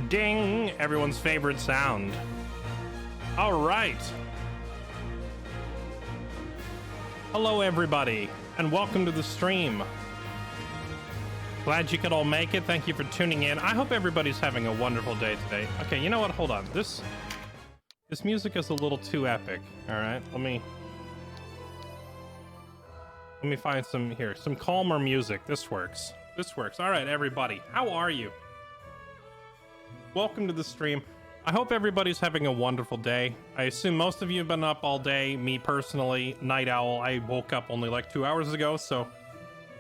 Ding! Everyone's favorite sound. All right. Hello, everybody, and welcome to the stream. Glad you could all make it. Thank you for tuning in. I hope everybody's having a wonderful day today. Okay, you know what? Hold on. This music is a little too epic. All right, let me find some calmer music. This works. All right, everybody, how are you? Welcome to the stream. I hope everybody's having a wonderful day. I assume most of you have been up all day. Me personally, night owl. I woke up only like 2 hours ago, so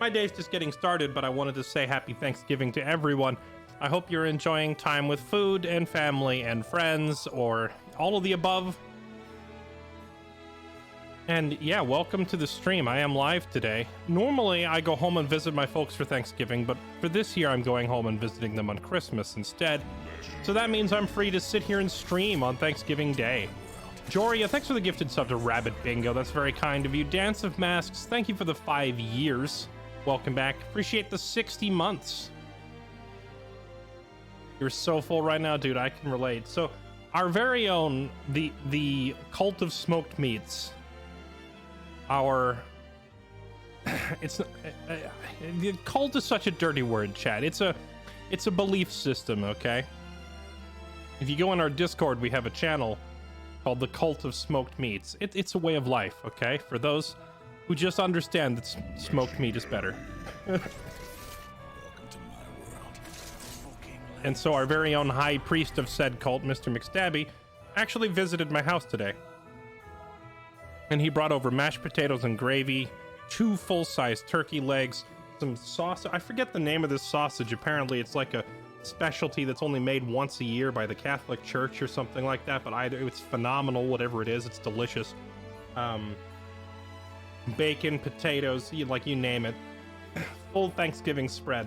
my day's just getting started, but I wanted to say happy Thanksgiving to everyone. I hope you're enjoying time with food and family and friends, or all of the above. And yeah, welcome to the stream. I am live today. Normally, I go home and visit my folks for Thanksgiving, but for this year, I'm going home and visiting them on Christmas instead. So that means I'm free to sit here and stream on Thanksgiving Day. Joria, thanks for the gifted sub to Rabbit Bingo. That's very kind of you. Dance of Masks, thank you for the 5 years. Welcome back. Appreciate the 60 months. You're so full right now, dude. I can relate. So our very own, the cult of smoked meats. The cult is such a dirty word, chat. It's a belief system, okay? If you go on our Discord, we have a channel called the Cult of Smoked Meats. It's a way of life, okay? For those who just understand that smoked meat is better. And so our very own high priest of said cult, Mr. McStabby, actually visited my house today. And he brought over mashed potatoes and gravy, 2 full-size turkey legs, some sausage. I forget the name of this sausage. Apparently it's like a specialty that's only made once a year by the Catholic Church or something like that, but it's phenomenal. Whatever it is, it's delicious. Bacon, potatoes, you name it. Full Thanksgiving spread.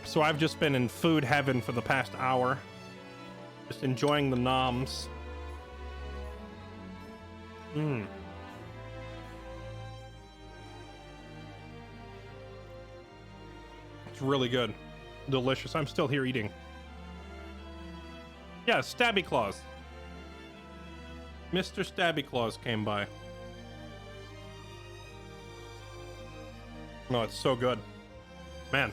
So I've just been in food heaven for the past hour, just enjoying the noms. It's really good. Delicious. I'm still here eating. Yeah, Stabby Claus. Mr. Stabby Claus came by. No, it's so good. Man.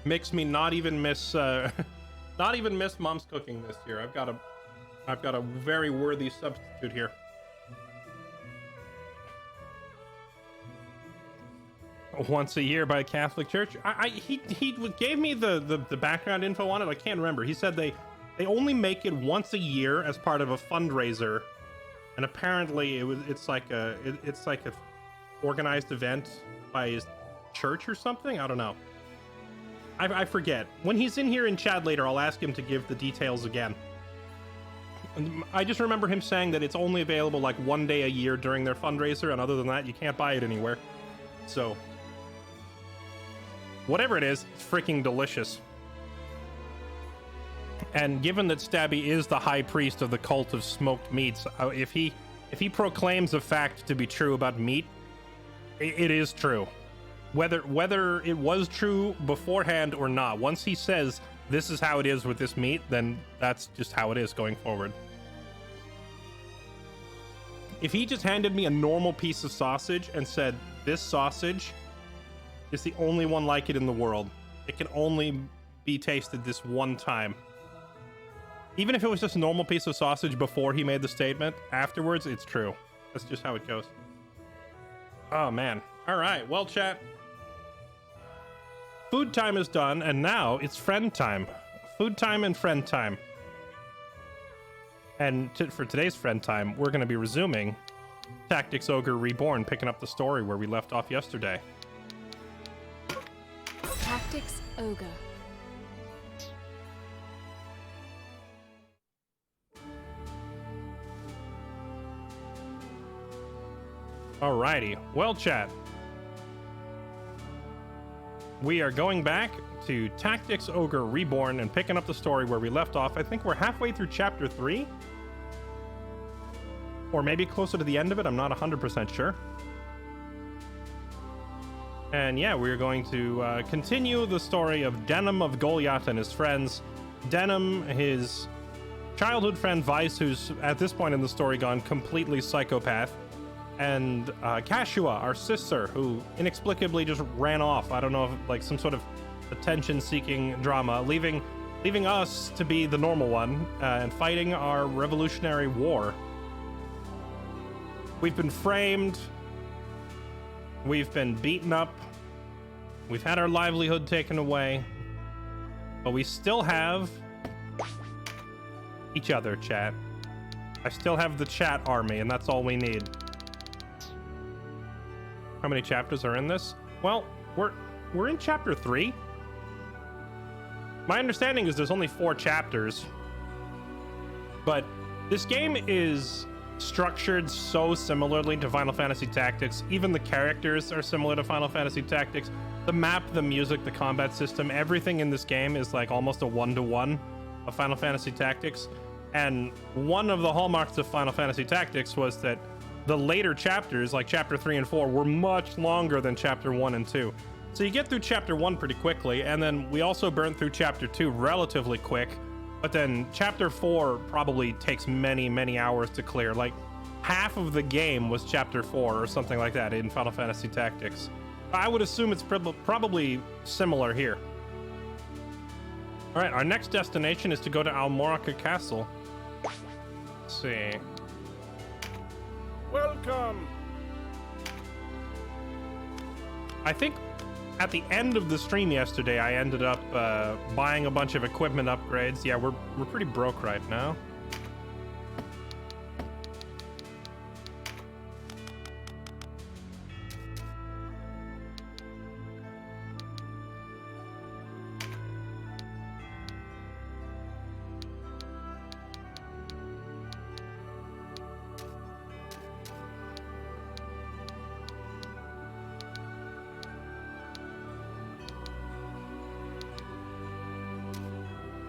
Makes me not even miss Mom's cooking this year. I've got a very worthy substitute here. Once a year by a Catholic Church. He gave me the background info on it. I can't remember. He said they only make it once a year as part of a fundraiser, and apparently it's like a organized event by his church or something. I don't know. I forget. When he's in here in chat later, I'll ask him to give the details again. I just remember him saying that it's only available like 1 day a year during their fundraiser, and other than that, you can't buy it anywhere. So whatever it is, it's freaking delicious. And given that Stabby is the high priest of the cult of smoked meats, if he proclaims a fact to be true about meat, it is true. Whether it was true beforehand or not, once he says this is how it is with this meat, then that's just how it is going forward. If he just handed me a normal piece of sausage and said, this sausage is the only one like it in the world, it can only be tasted this one time. Even if it was just a normal piece of sausage before he made the statement, afterwards, it's true. That's just how it goes. Oh, man. All right. Well, chat. Food time is done, and now it's friend time. Food time and friend time. And for today's friend time, we're going to be resuming Tactics Ogre Reborn, picking up the story where we left off yesterday. Tactics Ogre. Alrighty. Well, chat. We are going back to Tactics Ogre Reborn and picking up the story where we left off. I think we're halfway through chapter 3. Or maybe closer to the end of it. I'm not 100% sure. And yeah, we're going to continue the story of Denim of Goliath and his friends. Denim, his childhood friend Vice, who's at this point in the story gone completely psychopath, and Kashua, our sister, who inexplicably just ran off. I don't know, if like some sort of attention-seeking drama, leaving us to be the normal one and fighting our revolutionary war. We've been framed. We've been beaten up. We've had our livelihood taken away. But we still have each other, chat. I still have the chat army, and that's all we need. How many chapters are in this? Well, we're in chapter 3. My understanding is there's only 4 chapters. But this game is structured so similarly to Final Fantasy Tactics. Even the characters are similar to Final Fantasy Tactics. The map, the music, the combat system, everything in this game is like almost a 1-to-1 of Final Fantasy Tactics. And one of the hallmarks of Final Fantasy Tactics was that the later chapters, like chapter 3 and 4, were much longer than chapter 1 and 2. So you get through chapter 1 pretty quickly, and then we also burn through chapter 2 relatively quick. But then chapter 4 probably takes many, many hours to clear. Like half of the game was chapter 4 or something like that in Final Fantasy Tactics. I would assume it's probably similar here. All right, our next destination is to go to Almorica Castle. Let's see. Welcome. I think at the end of the stream yesterday, I ended up buying a bunch of equipment upgrades. Yeah, we're pretty broke right now.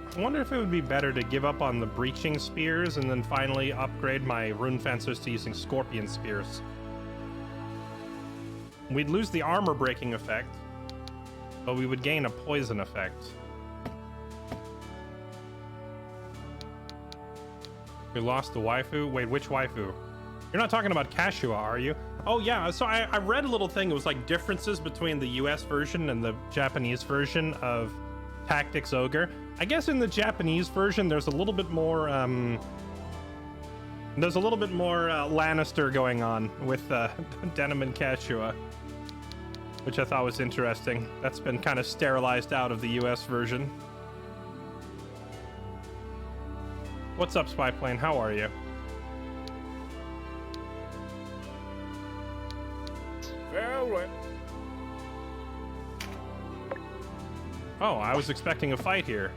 I wonder if it would be better to give up on the breaching spears and then finally upgrade my rune fencers to using scorpion spears. We'd lose the armor breaking effect, but we would gain a poison effect. We lost the waifu? Wait, which waifu? You're not talking about Kashua, are you? Oh yeah, so I read a little thing. It was like differences between the US version and the Japanese version of Tactics Ogre. I guess in the Japanese version, there's a little bit more Lannister going on with Denim and Kashua, which I thought was interesting. That's been kind of sterilized out of the US version. What's up, Spy Plane? How are you? Very well. Oh, I was expecting a fight here.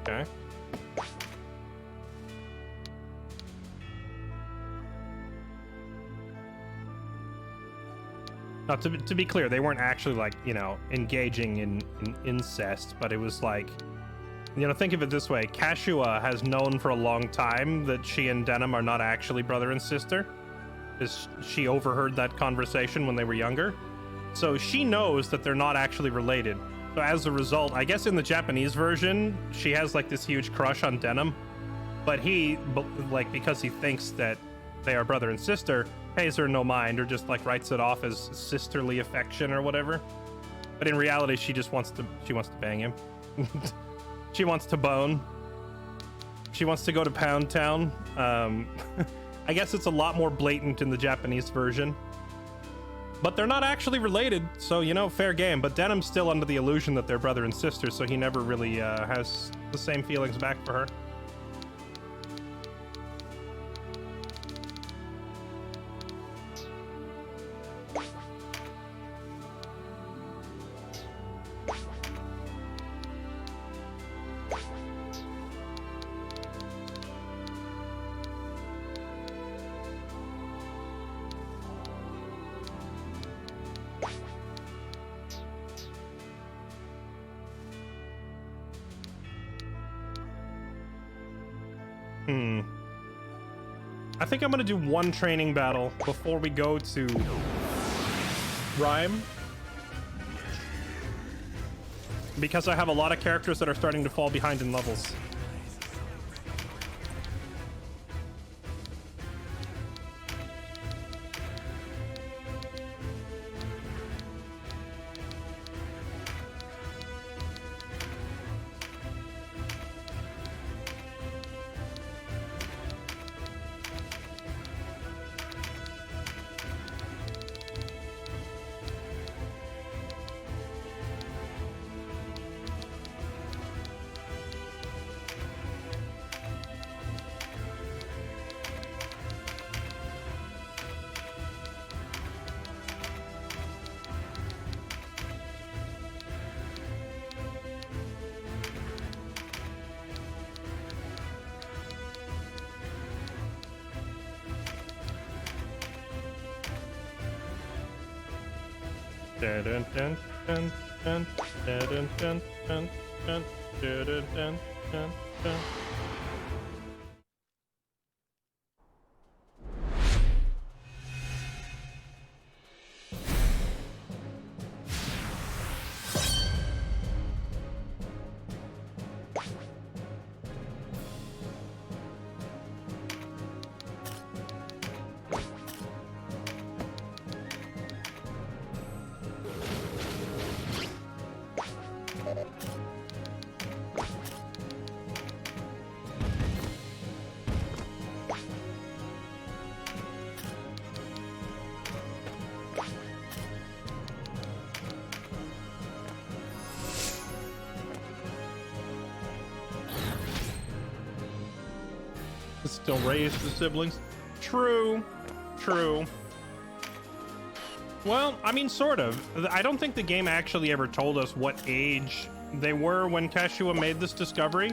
Okay. Now, to be clear, they weren't actually like, you know, engaging in incest, but it was like, you know, think of it this way. Kashua has known for a long time that she and Denim are not actually brother and sister, because she overheard that conversation when they were younger. So she knows that they're not actually related. So as a result, I guess in the Japanese version, she has like this huge crush on Denim, but he, like, because he thinks that they are brother and sister, pays her no mind or just like writes it off as sisterly affection or whatever. But in reality, she just wants to bang him. She wants to bone. She wants to go to Pound Town. I guess it's a lot more blatant in the Japanese version. But they're not actually related, so, you know, fair game. But Denim's still under the illusion that they're brother and sister, so he never really has the same feelings back for her. I think I'm gonna do one training battle before we go to Rhyme. because I have a lot of characters that are starting to fall behind in levels. Dun, dun, dun, dun, dun, dun, dun, dun, dun, dun, dun, dun, dun, dun. Still raised the siblings. True. True. Well, I mean, sort of. I don't think the game actually ever told us what age they were when Kashua made this discovery.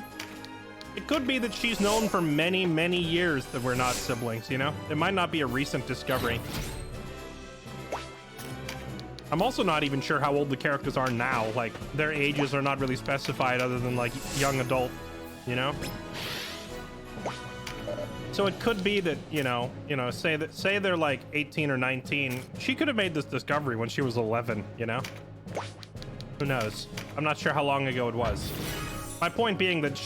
It could be that she's known for many, many years that we're not siblings, you know? It might not be a recent discovery. I'm also not even sure how old the characters are now. Like, their ages are not really specified other than, like, young adult, you know? So it could be that, you know, say they're like 18 or 19. She could have made this discovery when she was 11, you know? Who knows? I'm not sure how long ago it was. My point being that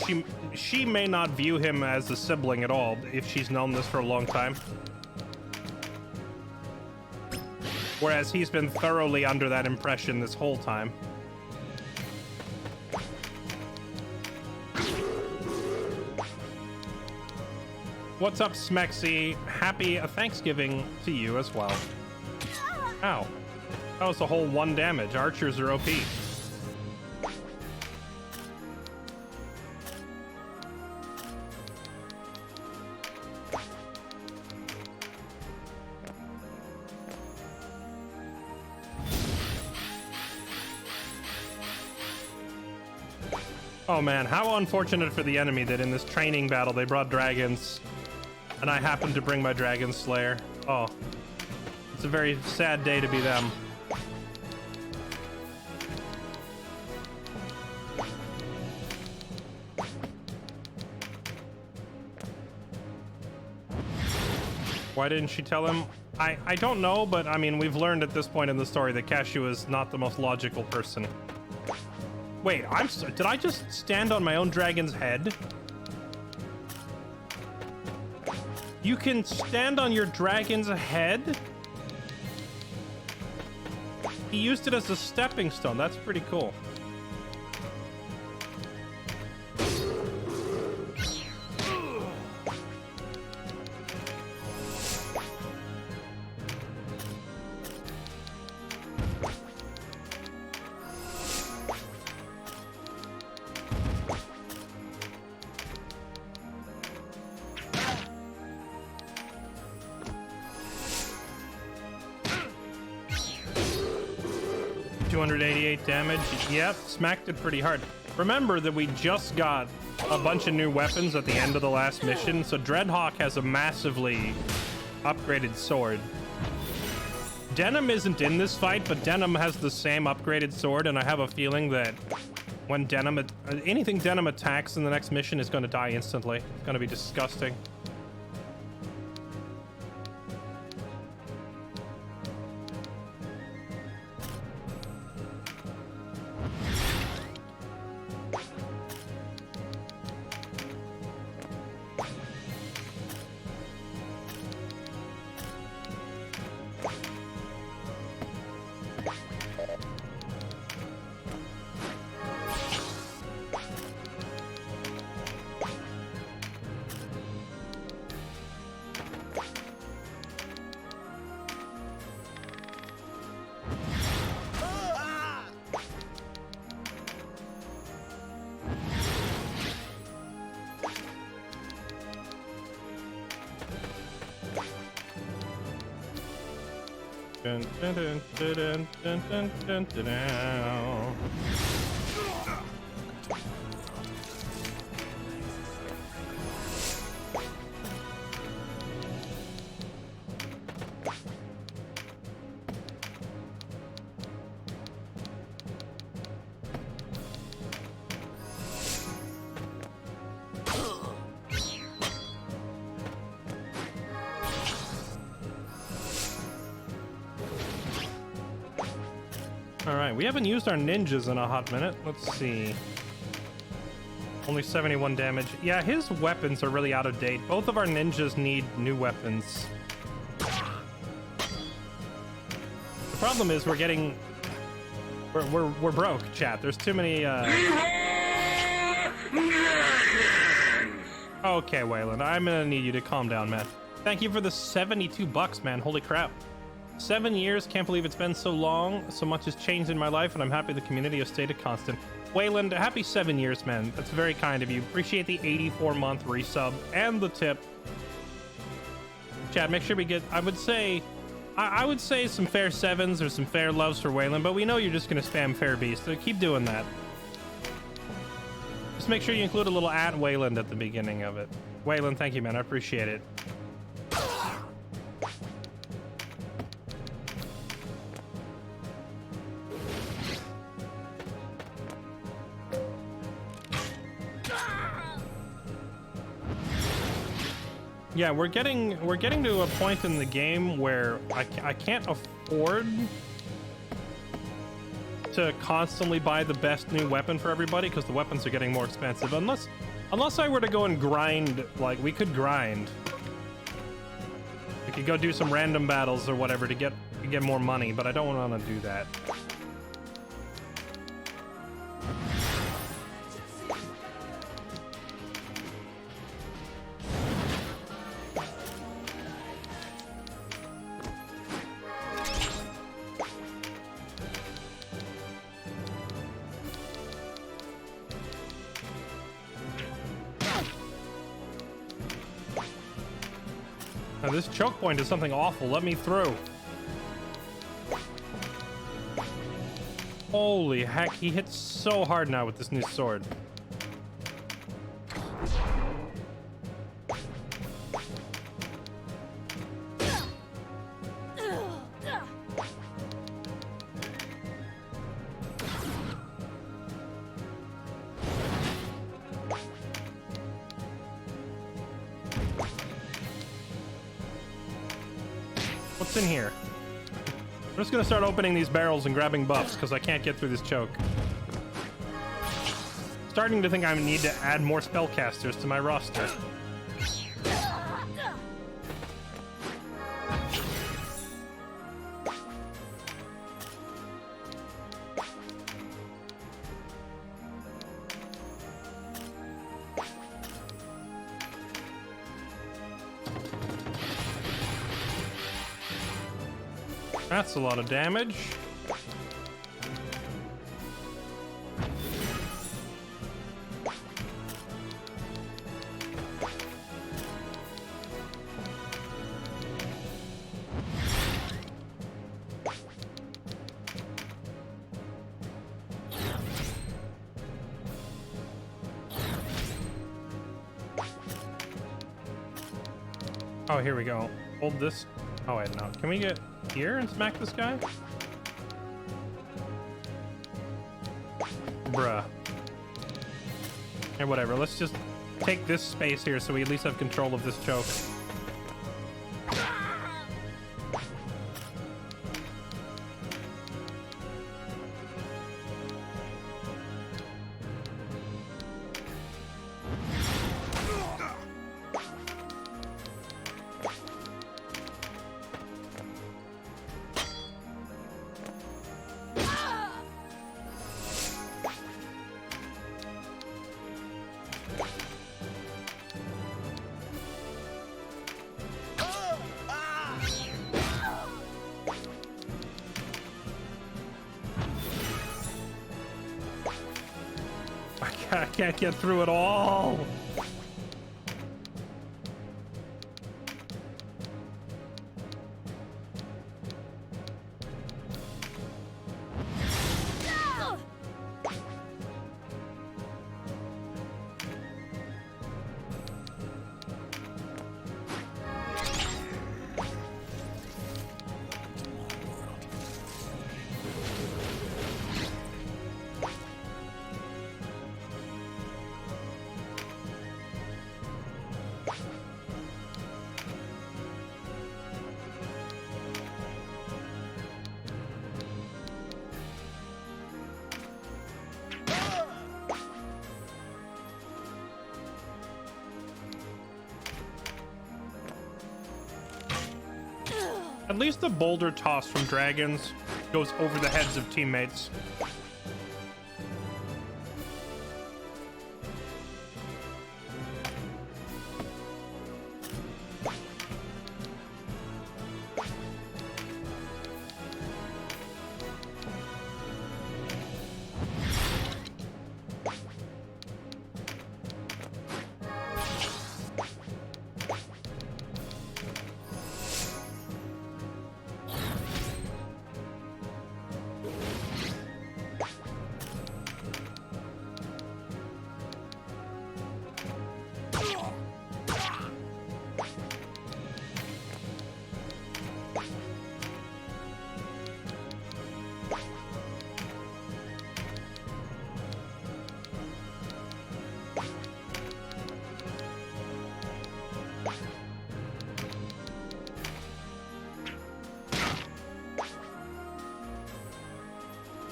she may not view him as a sibling at all if she's known this for a long time. Whereas he's been thoroughly under that impression this whole time. What's up, Smexy? Happy Thanksgiving to you as well. Ow. That was a whole 1 damage. Archers are OP. Oh man, how unfortunate for the enemy that in this training battle they brought dragons. And I happened to bring my Dragon Slayer. Oh. It's a very sad day to be them. Why didn't she tell him? I don't know, but I mean, we've learned at this point in the story that Cashew is not the most logical person. Wait, did I just stand on my own dragon's head? You can stand on your dragon's head? He used it as a stepping stone. That's pretty cool. Damage. Yep, smacked it pretty hard. Remember that we just got a bunch of new weapons at the end of the last mission, so Dreadhawk has a massively upgraded sword. Denim isn't in this fight, but Denim has the same upgraded sword, and I have a feeling that when anything Denim attacks in the next mission is going to die instantly. It's going to be disgusting. Dun, dun, dun, dun, dun, dun, dun, dun, dun. Alright, we haven't used our ninjas in a hot minute. Let's see. Only 71 damage. Yeah, his weapons are really out of date. Both of our ninjas need new weapons. The problem is we're getting... We're broke, chat. There's too many, Okay, Wayland, I'm gonna need you to calm down, man. Thank you for the 72 bucks, man. Holy crap. 7 years, can't believe it's been so long. So much has changed in my life, and I'm happy the community has stayed a constant. Wayland, happy 7 years, man. That's very kind of you. Appreciate the 84-month resub and the tip. Chad, make sure we get, I would say some fair sevens or some fair loves for Wayland, but we know you're just gonna spam fair beast, so keep doing that. Just make sure you include a little at Wayland at the beginning of it. Wayland, thank you, man. I appreciate it. Yeah, we're getting to a point in the game where I can't afford to constantly buy the best new weapon for everybody because the weapons are getting more expensive. Unless I were to go and grind, like we could grind. We could go do some random battles or whatever to get more money, but I don't want to do that. Now this choke point is something awful. Let me through. Holy heck, he hits so hard now with this new sword. What's in here? I'm just gonna start opening these barrels and grabbing buffs because I can't get through this choke. Starting to think I need to add more spellcasters to my roster. That's a lot of damage. Oh, here we go. Hold this. Oh, wait, no. Can we get here and smack this guy? Bruh. And whatever, let's just take this space here so we at least have control of this choke. I can't get through it all. At least the boulder toss from dragons goes over the heads of teammates.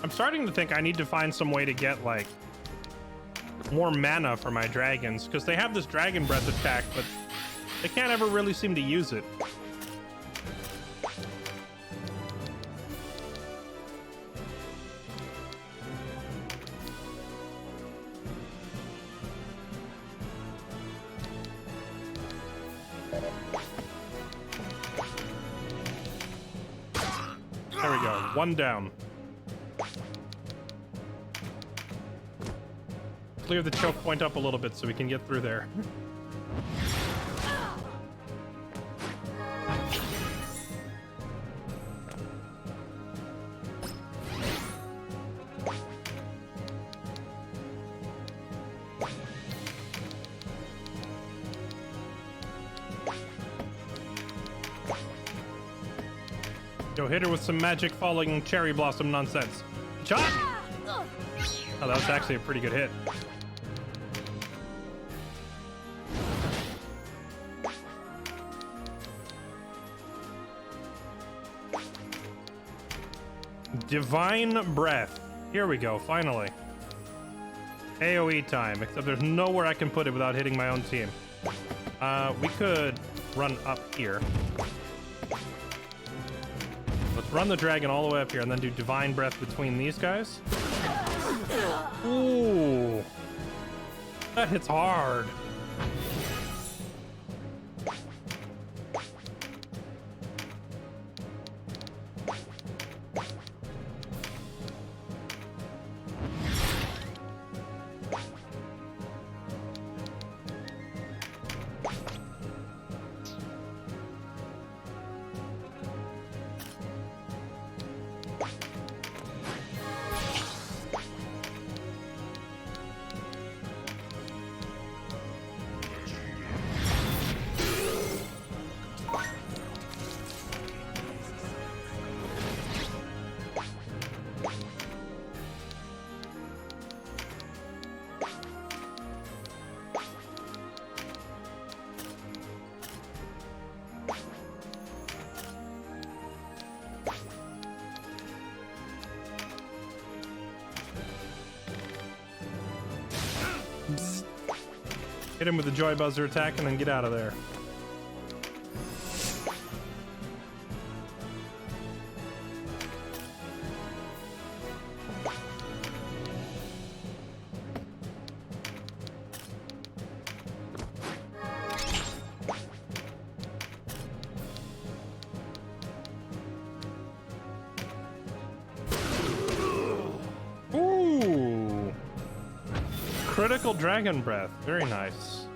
I'm starting to think I need to find some way to get, like, more mana for my dragons, because they have this dragon breath attack, but they can't ever really seem to use it. There we go, one down. Clear the choke point up a little bit so we can get through there. Yo, hit her with some magic falling cherry blossom nonsense. Shot! Oh, that was actually a pretty good hit. Divine Breath. Here we go, finally. AoE time, except there's nowhere I can put it without hitting my own team. We could run up here. Let's run the dragon all the way up here and then do Divine Breath between these guys. Ooh. That hits hard. Hit him with the Joy Buzzer attack and then get out of there. Ooh! Critical Dragon Breath. Very nice.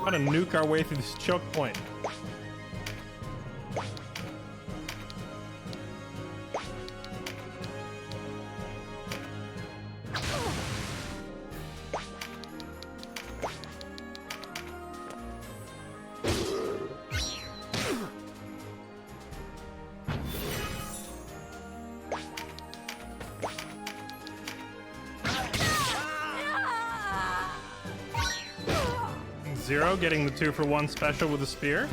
Gotta nuke our way through this choke point. Zero getting the 2-for-1 special with a spear.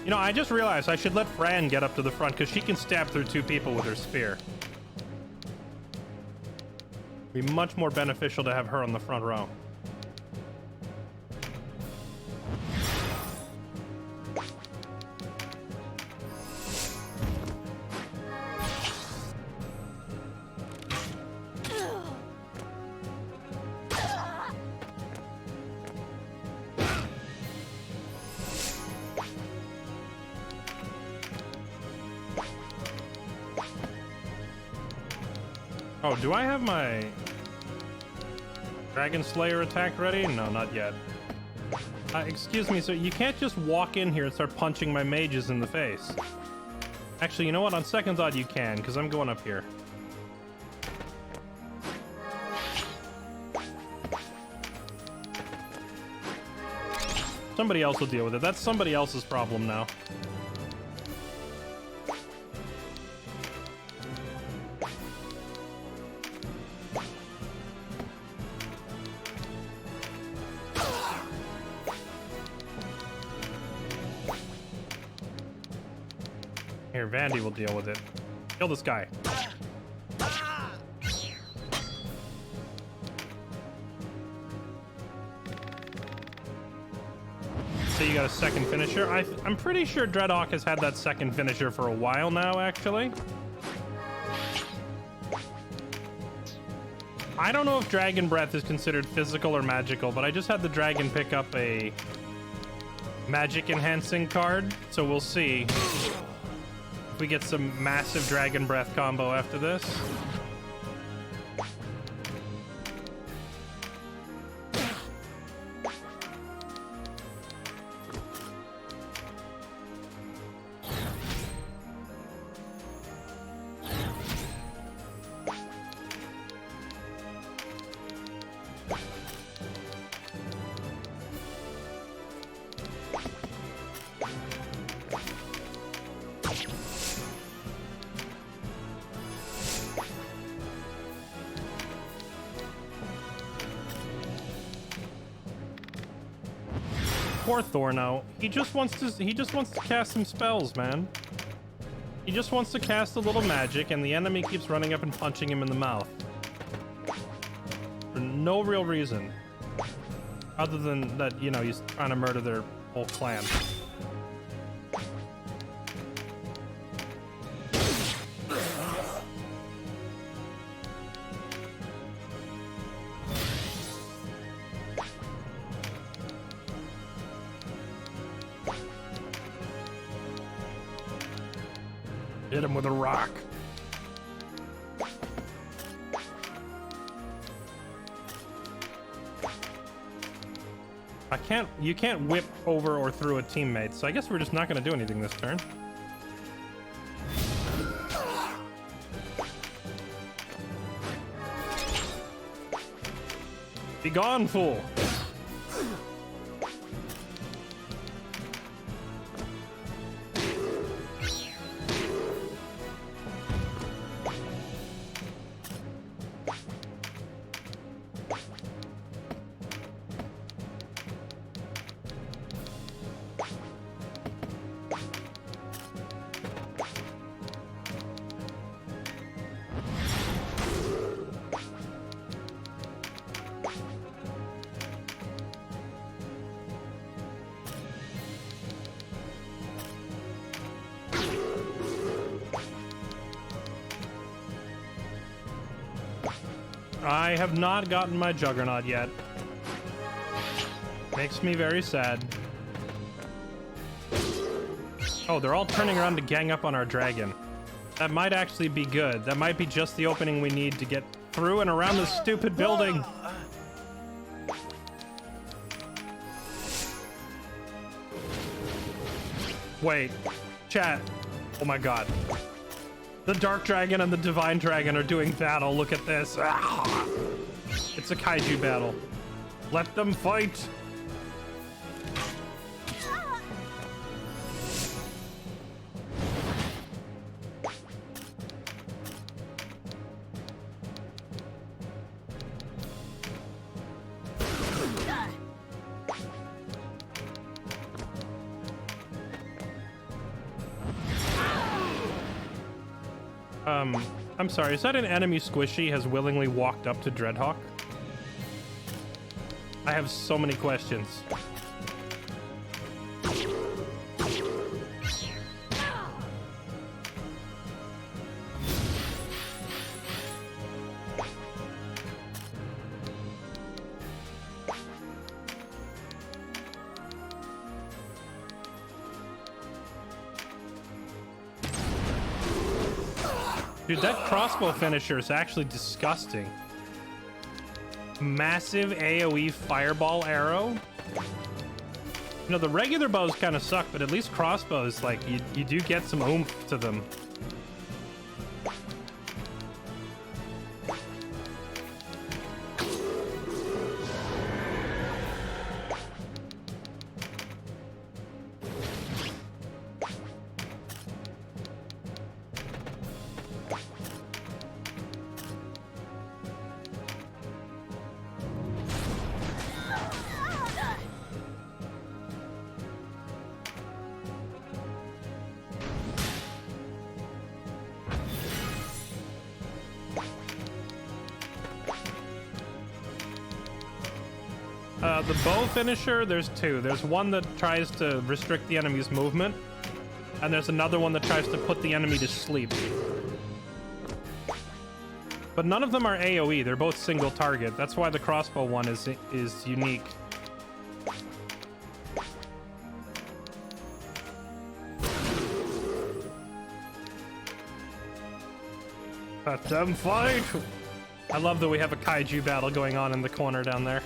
You know, I just realized I should let Fran get up to the front because she can stab through 2 people with her spear. Be much more beneficial to have her on the front row. Oh, do I have my Dragon Slayer attack ready? No, not yet. Excuse me, sir, you can't just walk in here and start punching my mages in the face. Actually, you know what? On second thought, you can, because I'm going up here. Somebody else will deal with it. That's somebody else's problem now. Here, Vandy will deal with it. Kill this guy. So you got a second finisher? I'm pretty sure Dreadhawk has had that second finisher for a while now, actually. I don't know if Dragon Breath is considered physical or magical, but I just had the dragon pick up a magic enhancing card, so we'll see. We get some massive Dragon Breath combo after this. Poor Thorno. He just wants to cast some spells, man. He just wants to cast a little magic, and the enemy keeps running up and punching him in the mouth. For no real reason. Other than that, you know, he's trying to murder their whole clan. Hit him with a rock. You can't whip over or through a teammate, so I guess we're just not going to do anything this turn. Be gone, fool. I have not gotten my Juggernaut yet. Makes me very sad. Oh, they're all turning around to gang up on our dragon. That might actually be good. That might be just the opening we need to get through and around this stupid building. Wait. Chat. Oh my god. The Dark Dragon and the Divine Dragon are doing battle. Look at this. Ah! It's a kaiju battle. Let them fight. I'm sorry, is that an enemy squishy has willingly walked up to Dreadhawk? I have so many questions. Dude, that crossbow finisher is actually disgusting. Massive AoE fireball arrow. You know, the regular bows kind of suck, but at least crossbows, like, you do get some oomph to them. The bow finisher, there's two. There's one that tries to restrict the enemy's movement, and there's another one that tries to put the enemy to sleep. But none of them are AoE. They're both single target. That's why the crossbow one is unique. Let them fight! I love that we have a kaiju battle going on in the corner down there.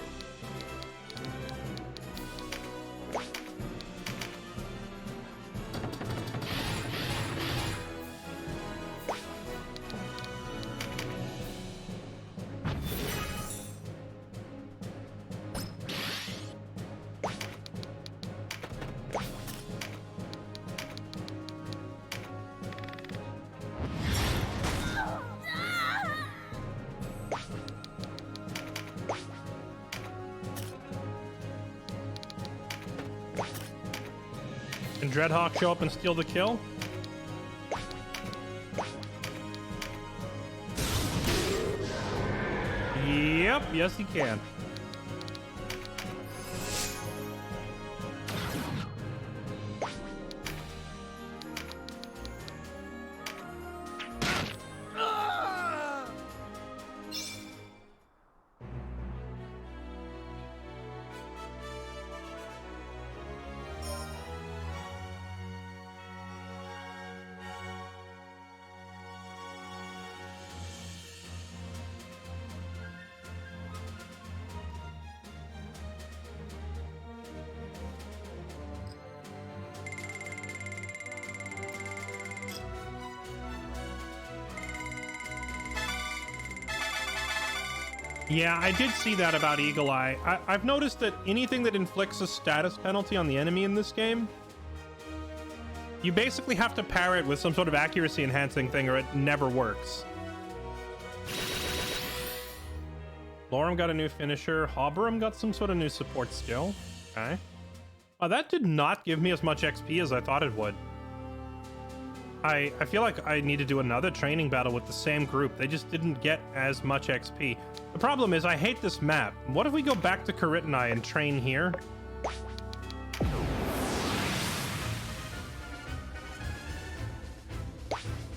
Can Dreadhawk show up and steal the kill? Yep, yes he can. Yeah, I did see that about Eagle Eye. I've noticed that anything that inflicts a status penalty on the enemy in this game, you basically have to pair it with some sort of accuracy enhancing thing or it never works. Lorem got a new finisher. Hoberum got some sort of new support skill. Okay. Oh, that did not give me as much XP as I thought it would. I feel like I need to do another training battle with the same group. They just didn't get as much XP. The problem is I hate this map. What if we go back to Karitani and train here?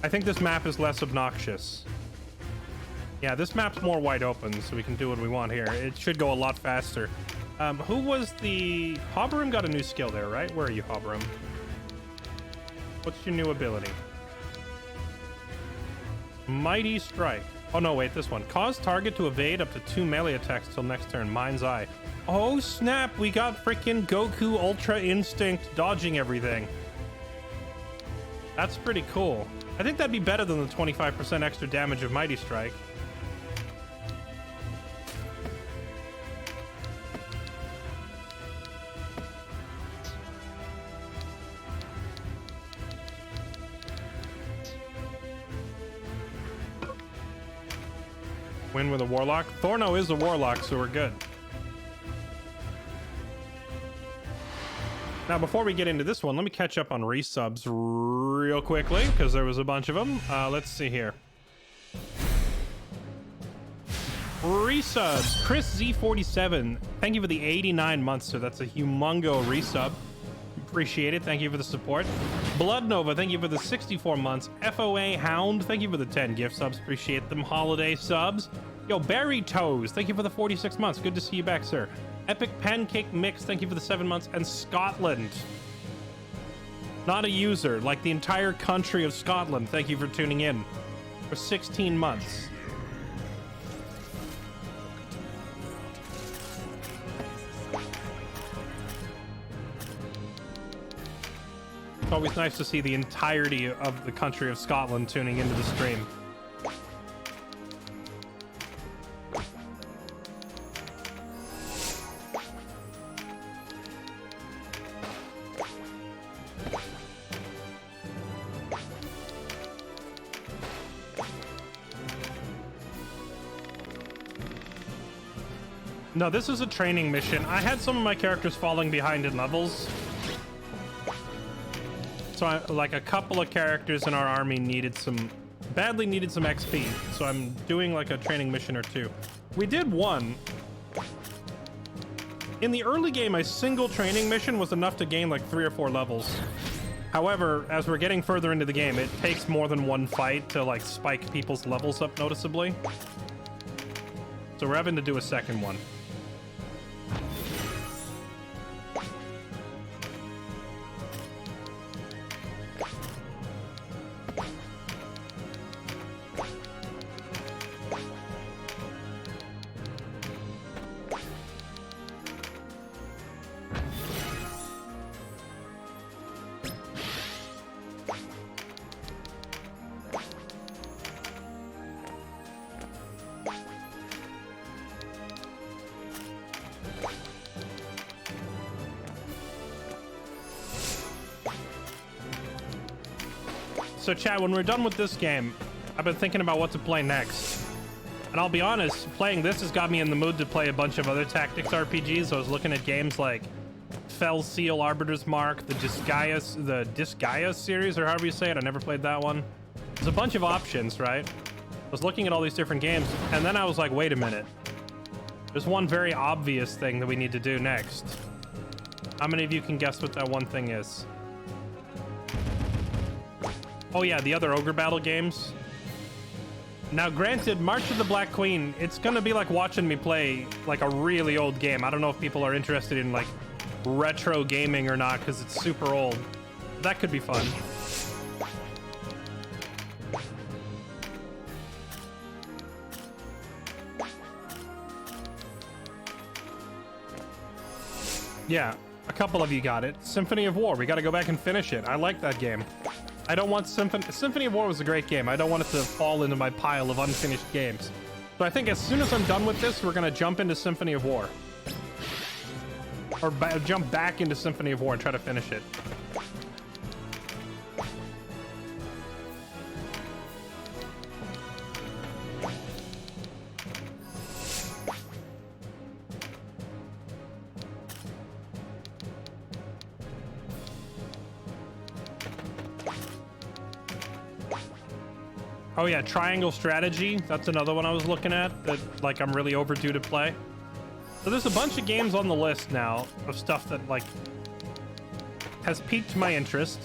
I think this map is less obnoxious. Yeah, this map's more wide open, so we can do what we want here. It should go a lot faster. Who was the... Hoberum got a new skill there, right? Where are you, Hoberum? What's your new ability? Mighty Strike. Oh, no, wait, this one. Cause target to evade up to 2 melee attacks till next turn. Mind's Eye. Oh, snap. We got freaking Goku Ultra Instinct dodging everything. That's pretty cool. I think that'd be better than the 25% extra damage of Mighty Strike. Win with a Warlock. Thorno is a Warlock, so we're good. Now, before we get into this one, let me catch up on resubs real quickly, because there was a bunch of them. Let's see here. Resubs. Chris Z47, thank you for the 89 months, sir. That's a humongo resub. Appreciate it. Thank you for the support. Blood Nova, thank you for the 64 months. FOA Hound, thank you for the 10 gift subs. Appreciate them. Holiday subs. Yo, Berry Toes, thank you for the 46 months. Good to see you back, sir. Epic Pancake Mix, thank you for the 7 months. And Scotland, not a user, like the entire country of Scotland, thank you for tuning in for 16 months. It's always nice to see the entirety of the country of Scotland tuning into the stream. No, this is a training mission. I had some of my characters falling behind in levels. So like a couple of characters in our army badly needed some XP. So I'm doing like a training mission or two. We did one. In the early game, a single training mission was enough to gain like 3 or 4 levels. However, as we're getting further into the game, it takes more than one fight to like spike people's levels up noticeably. So we're having to do a second one. So chat, when we're done with this game, I've been thinking about what to play next. And I'll be honest, playing this has got me in the mood to play a bunch of other tactics RPGs. I was looking at games like Fell Seal, Arbiter's Mark, the Disgaea series, or however you say it. I never played that one. There's a bunch of options, right? I was looking at all these different games, and then I was like, wait a minute. There's one very obvious thing that we need to do next. How many of you can guess what that one thing is? Oh yeah, the other Ogre Battle games. Now granted, March of the Black Queen, it's gonna be like watching me play like a really old game. I don't know if people are interested in like retro gaming or not because it's super old. That could be fun. Yeah, a couple of you got it. Symphony of War, we gotta go back and finish it. I like that game. I don't want Symphony of War was a great game. I don't want it to fall into my pile of unfinished games. So I think as soon as I'm done with this, we're gonna jump into Symphony of War. Or jump back into Symphony of War and try to finish it. Oh yeah, Triangle Strategy. That's another one I was looking at that like I'm really overdue to play. So there's a bunch of games on the list now of stuff that like has piqued my interest.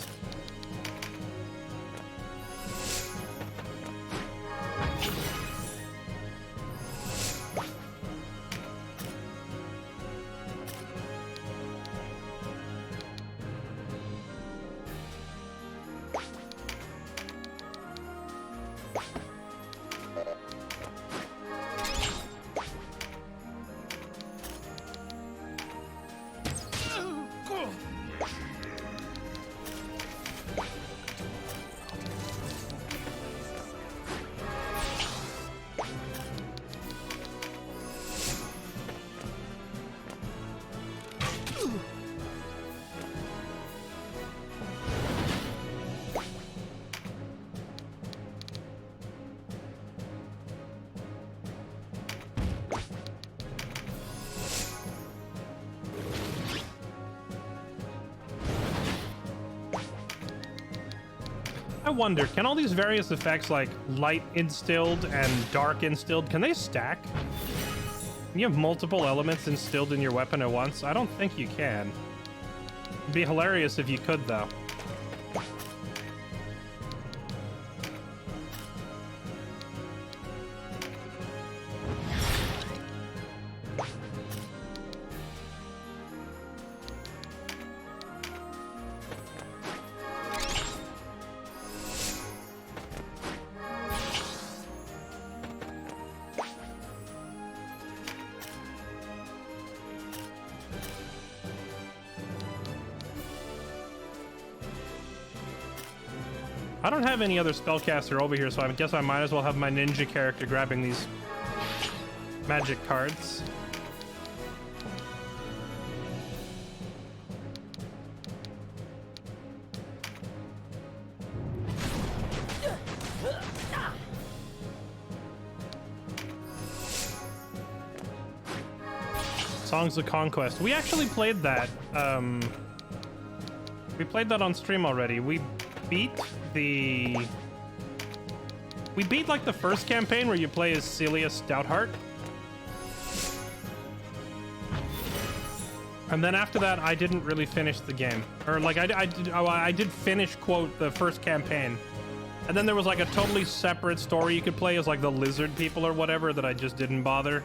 wonder, can all these various effects like light instilled and dark instilled, can they stack? Can you have multiple elements instilled in your weapon at once? I don't think you can. It'd be hilarious if you could, though. I don't have any other spellcaster over here, so I guess I might as well have my ninja character grabbing these magic cards. Songs of Conquest. We actually played that. We played that on stream already. We beat like the first campaign where you play as Celia Stoutheart. And then after that, I didn't really finish the game. Or like I did finish, quote, the first campaign. And then there was like a totally separate story you could play as like the lizard people or whatever that I just didn't bother.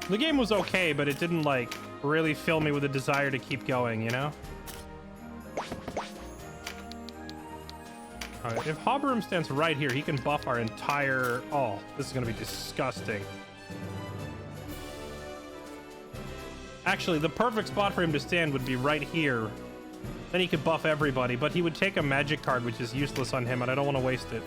The game was okay, but it didn't like really fill me with a desire to keep going, you know? Alright, if Hobberum stands right here, he can buff our entire... Oh, this is gonna be disgusting. Actually, the perfect spot for him to stand would be right here. Then he could buff everybody, but he would take a magic card, which is useless on him, and I don't want to waste it.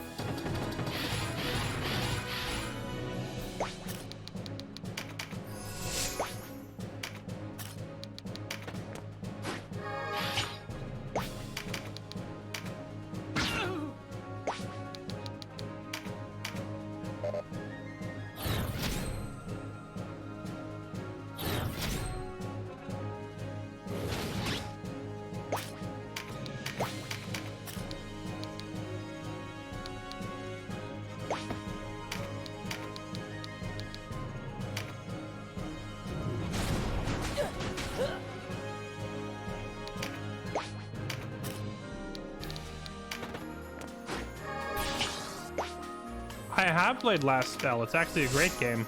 I have played Last Spell. It's actually a great game.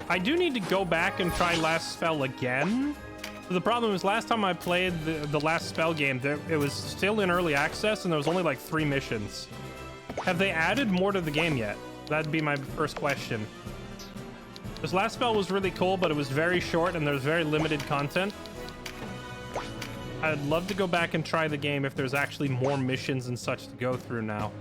I do need to go back and try Last Spell again. The problem is last time I played the Last Spell game, it was still in early access and there was only like 3 missions. Have they added more to the game yet? That'd be my first question. This Last Spell was really cool, but it was very short and there's very limited content. I'd love to go back and try the game if there's actually more missions and such to go through now.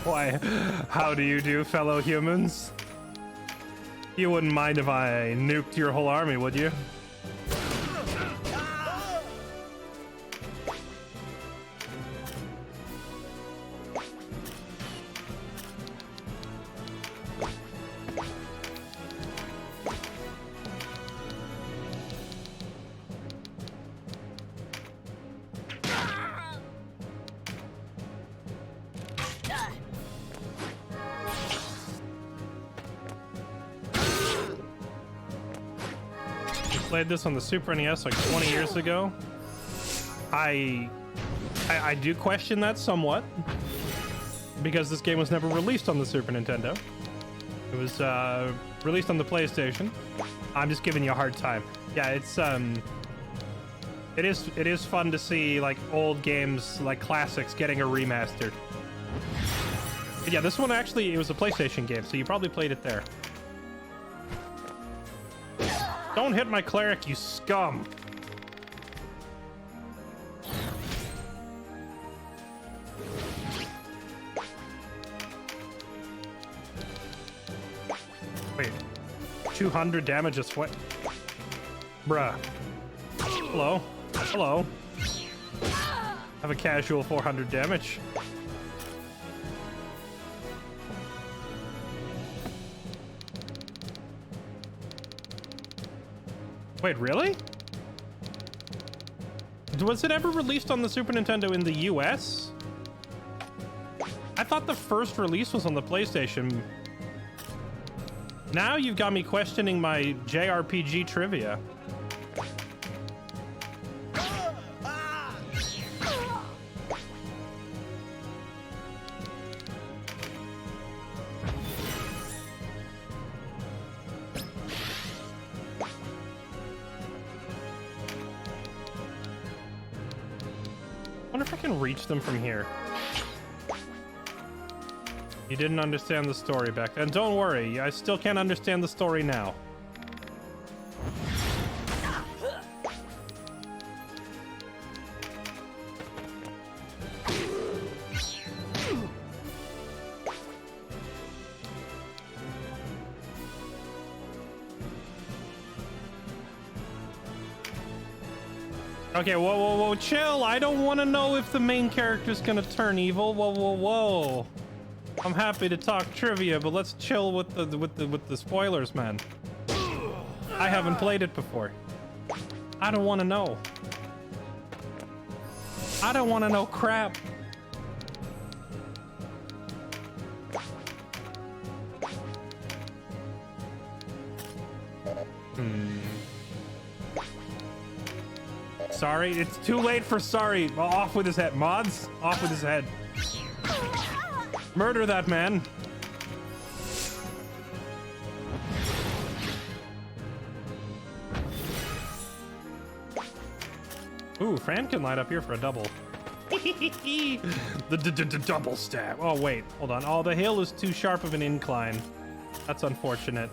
Why, how do you do, fellow humans? You wouldn't mind if I nuked your whole army, would you? Played this on the Super NES like 20 years ago. I do question that somewhat because this game was never released on the Super Nintendo. It was released on the PlayStation. I'm just giving you a hard time. Yeah, It is fun to see like old games, like classics, getting a remastered. But yeah, this one actually, it was a PlayStation game, so you probably played it there. Don't hit my cleric, you scum! Wait, 200 damage is what? Bruh. Hello? Hello? Have a casual 400 damage. Wait, really? Was it ever released on the Super Nintendo in the US? I thought the first release was on the PlayStation. Now you've got me questioning my JRPG trivia. I wonder if I can reach them from here. You didn't understand the story back then. Don't worry, I still can't understand the story now. Okay, whoa, whoa, whoa, chill. I don't want to know if the main character's gonna turn evil. Whoa, whoa, whoa. I'm happy to talk trivia, but let's chill with the spoilers, man. I haven't played it before. I don't want to know. I don't want to know crap. Sorry, it's too late for sorry. Well, off with his head. Mods, off with his head. Murder that man. Ooh, Fran can light up here for a double. the double stab. Oh, wait, hold on. Oh, the hill is too sharp of an incline. That's unfortunate.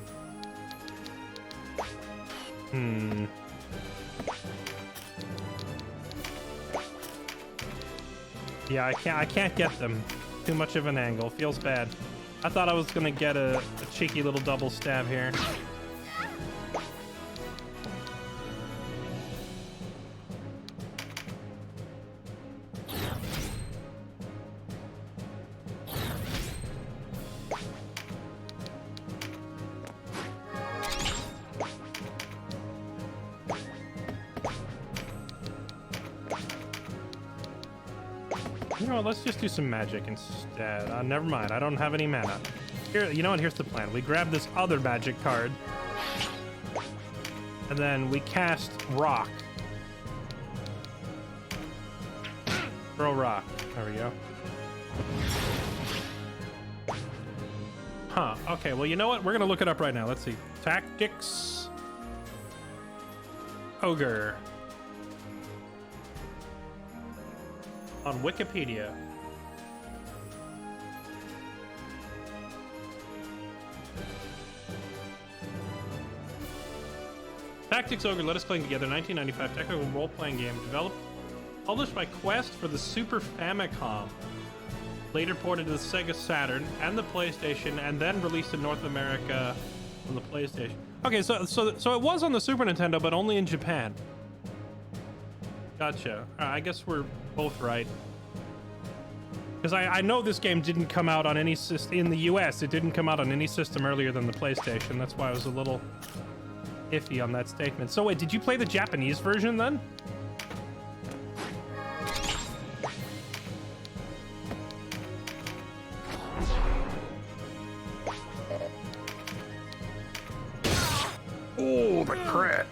Yeah, I can't get them. Too much of an angle. Feels bad. I thought I was gonna get a cheeky little double stab here. You know what, let's just do some magic instead. Never mind, I don't have any mana. Here, you know what, here's the plan. We grab this other magic card. And then we cast rock. Throw rock. There we go. Huh, okay, well, you know what? We're gonna look it up right now. Let's see. Tactics. Ogre. On Wikipedia. Tactics Ogre, Let Us Play Together, 1995 technical role-playing game developed, published by Quest for the Super Famicom, later ported to the Sega Saturn and the PlayStation, and then released in North America on the PlayStation. Okay, so it was on the Super Nintendo, but only in Japan. Gotcha. I guess we're both right. Because I know this game didn't come out on any system in the US. It didn't come out on any system earlier than the PlayStation. That's why I was a little iffy on that statement. So wait, did you play the Japanese version then? Oh, the crit.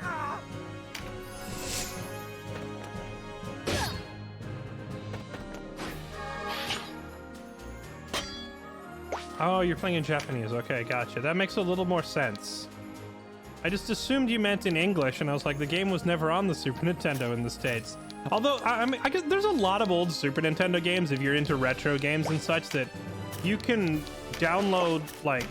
Oh, you're playing in Japanese. Okay, gotcha. That makes a little more sense. I just assumed you meant in English, and I was like, the game was never on the Super Nintendo in the States. Although, I mean, I guess there's a lot of old Super Nintendo games, if you're into retro games and such, that you can download, like,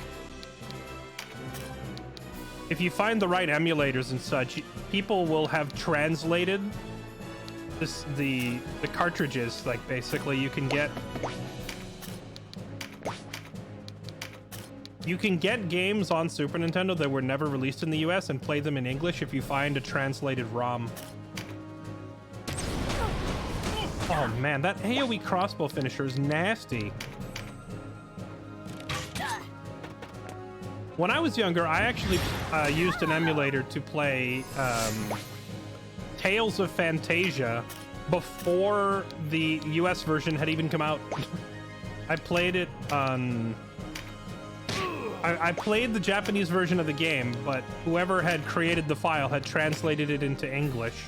if you find the right emulators and such, people will have translated the cartridges. Like, basically, you can get games on Super Nintendo that were never released in the US and play them in English if you find a translated ROM. Oh man, that AoE crossbow finisher is nasty. When I was younger, I actually used an emulator to play Tales of Fantasia before the US version had even come out. I played it on... I played the Japanese version of the game, but whoever had created the file had translated it into English.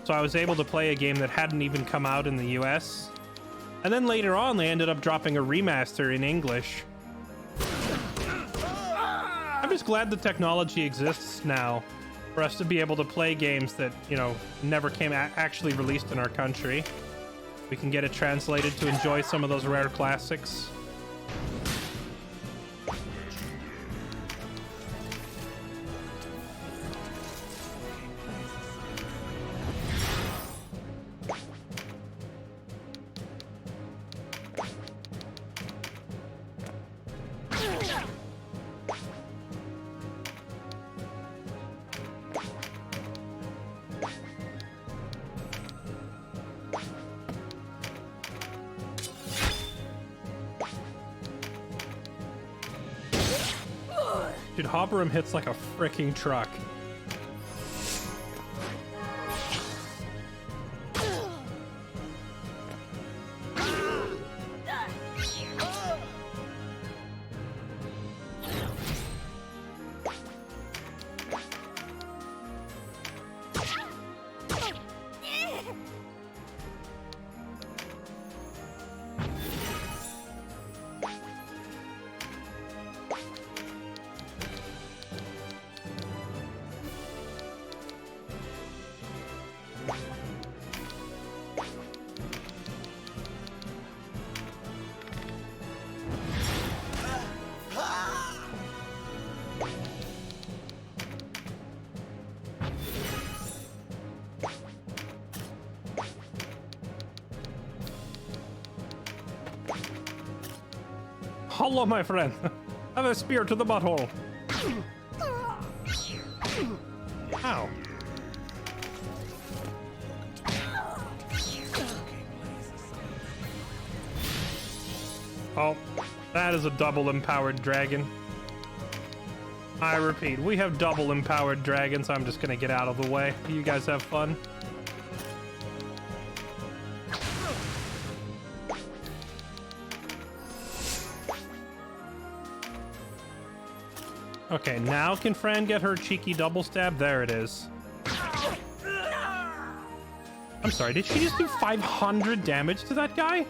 So I was able to play a game that hadn't even come out in the US. And then later on, they ended up dropping a remaster in English. I'm just glad the technology exists now for us to be able to play games that, you know, never came actually released in our country. We can get it translated to enjoy some of those rare classics. Dude, Hobberum hits like a freaking truck. Hello, my friend. Have a spear to the butthole. Ow. Oh, that is a double empowered dragon. I repeat, we have double empowered dragons. I'm just gonna get out of the way. You guys have fun. Okay, now can Fran get her cheeky double stab? There it is. I'm sorry, did she just do 500 damage to that guy?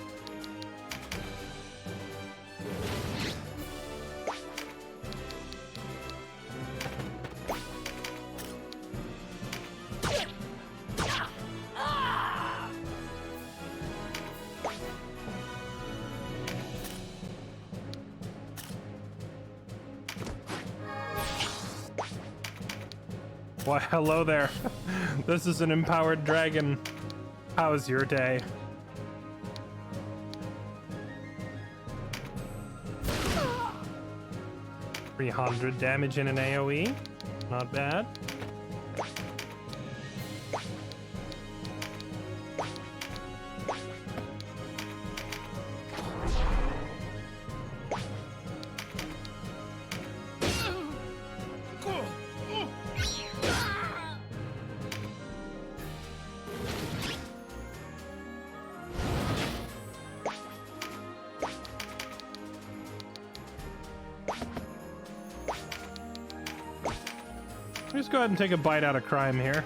Why, hello there. This is an empowered dragon. How's your day? $300 damage in an AoE. Not bad. Just go ahead and take a bite out of crime here.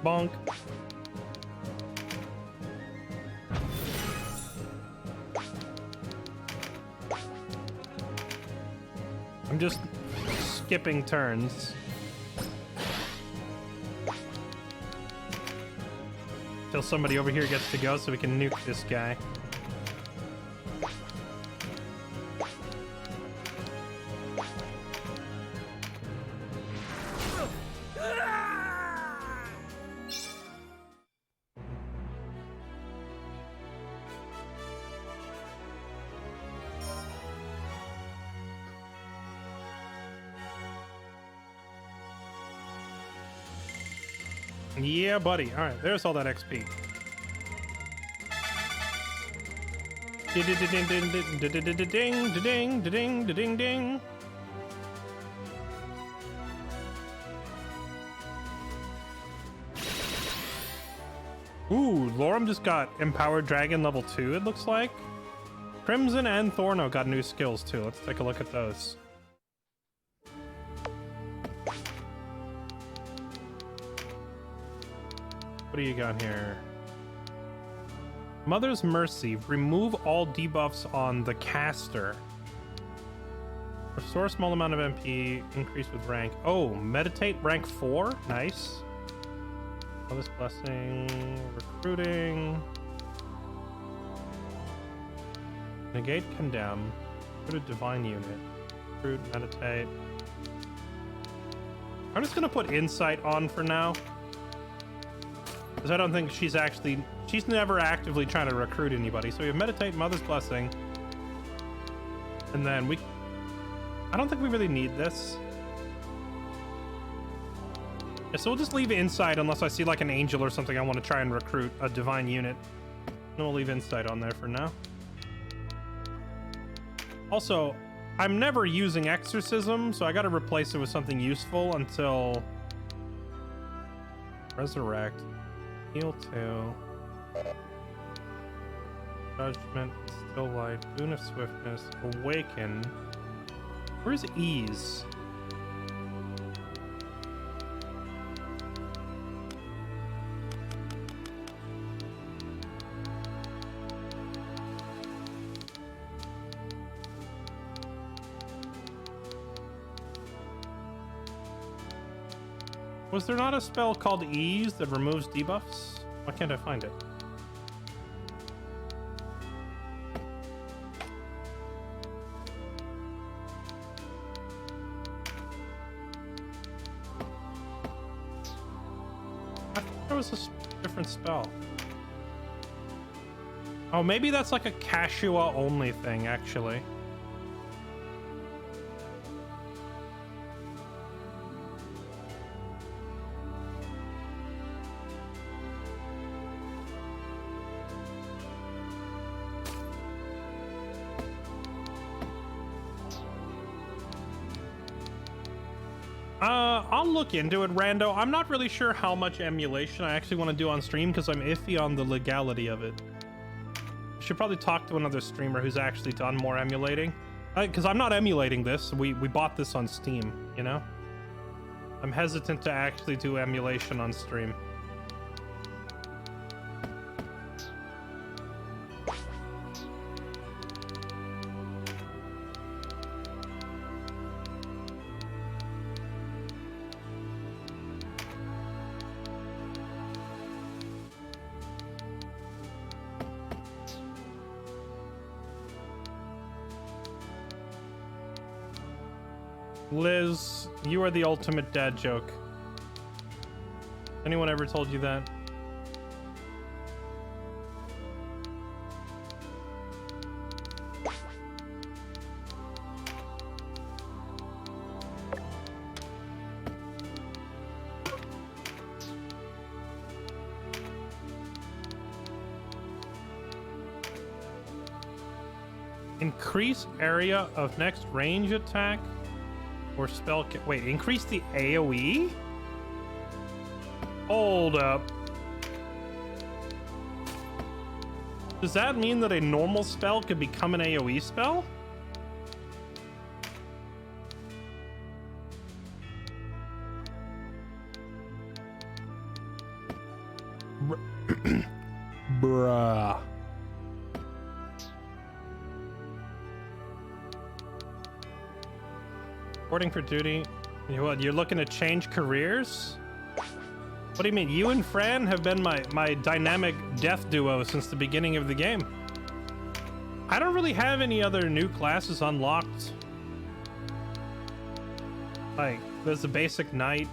Bonk. I'm just skipping turns. Till somebody over here gets to go so we can nuke this guy. Yeah, buddy. All right, there's all that XP. Ding. Ooh, Lorem just got Empowered Dragon level 2, it looks like. Crimson and Thorno got new skills too. Let's take a look at those. What do you got here? Mother's Mercy. Remove all debuffs on the caster. Restore a small amount of MP. Increase with rank. Oh, Meditate rank 4. Nice. Mother's Blessing. Recruiting. Negate Condemn. Recruit a Divine Unit. Recruit, Meditate. I'm just gonna put Insight on for now. Because I don't think she's never actively trying to recruit anybody. So we have Meditate, Mother's Blessing. And then I don't think we really need this. Yeah, so we'll just leave Insight unless I see like an angel or something I want to try and recruit a divine unit. And we'll leave Insight on there for now. Also, I'm never using Exorcism, so I gotta replace it with something useful until... Resurrect. Heal 2. Judgment, Still Light, Boon of Swiftness, Awaken. Where's Ease? Was there not a spell called Ease that removes debuffs? Why can't I find it? I thought there was a different spell. Oh, maybe that's like a Kashua only thing, actually. I'll look into it, Rando. I'm not really sure how much emulation I actually want to do on stream because I'm iffy on the legality of it. I should probably talk to another streamer who's actually done more emulating. Because I'm not emulating this. We bought this on Steam, you know? I'm hesitant to actually do emulation on stream. Liz, you are the ultimate dad joke. Anyone ever told you that? Increase area of next range attack or spell. Wait, increase the AoE? Hold up. Does that mean that a normal spell could become an AoE spell? Bruh. Reporting for duty. What, you're looking to change careers? What do you mean? You and Fran have been my dynamic death duo since the beginning of the game. I don't really have any other new classes unlocked. Like, there's the basic knight.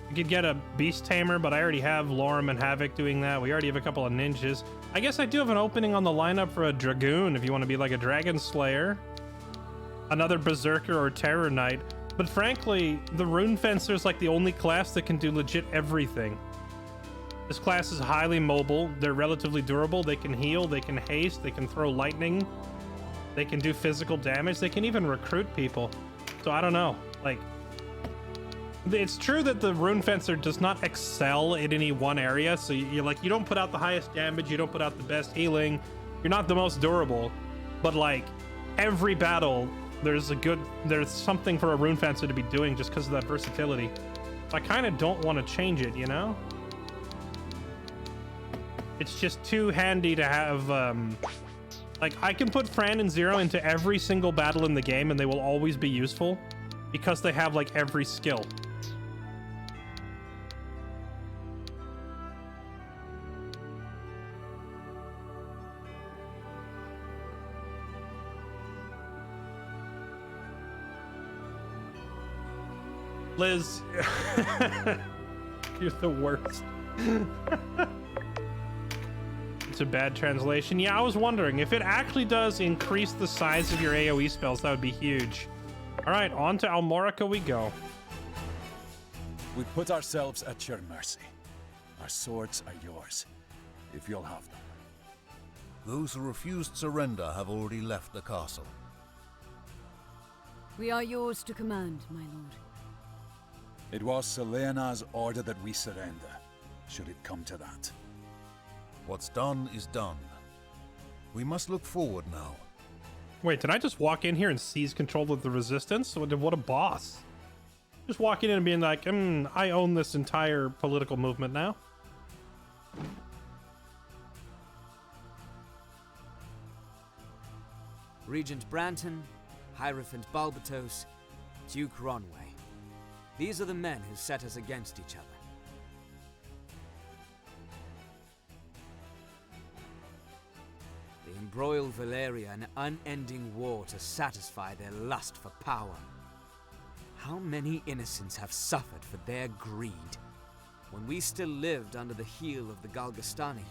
You could get a beast tamer, but I already have Lorem and Havoc doing that. We already have a couple of ninjas. I guess I do have an opening on the lineup for a dragoon if you want to be like a dragon slayer. Another berserker or terror knight. But frankly, the rune fencer is like the only class that can do legit everything. This class is highly mobile. They're relatively durable. They can heal, they can haste, they can throw lightning, they can do physical damage, they can even recruit people. So I don't know, like, it's true that the rune fencer does not excel in any one area. So you don't put out the highest damage, you don't put out the best healing, you're not the most durable, but like every battle there's something for a rune fencer to be doing just because of that versatility. So I kind of don't want to change it, you know? It's just too handy to have, like, I can put Fran and Zero into every single battle in the game and they will always be useful because they have like every skill. Liz, you're the worst. It's a bad translation. Yeah, I was wondering if it actually does increase the size of your AoE spells, that would be huge. All right, on to Almorica we go. We put ourselves at your mercy. Our swords are yours, if you'll have them. Those who refused surrender have already left the castle. We are yours to command, my lord. It was Selena's order that we surrender, should it come to that. What's done is done. We must look forward now. Wait, did I just walk in here and seize control of the resistance? What a boss. Just walking in and being like, I own this entire political movement now. Regent Branton, Hierophant Balbatos, Duke Ronway. These are the men who set us against each other. They embroiled Valeria in an unending war to satisfy their lust for power. How many innocents have suffered for their greed? When we still lived under the heel of the Galgastani,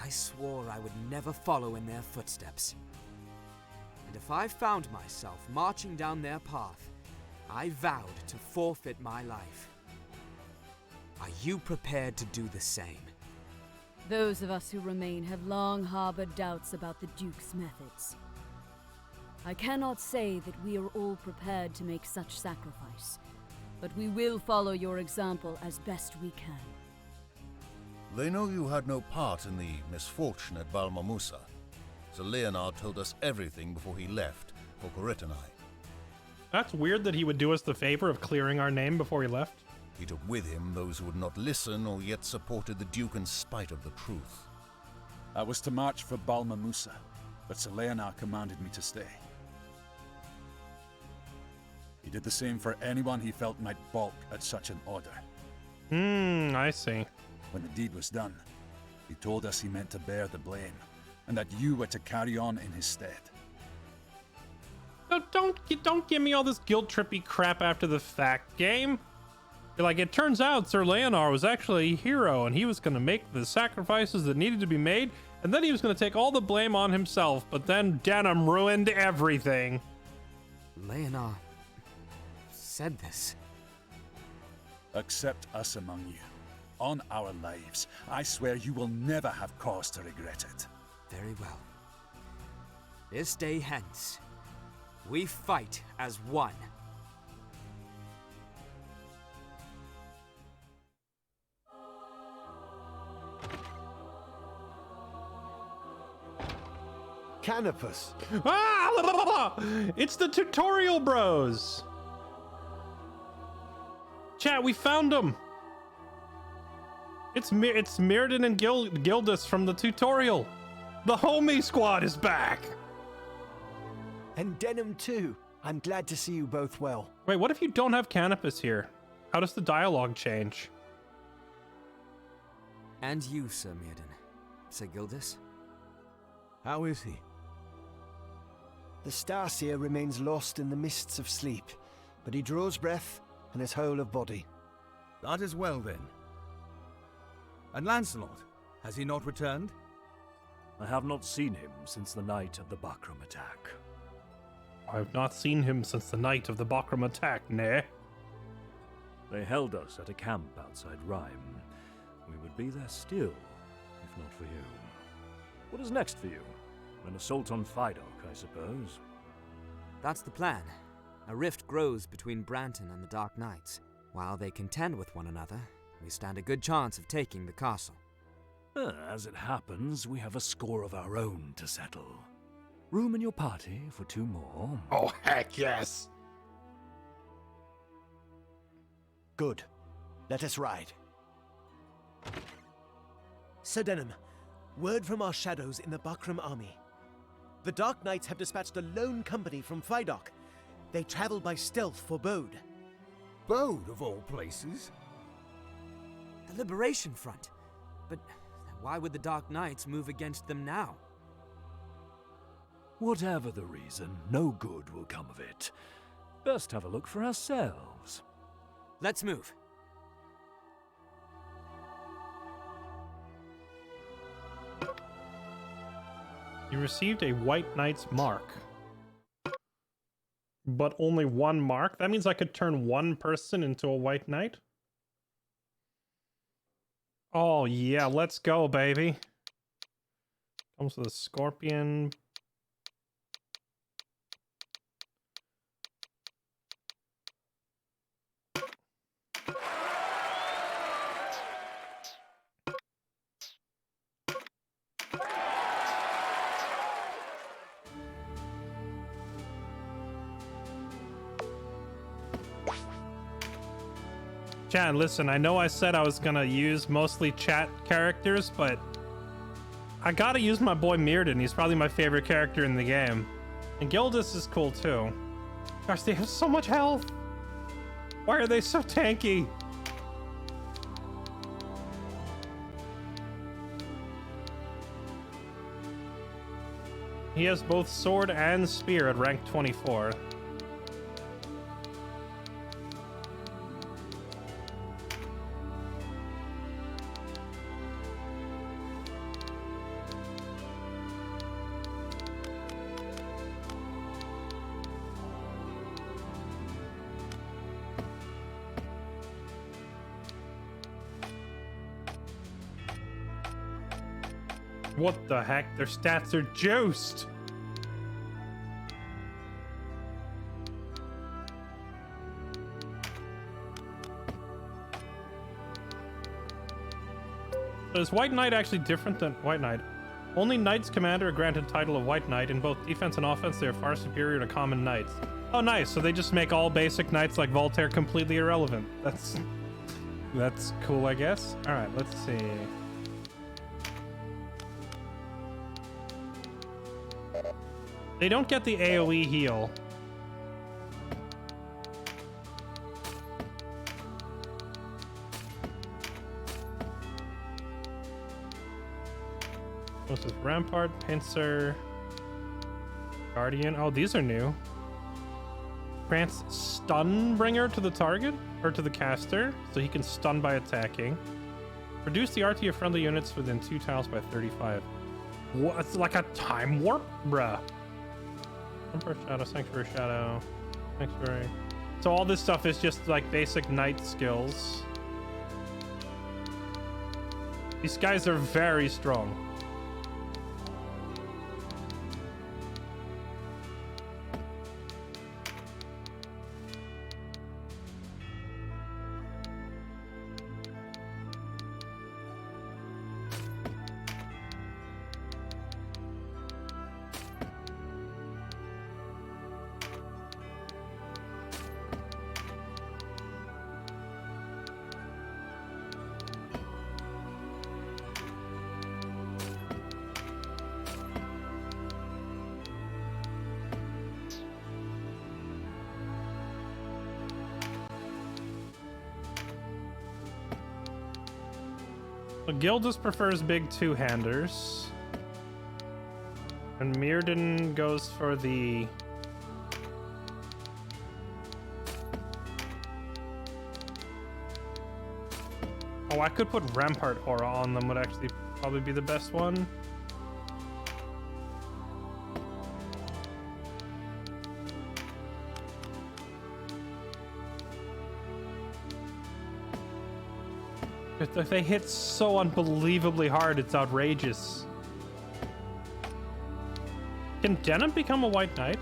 I swore I would never follow in their footsteps. And if I found myself marching down their path, I vowed to forfeit my life. Are you prepared to do the same? Those of us who remain have long harbored doubts about the Duke's methods. I cannot say that we are all prepared to make such sacrifice, but we will follow your example as best we can. They know you had no part in the misfortune at Balmamusa, so Leonard told us everything before he left for Koritani. That's weird that he would do us the favor of clearing our name before he left. He took with him those who would not listen or yet supported the Duke in spite of the truth. I was to march for Balmamusa, but Selenar commanded me to stay. He did the same for anyone he felt might balk at such an order. I see. When the deed was done, he told us he meant to bear the blame, and that you were to carry on in his stead. No, don't give me all this guilt-trippy crap after the fact, game. You're like, it turns out Sir Leonard was actually a hero, and he was going to make the sacrifices that needed to be made, and then he was going to take all the blame on himself, but then Denham ruined everything. Leonard said this. Accept us among you. On our lives, I swear you will never have cause to regret it. Very well. This day hence, we fight as one. Canopus. Ah, blah, blah, blah, blah. It's the tutorial bros. Chat, we found them. It's Mirrodin and Gildas from the tutorial. The homie squad is back. And Denim too. I'm glad to see you both well. Wait, what if you don't have Canopus here? How does the dialogue change? And you, Sir Mirrodin. Sir Gildas? How is he? The Starseer remains lost in the mists of sleep, but he draws breath and is whole of body. That is well then. And Lancelot, has he not returned? I have not seen him since the night of the Bakram attack. I've not seen him since the night of the Bakram attack, nay. They held us at a camp outside Rhyme. We would be there still, if not for you. What is next for you? An assault on Fidok, I suppose. That's the plan. A rift grows between Branton and the Dark Knights. While they contend with one another, we stand a good chance of taking the castle. As it happens, we have a score of our own to settle. Room in your party for 2 more? Oh, heck yes! Good. Let us ride. Sir Denham, word from our shadows in the Bakram army. The Dark Knights have dispatched a lone company from Fidok. They travel by stealth for Bode. Bode, of all places? The Liberation Front. But why would the Dark Knights move against them now? Whatever the reason, no good will come of it. Best have a look for ourselves. Let's move. You received a White Knight's mark. But only 1 mark? That means I could turn 1 person into a White Knight? Oh yeah, let's go, baby. Comes with a scorpion. Chat, listen, I know I said I was gonna use mostly chat characters, but I gotta use my boy Mirrodin. He's probably my favorite character in the game. And Gildas is cool too. Gosh, they have so much health. Why are they so tanky? He has both sword and spear at rank 24. What the heck? Their stats are juiced! So is White Knight actually different than White Knight? Only Knights Commander are granted title of White Knight. In both defense and offense, they are far superior to common Knights. Oh, nice. So they just make all basic Knights like Voltaire completely irrelevant. That's cool, I guess. All right, let's see. They don't get the AoE heal. What's this? Rampart, Pincer, Guardian. Oh, these are new. Grants Stun Bringer to the target, or to the caster, so he can stun by attacking. Reduce the RT of friendly units within 2 tiles by 35. What? It's like a time warp? Bruh. Emperor Shadow, Sanctuary Shadow, Sanctuary. So all this stuff is just like basic knight skills. These guys are very strong. Well, Gildas prefers big two-handers. And Mirden goes for the... Oh, I could put Rampart Aura on them, would actually probably be the best one. If they hit so unbelievably hard, it's outrageous. Can Denim become a White Knight?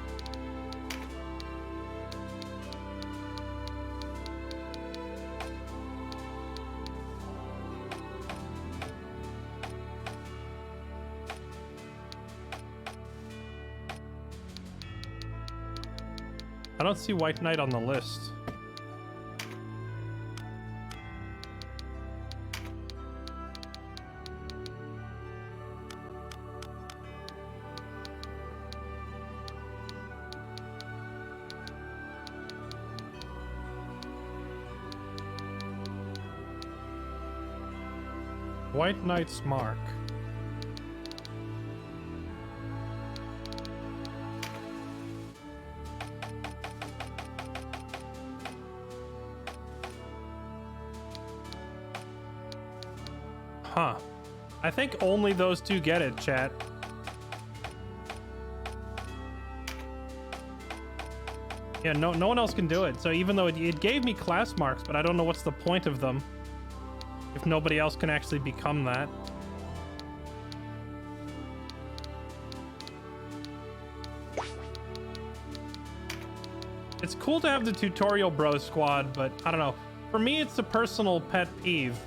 I don't see White Knight on the list. White Knight's mark. Huh. I think only those two get it, chat. Yeah, no one else can do it. So even though it gave me class marks, but I don't know what's the point of them if nobody else can actually become that. It's cool to have the tutorial bro squad, but I don't know. For me, it's a personal pet peeve.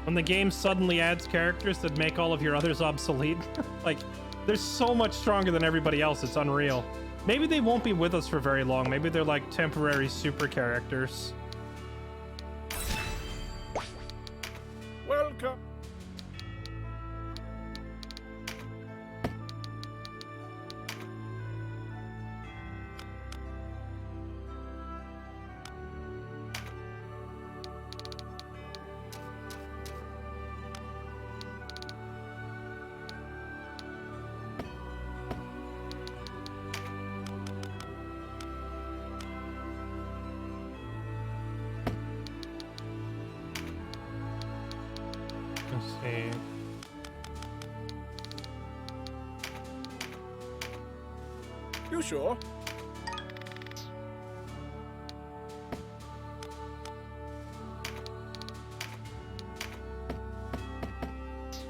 When the game suddenly adds characters that make all of your others obsolete. Like, they're so much stronger than everybody else, it's unreal. Maybe they won't be with us for very long. Maybe they're like temporary super characters. Welcome. Let's see. You sure?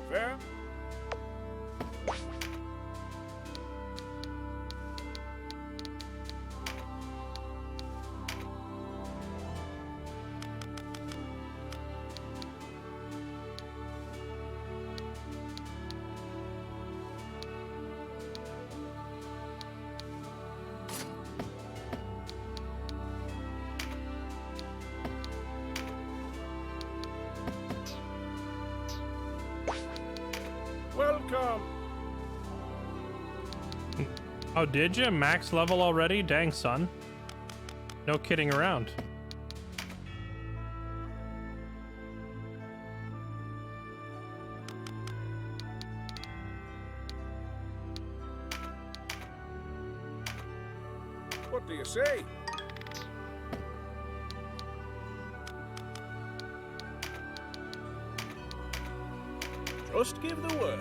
Fair. Welcome. Oh, did you? Max level already? Dang, son. No kidding around. What do you say? Just give the word.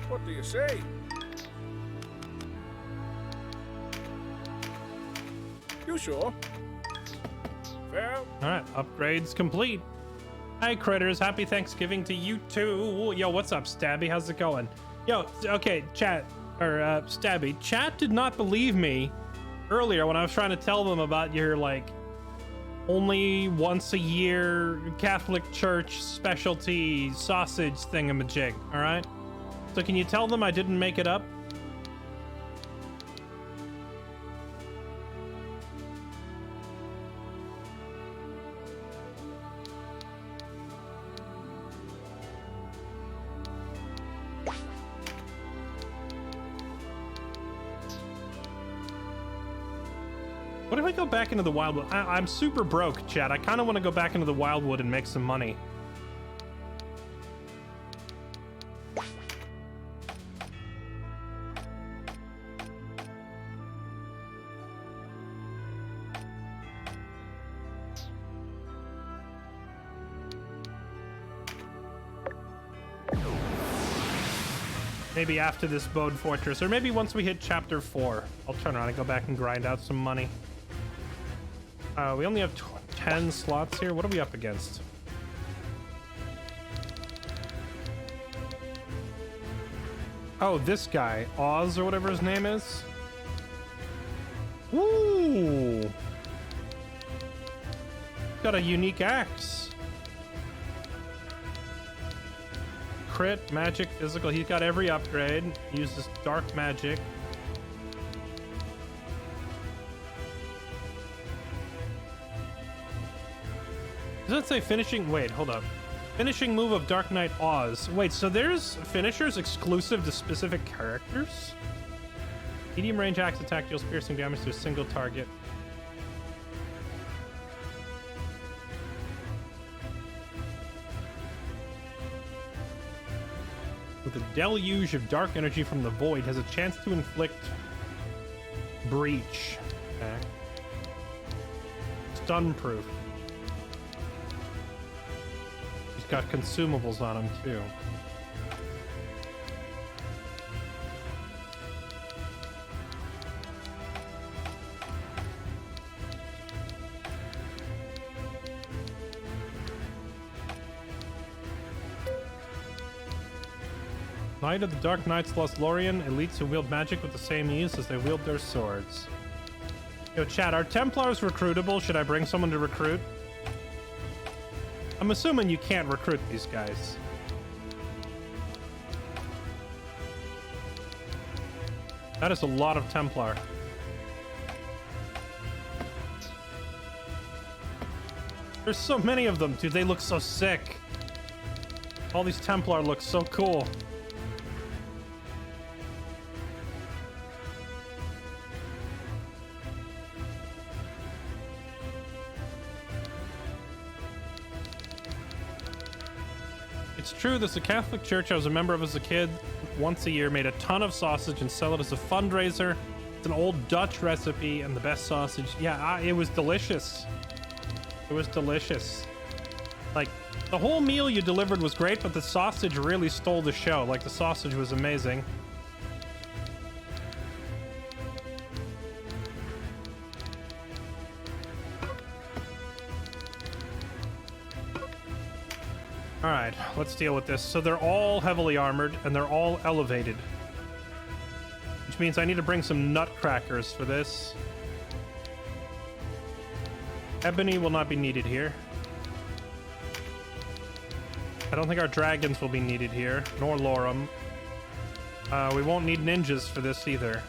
What do you say? You sure? Fair. Alright, upgrades complete. Hi, critters. Happy Thanksgiving to you too. Yo, what's up, Stabby? How's it going? Yo, okay, chat, or Stabby. Chat did not believe me earlier when I was trying to tell them about your, like, only once a year Catholic Church specialty sausage thingamajig, alright? So can you tell them I didn't make it up? What if I go back into the Wildwood? I'm super broke, chat. I kind of want to go back into the Wildwood and make some money. Maybe after this Bode Fortress, or maybe once we hit chapter 4, I'll turn around and go back and grind out some money. We only have 10 slots here. What are we up against? Oh, this guy, Oz or whatever his name is. Ooh, got a unique axe. Crit, magic, physical. He's got every upgrade. He uses dark magic. Does it say finishing? Wait, hold up. Finishing move of Dark Knight Oz. Wait, so there's finishers exclusive to specific characters? Medium range axe attack deals piercing damage to a single target. With a deluge of dark energy from the void, has a chance to inflict breach. Okay. Stun proof. He's got consumables on him too. Knight of the Dark Knights Lothlorien, elites who wield magic with the same ease as they wield their swords. Yo, chat, are Templars recruitable? Should I bring someone to recruit? I'm assuming you can't recruit these guys. That is a lot of Templar. There's so many of them, dude. They look so sick. All these Templar look so cool. It's true, this is a Catholic church I was a member of as a kid. Once a year, made a ton of sausage and sell it as a fundraiser. It's an old Dutch recipe and the best sausage. Yeah, it was delicious. It was delicious. Like, the whole meal you delivered was great, but the sausage really stole the show. Like, the sausage was amazing. All right, let's deal with this. So they're all heavily armored and they're all elevated, which means I need to bring some nutcrackers for this. Ebony will not be needed here. I don't think our dragons will be needed here, nor Lorem. We won't need ninjas for this either.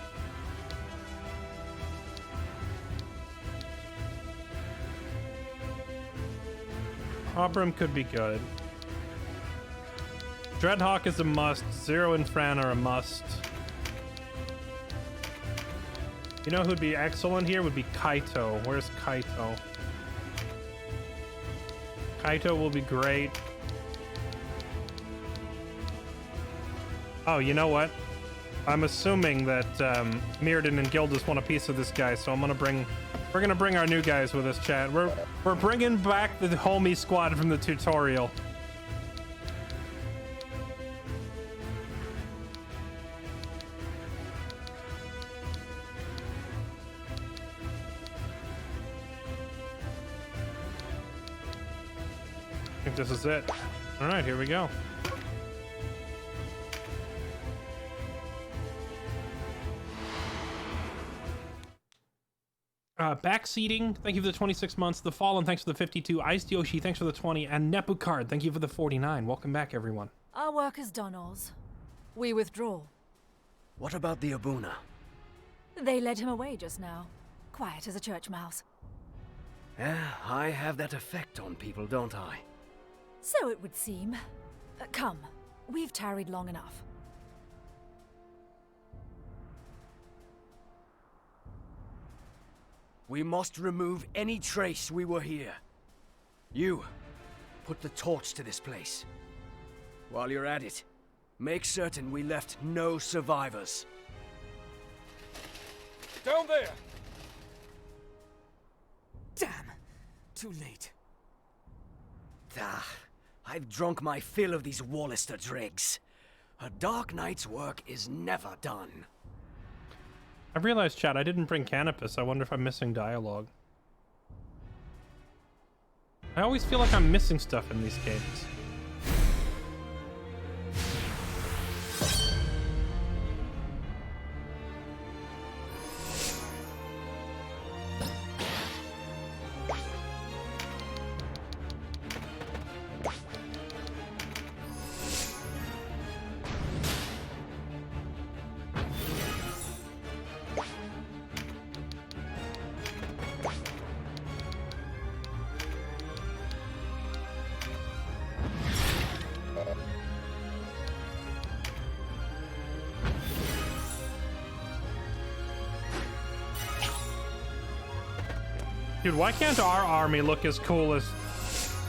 Obram could be good. Dreadhawk is a must. Zero and Fran are a must. You know who'd be excellent here? Would be Kaito. Where's Kaito? Kaito will be great. Oh, you know what? I'm assuming that Mirrodin and Gildas want a piece of this guy, so we're gonna bring our new guys with us, chat. We're bringing back the homie squad from the tutorial. I think this is it. All right, here we go. Backseating, thank you for the 26 months. The Fallen, thanks for the 52. Iced Yoshi, thanks for the 20. And Nepukard, thank you for the 49. Welcome back, everyone. Our work is done, Oz. We withdraw. What about the Abuna? They led him away just now. Quiet as a church mouse. Yeah, I have that effect on people, don't I? So it would seem. Come, we've tarried long enough. We must remove any trace we were here. You, put the torch to this place. While you're at it, make certain we left no survivors. Down there! Damn! Too late. Ah, I've drunk my fill of these Wallister dregs. A Dark Knight's work is never done. I realized, chat, I didn't bring Canopus. I wonder if I'm missing dialogue. I always feel like I'm missing stuff in these games. Dude, why can't our army look as cool as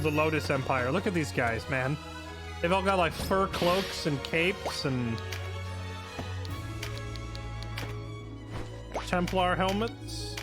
the Lotus Empire? Look at these guys, man. They've all got like fur cloaks and capes and Templar helmets.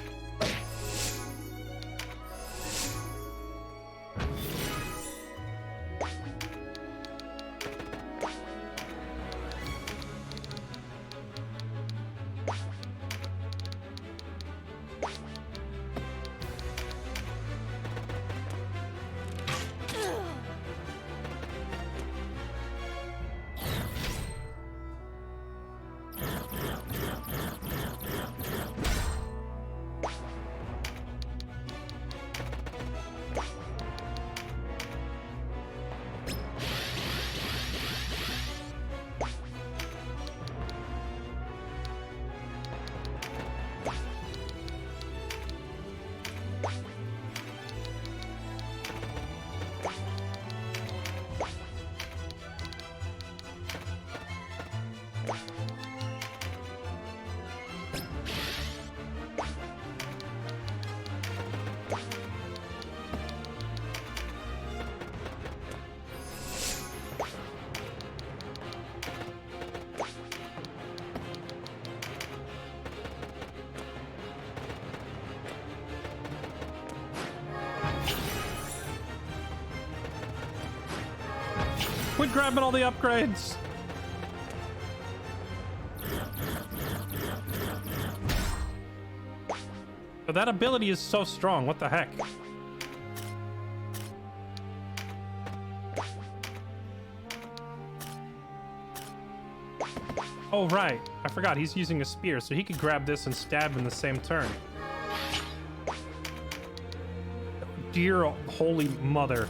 Quit grabbing all the upgrades. But that ability is so strong. What the heck? Oh, right. I forgot. He's using a spear, so he could grab this and stab in the same turn. Dear holy mother.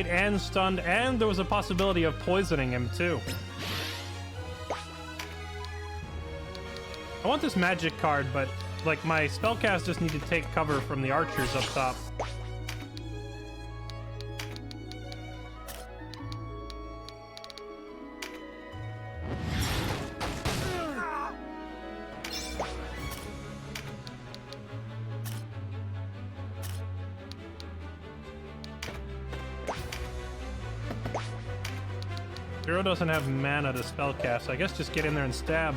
And stunned, and there was a possibility of poisoning him too. I want this magic card, but like my spellcast just need to take cover from the archers up top. Hero doesn't have mana to spellcast, so I guess just get in there and stab.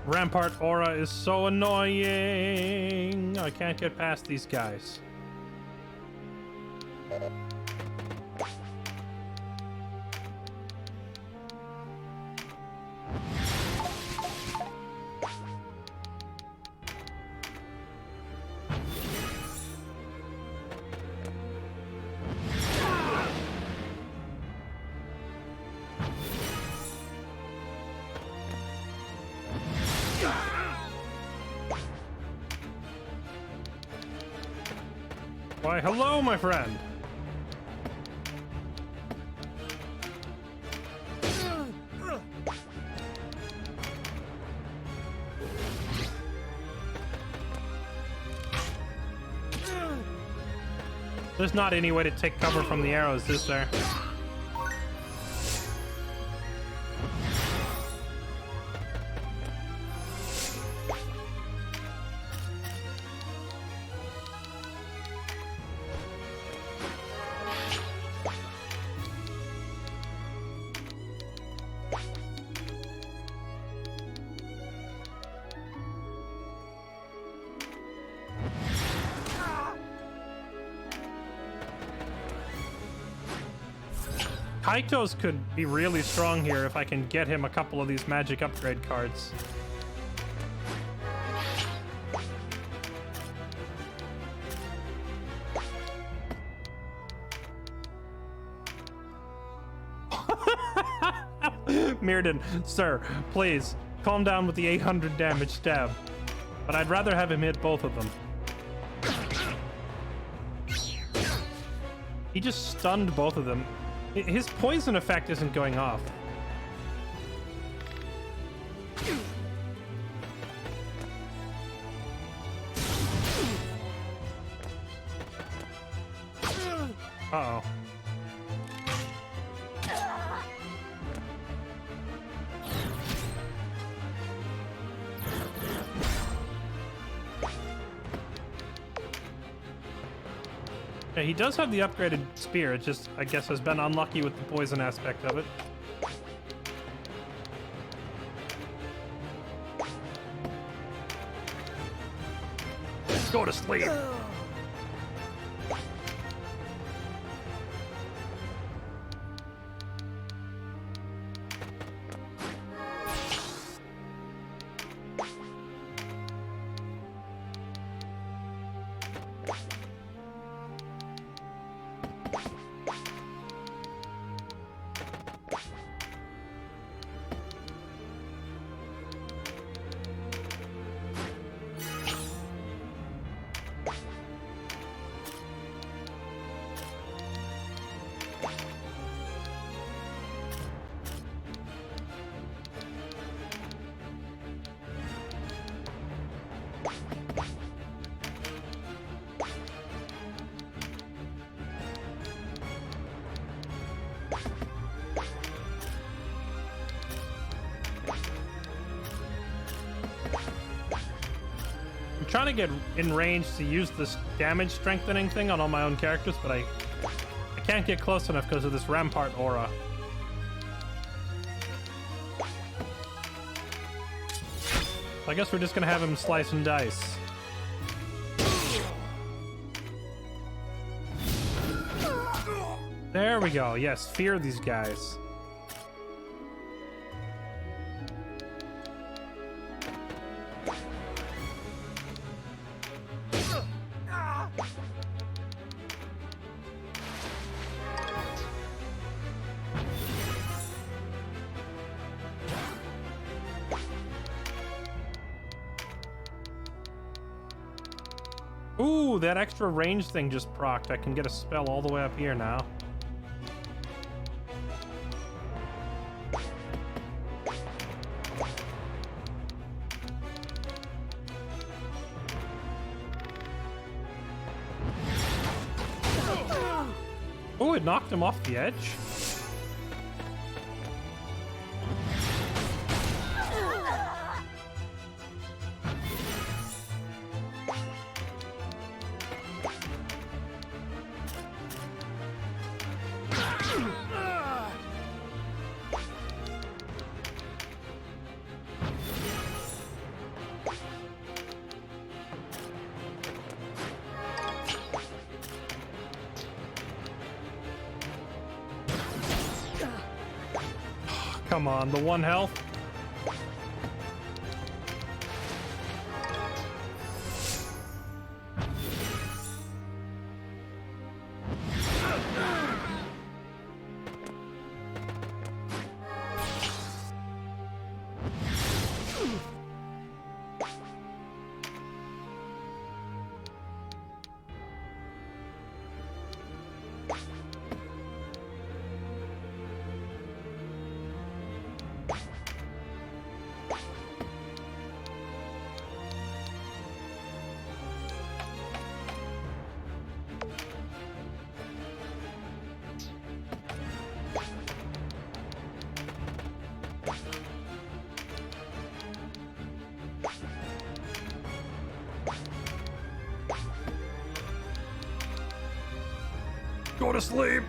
Rampart aura is so annoying. I can't get past these guys. Why, hello, my friend. There's not any way to take cover from the arrows, is there? Kaito's could be really strong here if I can get him a couple of these magic upgrade cards. Mirrodin, sir, please, calm down with the 800 damage stab. But I'd rather have him hit both of them. He just stunned both of them. His poison effect isn't going off. Uh-oh. Yeah, he does have the upgraded spear. It just, I guess, has been unlucky with the poison aspect of it. Go to sleep. Trying to get in range to use this damage strengthening thing on all my own characters, but I can't get close enough because of this Rampart aura. I guess we're just gonna have him slice and dice. There we go. Yes, fear these guys. Ooh, that extra range thing just procced. I can get a spell all the way up here now. Oh, it knocked him off the edge. Come on, the 1 health. Go to sleep.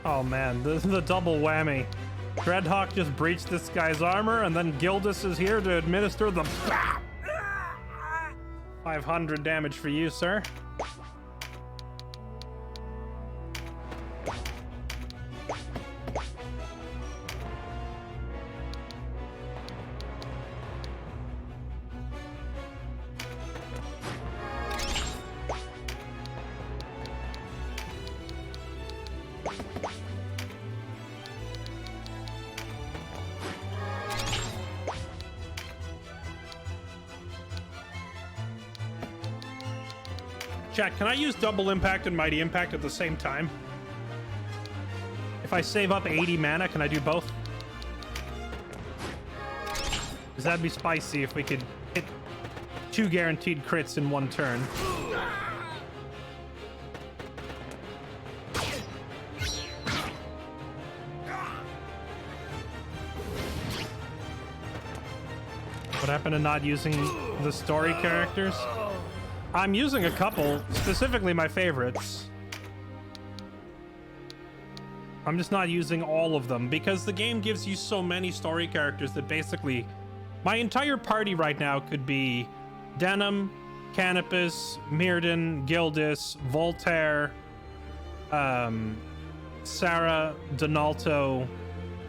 Oh man, this is the double whammy. Dreadhawk just breached this guy's armor, and then Gildas is here to administer the 500 damage for you, sir. Chat, can I use double impact and mighty impact at the same time? If I save up 80 mana, can I do both? Because that'd be spicy if we could hit 2 guaranteed crits in 1 turn. What happened to not using the story characters? I'm using a couple, specifically my favorites. I'm just not using all of them because the game gives you so many story characters that basically my entire party right now could be Denim, Canopus, Mirrodin, Gildas, Voltaire, Sarah, Donalto,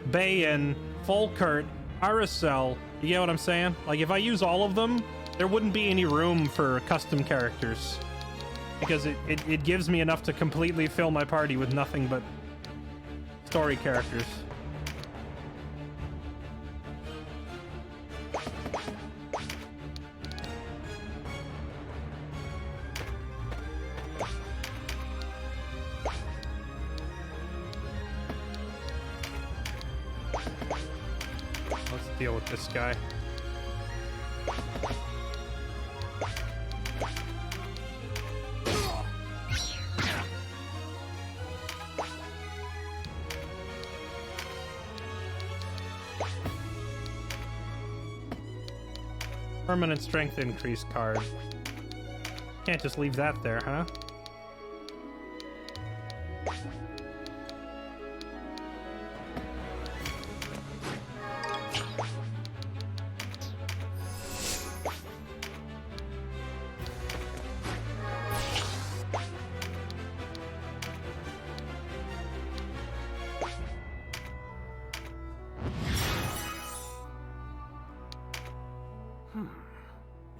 Bayan, Volkert, Aracel. You get what I'm saying? Like, if I use all of them, there wouldn't be any room for custom characters. Because it gives me enough to completely fill my party with nothing but story characters. Let's deal with this guy. Permanent strength increase card. Can't just leave that there, huh?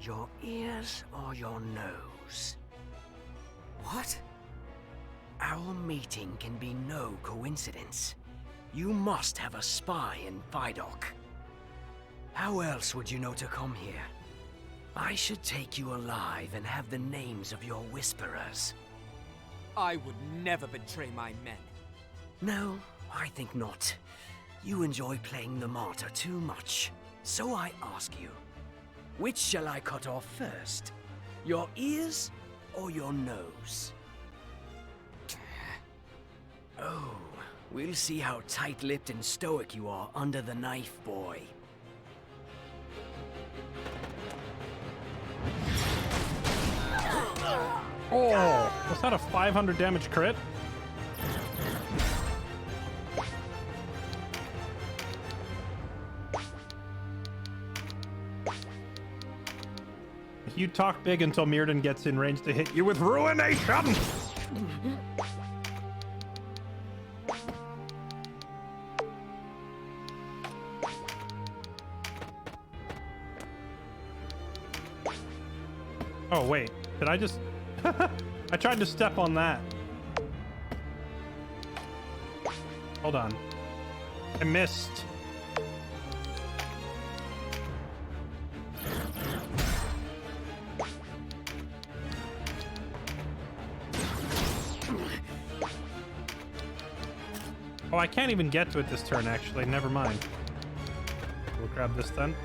Your ears or your nose? What? Our meeting can be no coincidence. You must have a spy in Vidocq. How else would you know to come here? I should take you alive and have the names of your whisperers. I would never betray my men. No, I think not. You enjoy playing the martyr too much. So I ask you, which shall I cut off first? Your ears or your nose? Oh, we'll see how tight-lipped and stoic you are under the knife, boy. Oh, was that a 500 damage crit? You talk big until Mirrodin gets in range to hit you with Ruination! Oh, wait. Did I just... I tried to step on that. Hold on. I missed. Oh, I can't even get to it this turn, actually. Never mind. We'll grab this then.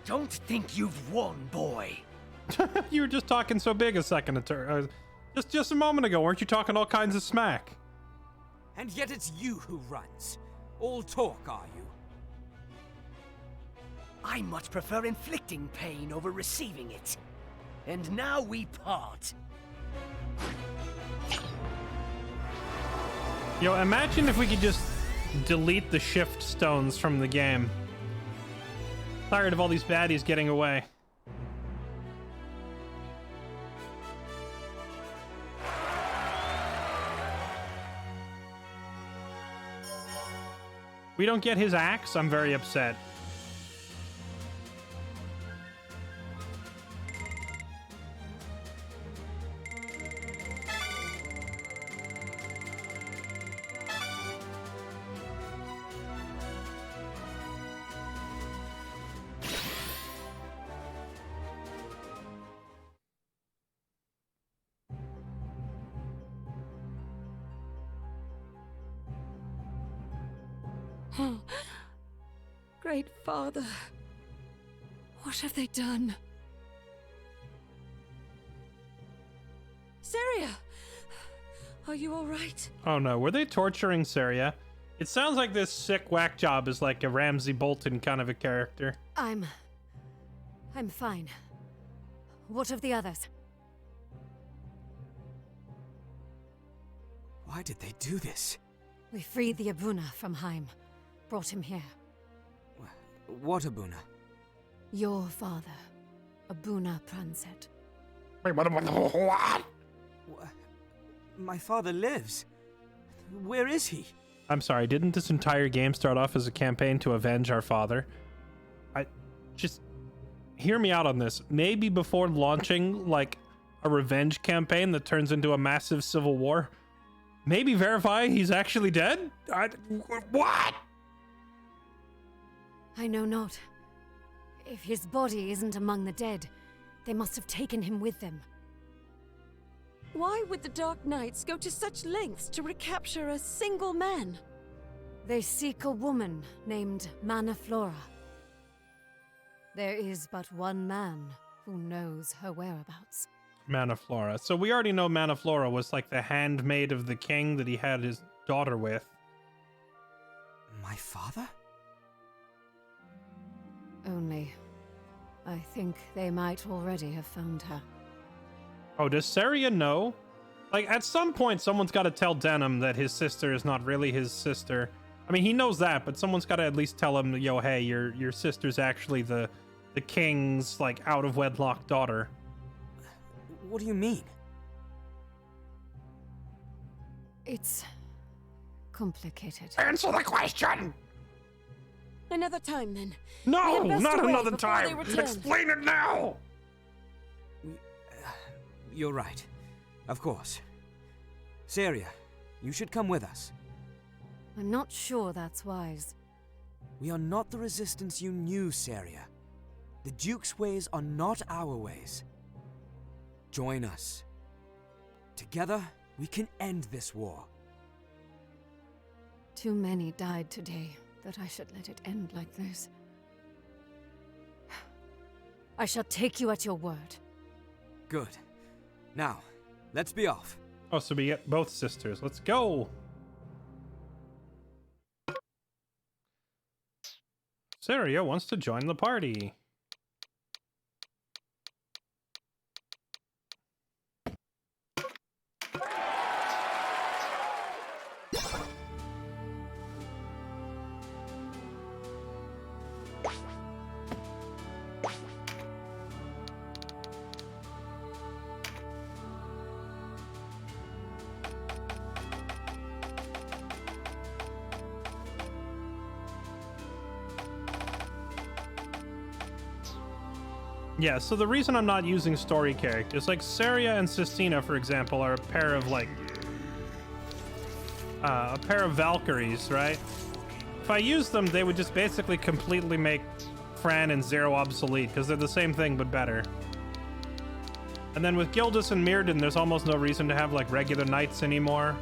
Don't think you've won, boy. You were just talking so big a second just a moment ago. Weren't you talking all kinds of smack? And yet it's you who runs. All talk, are you? I much prefer inflicting pain over receiving it. And now we part. Yo, imagine if we could just delete the shift stones from the game. Tired of all these baddies getting away. We don't get his axe? I'm very upset. Oh, great father, what have they done? Saria, are you all right? Oh no, were they torturing Saria? It sounds like this sick whack job is like a Ramsay Bolton kind of a character. I'm fine. What of the others? Why did they do this? We freed the Abuna from Heim. Brought him here. What Abuna? Your father, Abuna Pranset. Wait, what? My father lives. Where is he? I'm sorry, didn't this entire game start off as a campaign to avenge our father? Just hear me out on this. Maybe before launching, like, a revenge campaign that turns into a massive civil war, maybe verify he's actually dead? What? I know not. If his body isn't among the dead, they must have taken him with them. Why would the Dark Knights go to such lengths to recapture a single man? They seek a woman named Manaflora. There is but one man who knows her whereabouts. Manaflora. So we already know Manaflora was like the handmaid of the king that he had his daughter with. My father? Only, I think they might already have found her. Oh, does Saria know? Like, at some point, someone's got to tell Denim that his sister is not really his sister. I mean, he knows that, but someone's got to at least tell him, yo, hey, your sister's actually the king's, like, out-of-wedlock daughter. What do you mean? It's complicated. Answer the question! Another time, then. No, We had best not away another before they time! return. Explain it now! You're right. Of course. Saria, you should come with us. I'm not sure that's wise. We are not the resistance you knew, Saria. The Duke's ways are not our ways. Join us. Together, we can end this war. Too many died today that I should let it end like this. I shall take you at your word. Good. Now, let's be off. Oh, so we get both sisters. Let's go! Saria wants to join the party. Yeah, so the reason I'm not using story characters, like Saria and Sistina, for example, are a pair of, like, a pair of Valkyries, right? If I used them, they would just basically completely make Fran and Zero obsolete, because they're the same thing, but better. And then with Gildas and Mirrodin, there's almost no reason to have, like, regular knights anymore.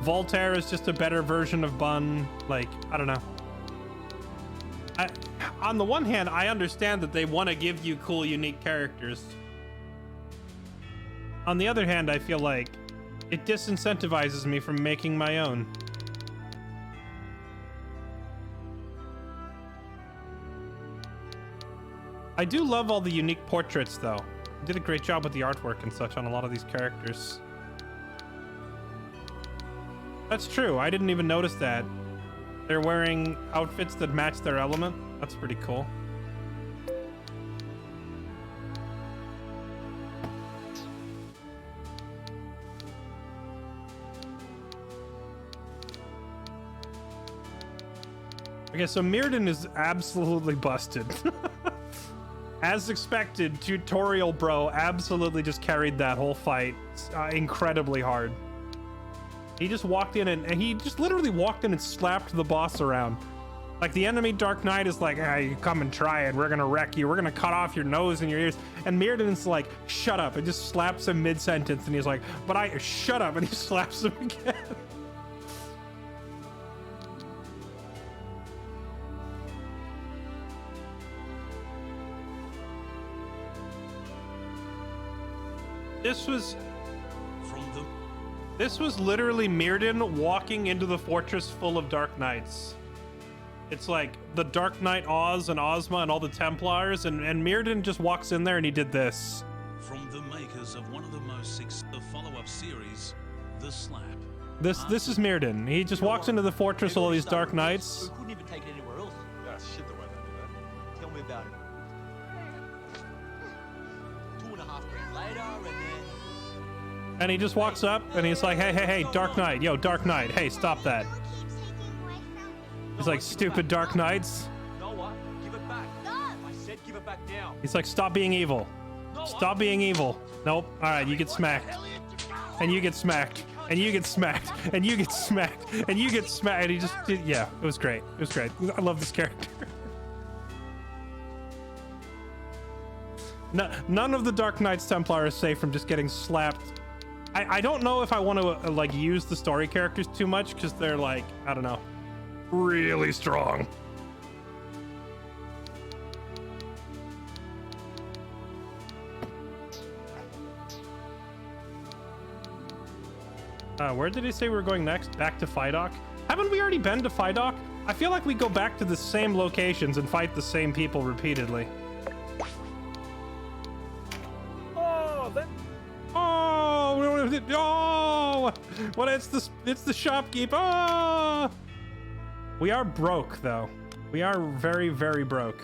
Voltaire is just a better version of Bun. Like, I don't know. On the one hand, I understand that they want to give you cool, unique characters. On the other hand, I feel like it disincentivizes me from making my own. I do love all the unique portraits, though. I did a great job with the artwork and such on a lot of these characters. That's true. I didn't even notice that. They're wearing outfits that match their element. That's pretty cool. Okay, so Mirrodin is absolutely busted. As expected, Tutorial Bro absolutely just carried that whole fight incredibly hard. He just walked in and he just literally walked in and slapped the boss around. Like, the enemy Dark Knight is like, hey, come and try it. We're gonna wreck you. We're gonna cut off your nose and your ears. And Mirrodin's like, shut up. And just slaps him mid-sentence. And he's like, but shut up. And he slaps him again. This was literally Mirrodin walking into the fortress full of Dark Knights. It's like the Dark Knight Oz and Ozma and all the Templars, and Mirrodin just walks in there and he did this. From the makers of one of the most successful follow-up series, The Slap. This is Mirrodin. He just walks into the fortress with all these Dark Knights. We couldn't even take it anywhere else. That's shit the way they do that. Tell me about it. 2.5 grand later, and then... And he just walks up and he's like, hey, Dark Knight. Yo, Dark Knight. Hey, stop that. He's like, stupid Dark Knights. No, what? Give it back. I said give it back now. He's like, stop being evil. Stop being evil. Nope. All right, you get smacked. And you get smacked. And you get smacked. And you get smacked. And you get smacked. And he just did, yeah, it was great. It was great. I love this character. No, none of the Dark Knights Templar is safe from just getting slapped. I don't know if I want to like use the story characters too much because they're like, I don't know, really strong. Where did he say we were going next? Back to Fidok? Haven't we already been to Fidok? I feel like we go back to the same locations and fight the same people repeatedly. Oh, well, it's the shopkeep. Oh, we are broke though. We are very, very broke.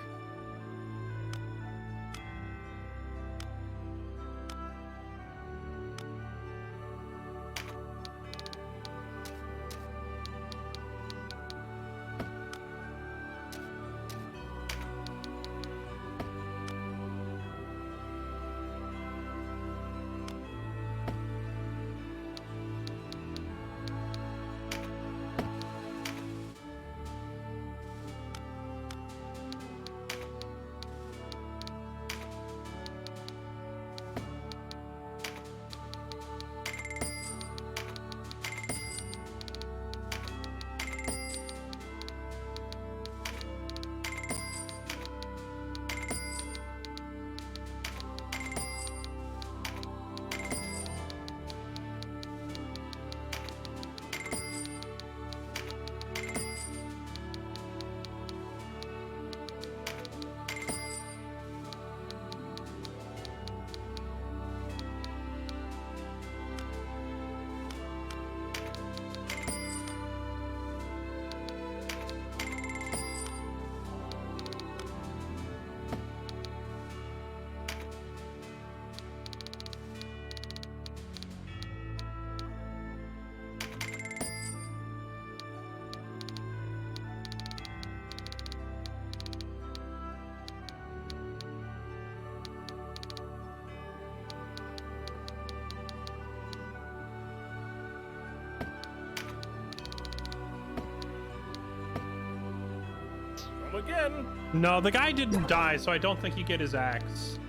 again. No, the guy didn't die, so I don't think you get his axe.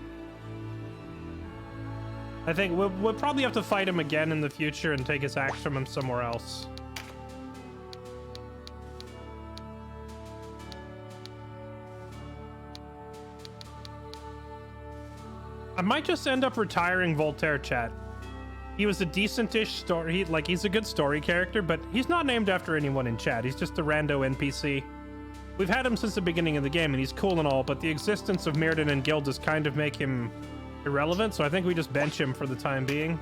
I think we'll probably have to fight him again in the future and take his axe from him somewhere else. I might just end up retiring Voltaire, chat. He was a decent-ish story, he's a good story character, but he's not named after anyone in chat. He's just a rando NPC. We've had him since the beginning of the game, and he's cool and all, but the existence of Mirrodin and Gildas kind of make him irrelevant, so I think we just bench him for the time being.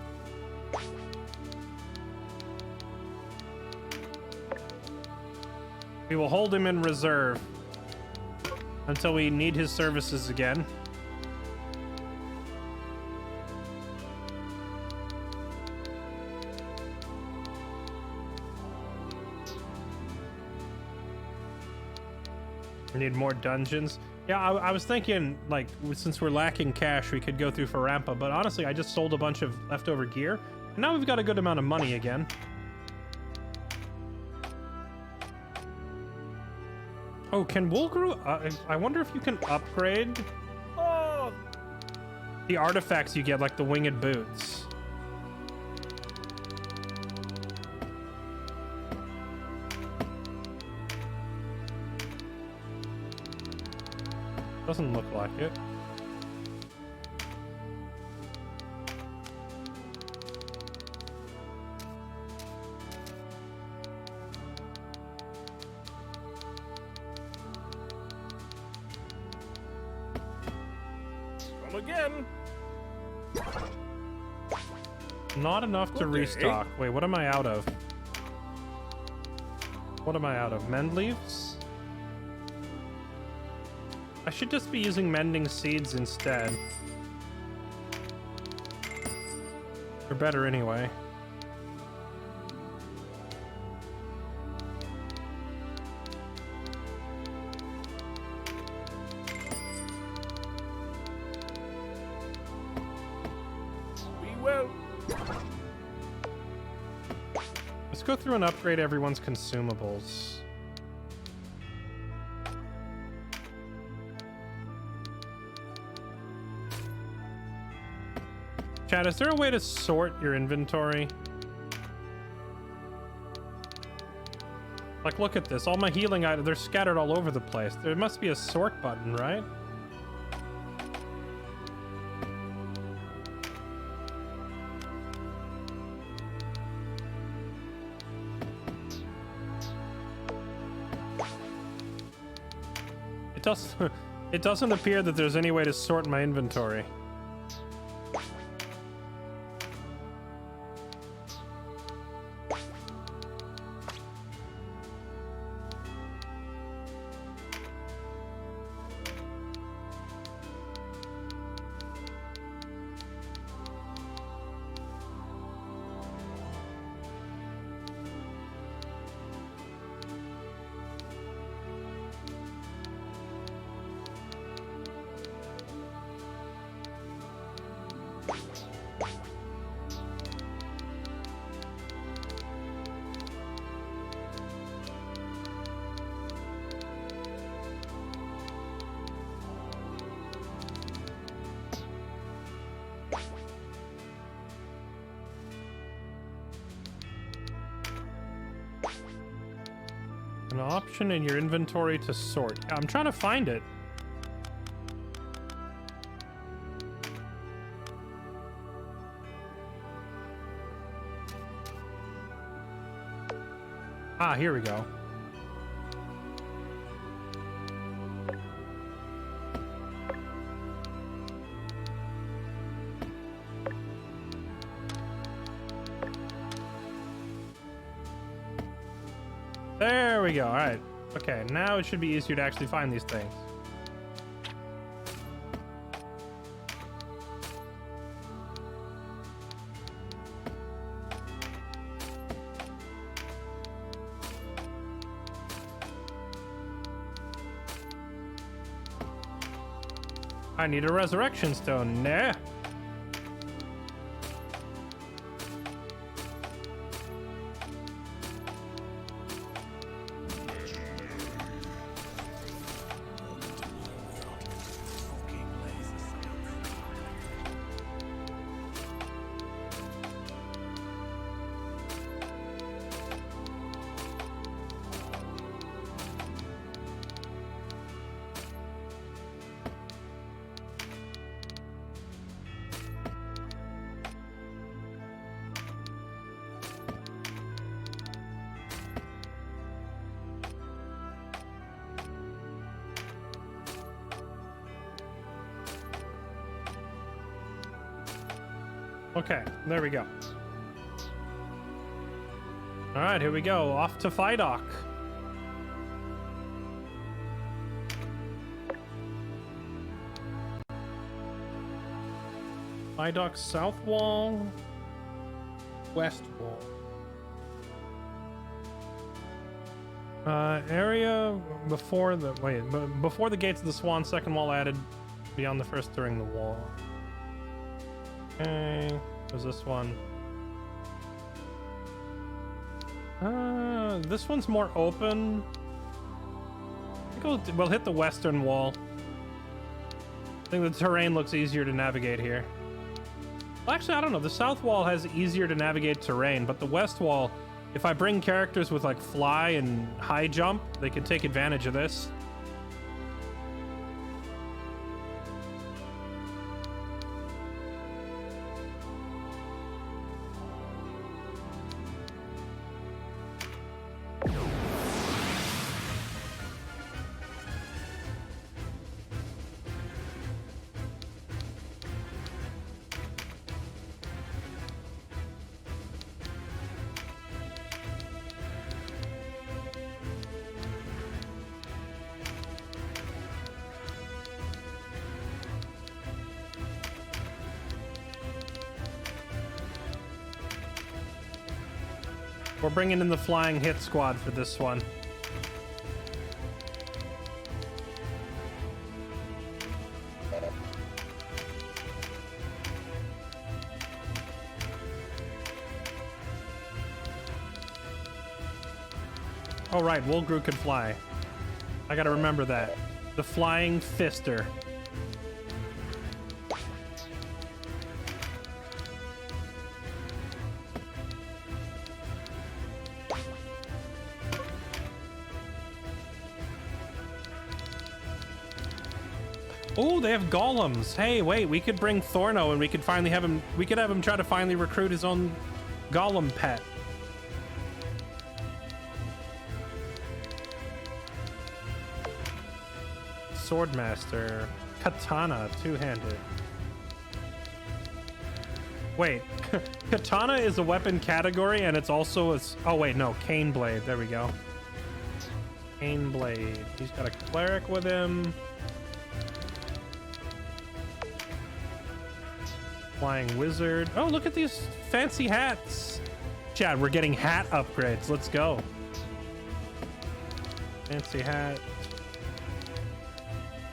We will hold him in reserve until we need his services again. We need more dungeons. Yeah, I was thinking, like, since we're lacking cash, we could go through Farampa, but honestly, I just sold a bunch of leftover gear, and now we've got a good amount of money again. Oh, can Wolgru... I wonder if you can upgrade the artifacts you get, like the winged boots. Doesn't look like it. Come again. Not enough to restock. Wait, what am I out of? What am I out of? Mend leaves? I should just be using mending seeds instead. They're better anyway. We will. Let's go through and upgrade everyone's consumables. Chat, is there a way to sort your inventory? Like, look at this. All my healing items, they're scattered all over the place. There must be a sort button, right? It doesn't appear that there's any way to sort my inventory. An option in your inventory to sort. I'm trying to find it. Ah, here we go. There we go. All right. Okay, now it should be easier to actually find these things. I need a resurrection stone. Nah. Okay, there we go. All right, here we go. Off to Fidok. Fidok south wall, west wall. Area before the before the gates of the Swan. Second wall added beyond the first during the wall. Okay, there's this one. This one's more open. I think we'll hit the western wall. I think the terrain looks easier to navigate here. Well, actually, I don't know. The south wall has easier to navigate terrain, but the west wall, if I bring characters with like fly and high jump, they can take advantage of this. We're bringing in the flying hit squad for this one. Oh right, Wolgru can fly. I gotta remember that. The flying fister. Oh, they have golems. Hey, wait, we could bring Thorno and we could finally have him. We could have him try to finally recruit his own golem pet. Swordmaster. Katana, two-handed. Wait, katana is a weapon category and it's also a. Oh, wait, no, cane blade. There we go. Cane blade. He's got a cleric with him. Flying wizard. Oh, look at these fancy hats. Chad, we're getting hat upgrades. Let's go. Fancy hat.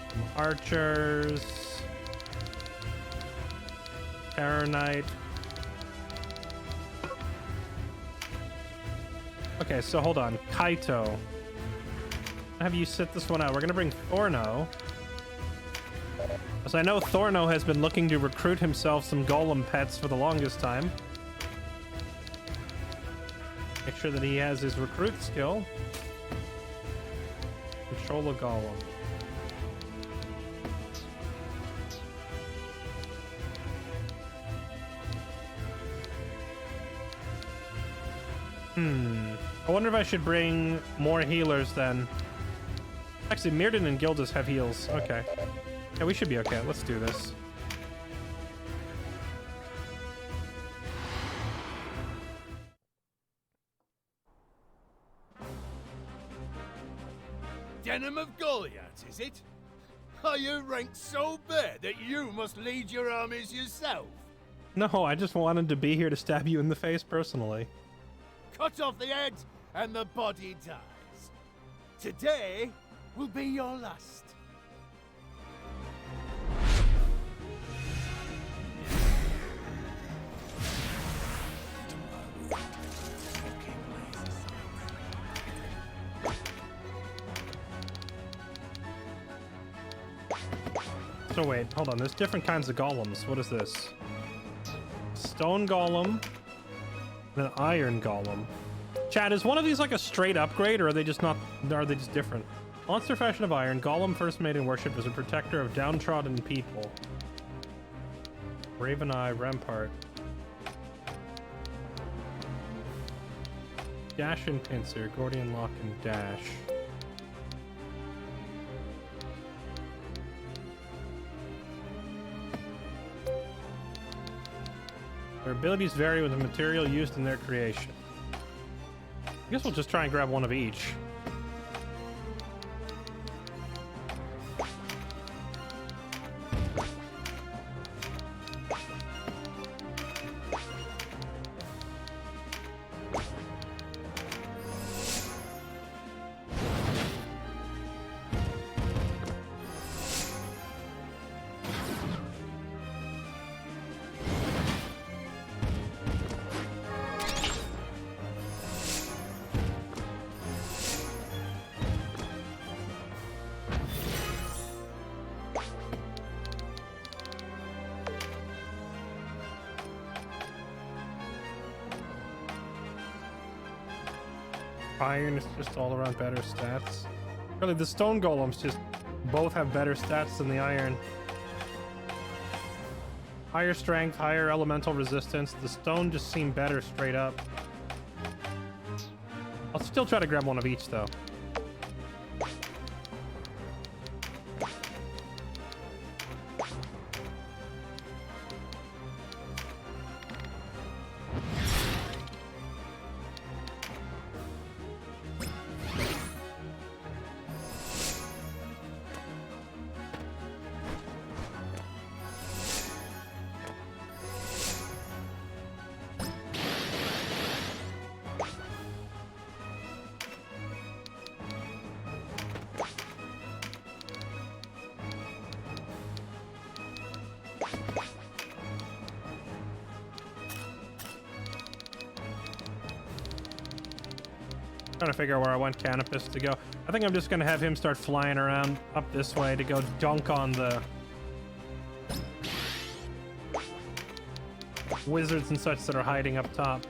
Some archers. Terror Knight. Okay, so hold on. Kaito. I'll have you sit this one out. We're gonna bring Thorno. As I know, Thorno has been looking to recruit himself some golem pets for the longest time. Make sure that he has his recruit skill. Control a golem. I wonder if I should bring more healers then. Actually, Mirrodin and Gildas have heals. Okay. Yeah, we should be okay. Let's do this. Denim of Goliath, is it? Are you ranked so bad that you must lead your armies yourself? No, I just wanted to be here to stab you in the face personally. Cut off the head and the body dies. Today will be your last. So wait, hold on. There's different kinds of golems. What is this? Stone golem and an iron golem. Chad, is one of these like a straight upgrade, or are they just not? Are they just different? Monster fashion of iron, golem first made in worship as a protector of downtrodden people. Raven Eye, Rampart. Dash and Pincer, Gordian Lock and Dash. Their abilities vary with the material used in their creation. I guess we'll just try and grab one of each. Iron is just all around better stats. Really, the stone golems just both have better stats than the iron. Higher strength, higher elemental resistance. The stone just seem better straight up. I'll still try to grab one of each though. Trying to figure out where I want Canopus to go. I think I'm just gonna have him start flying around up this way to go dunk on the wizards and such that are hiding up top.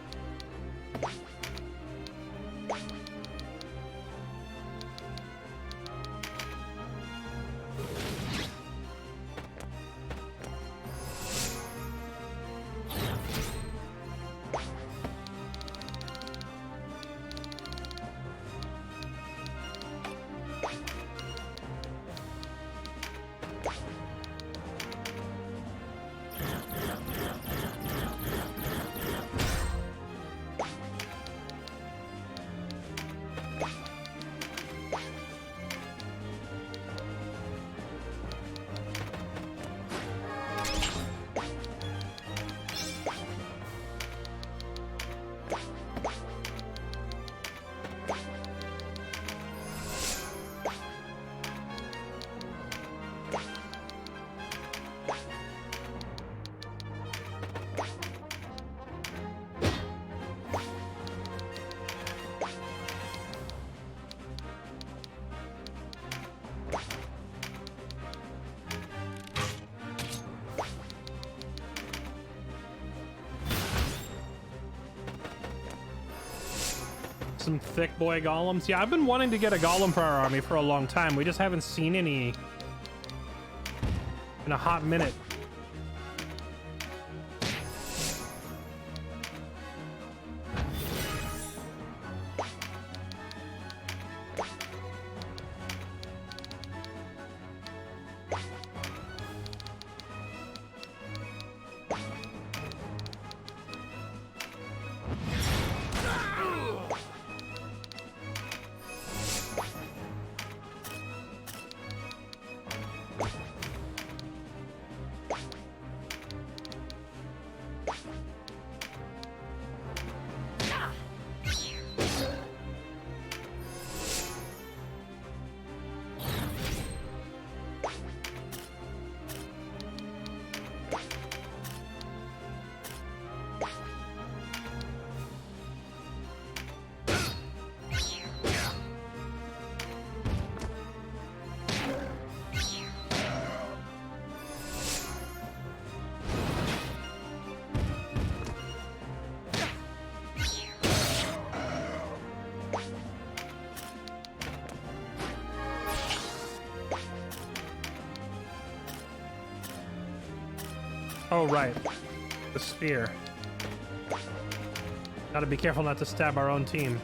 Some thick boy golems. Yeah, I've been wanting to get a golem for our army for a long time. We just haven't seen any in a hot minute. Oh, right. The spear. Gotta be careful not to stab our own team.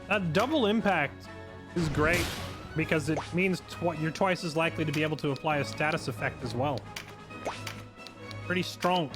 That double impact is great because it means you're twice as likely to be able to apply a status effect as well. Pretty strong.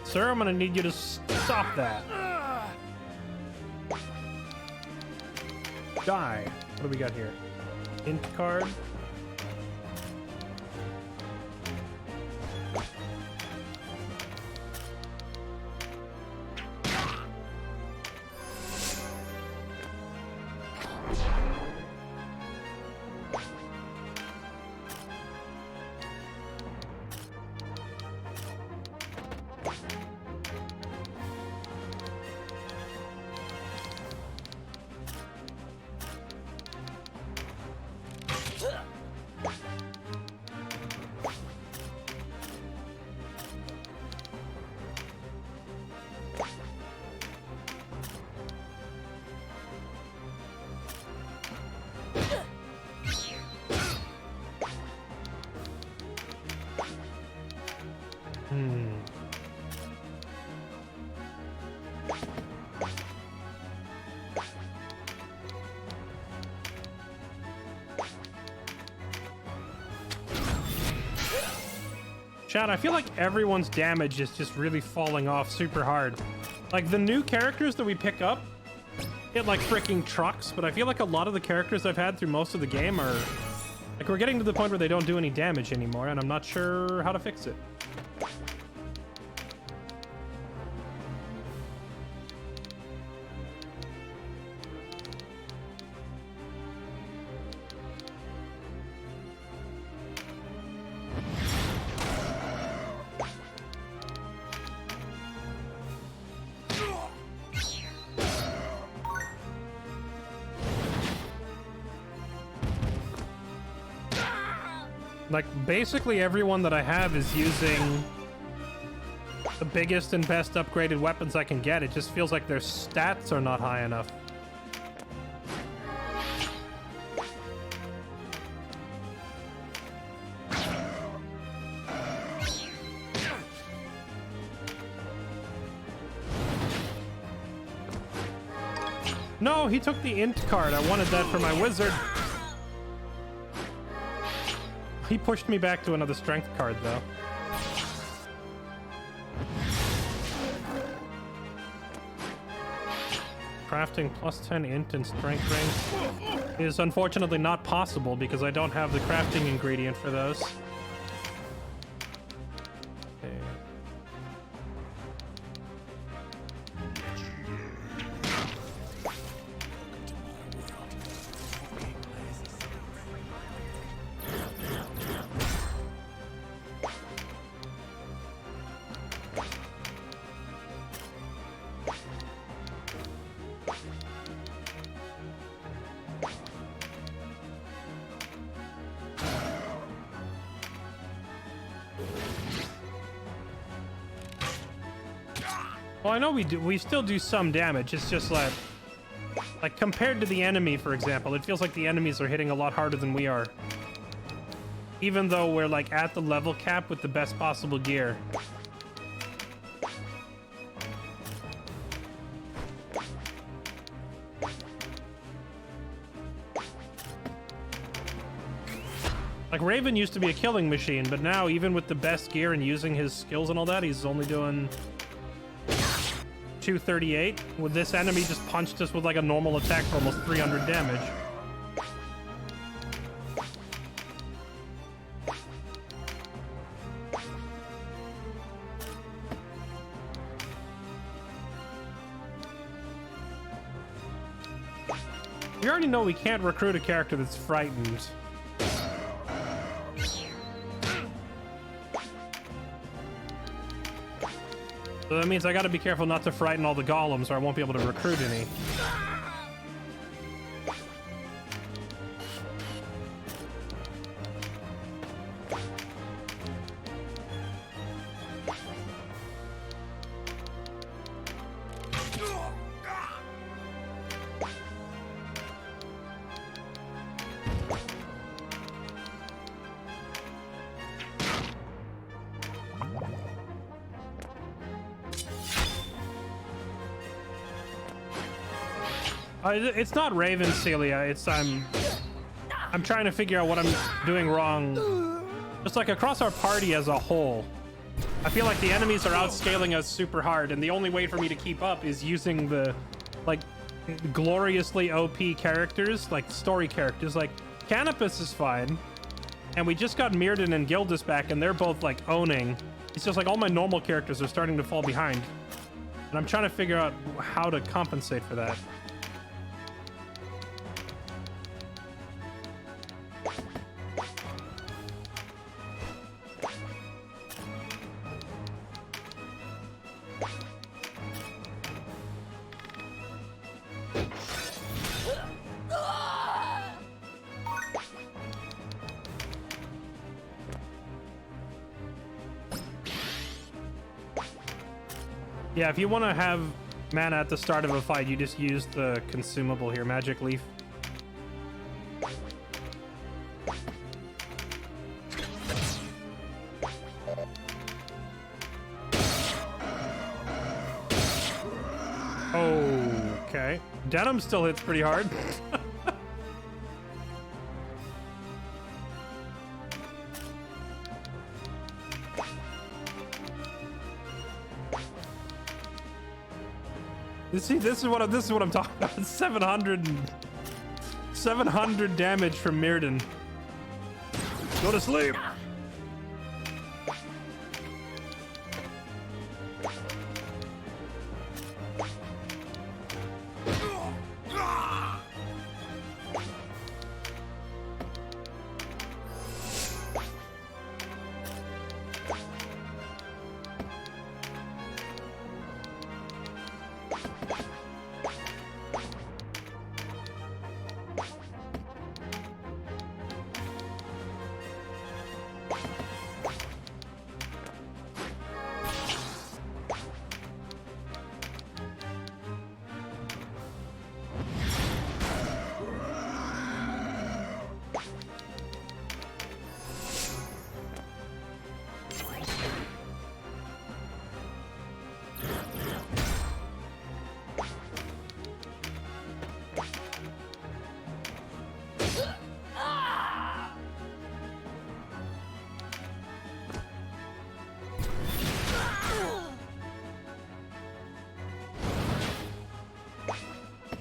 Sir, I'm gonna need you to stop that. Die. What do we got here? Int card. Chad, I feel like everyone's damage is just really falling off super hard. Like, the new characters that we pick up hit like freaking trucks, but I feel like a lot of the characters I've had through most of the game are... like, we're getting to the point where they don't do any damage anymore, and I'm not sure how to fix it. Like, basically everyone that I have is using the biggest and best upgraded weapons I can get. It just feels like their stats are not high enough. No, he took the int card. I wanted that for my wizard. He pushed me back to another strength card, though. Crafting plus 10 int and strength range is unfortunately not possible because I don't have the crafting ingredient for those. Okay. Well, I know we still do some damage. It's just like compared to the enemy, for example, it feels like the enemies are hitting a lot harder than we are. Even though we're like at the level cap with the best possible gear. Like, Raven used to be a killing machine, but now, even with the best gear and using his skills and all that, he's only doing 238. With this enemy just punched us with like a normal attack for almost 300 damage. We already know we can't recruit a character that's frightened. So that means I gotta be careful not to frighten all the golems or I won't be able to recruit any. It's not Raven, Celia. It's I'm trying to figure out what I'm doing wrong. Just like across our party as a whole, I feel like the enemies are outscaling us super hard, and the only way for me to keep up is using the like gloriously OP characters, like story characters. Like Canopus is fine, and we just got Mirrodin and Gildas back, and they're both like owning. It's just like all my normal characters are starting to fall behind, and I'm trying to figure out how to compensate for that. Yeah, if you want to have mana at the start of a fight, you just use the consumable here, Magic Leaf. Okay. Denim still hits pretty hard. See, this is what I'm talking about. 700 damage from Mirrodin. Go to sleep.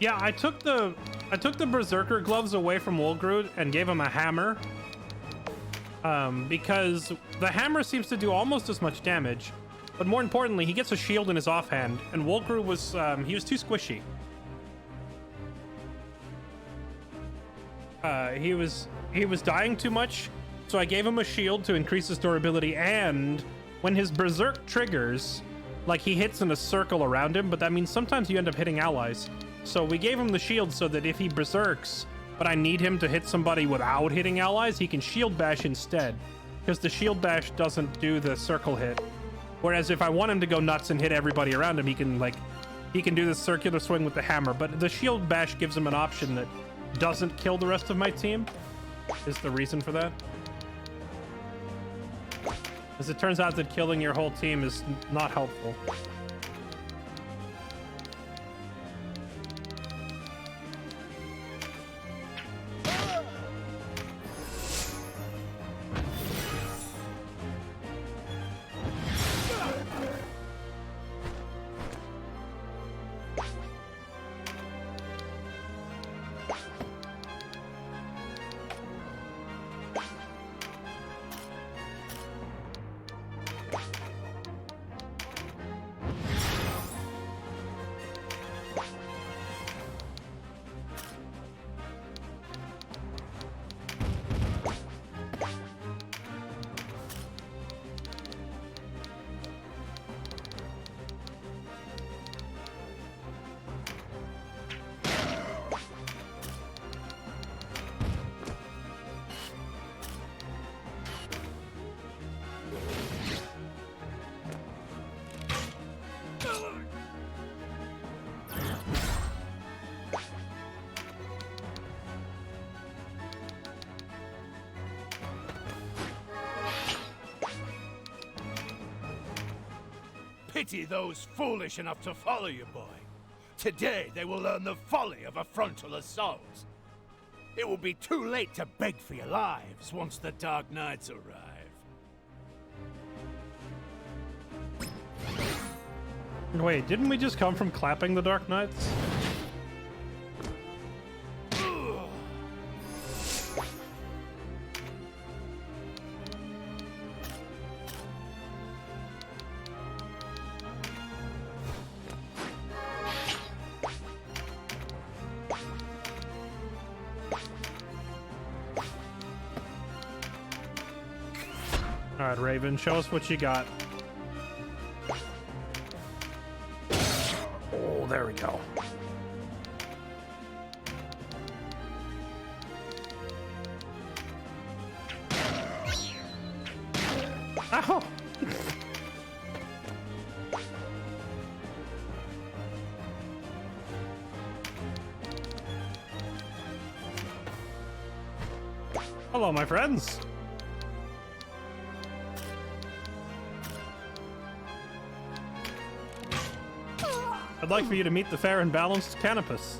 Yeah, I took the Berserker gloves away from Wolgrud and gave him a hammer. Because the hammer seems to do almost as much damage, but more importantly, he gets a shield in his offhand, and Wolgrud was he was too squishy. He was dying too much, so I gave him a shield to increase his durability, and when his Berserk triggers, like he hits in a circle around him, but that means sometimes you end up hitting allies. So we gave him the shield so that if he berserks, but I need him to hit somebody without hitting allies, he can shield bash instead. Because the shield bash doesn't do the circle hit. Whereas if I want him to go nuts and hit everybody around him, he can do the circular swing with the hammer. But the shield bash gives him an option that doesn't kill the rest of my team, is the reason for that. As it turns out that killing your whole team is not helpful. Pity those foolish enough to follow you, boy. Today they will learn the folly of a frontal assault. It will be too late to beg for your lives once the Dark Knights arrive. Wait, didn't we just come from clapping the Dark Knights? Alright, Raven, show us what you got. Oh, there we go. Ow! Hello, my friends. I'd like for you to meet the fair and balanced Canopus.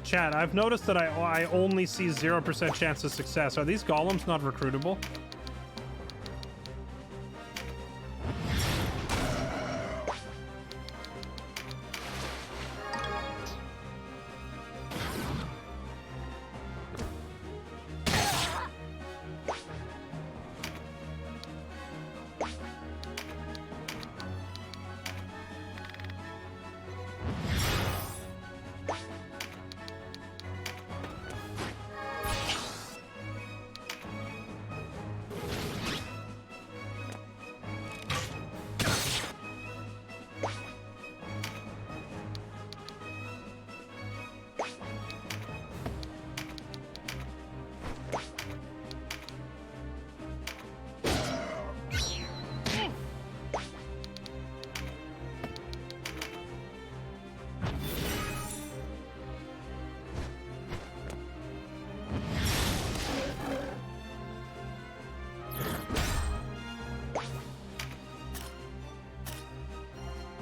Chat, I've noticed that I only see 0% chance of success. Are these golems not recruitable?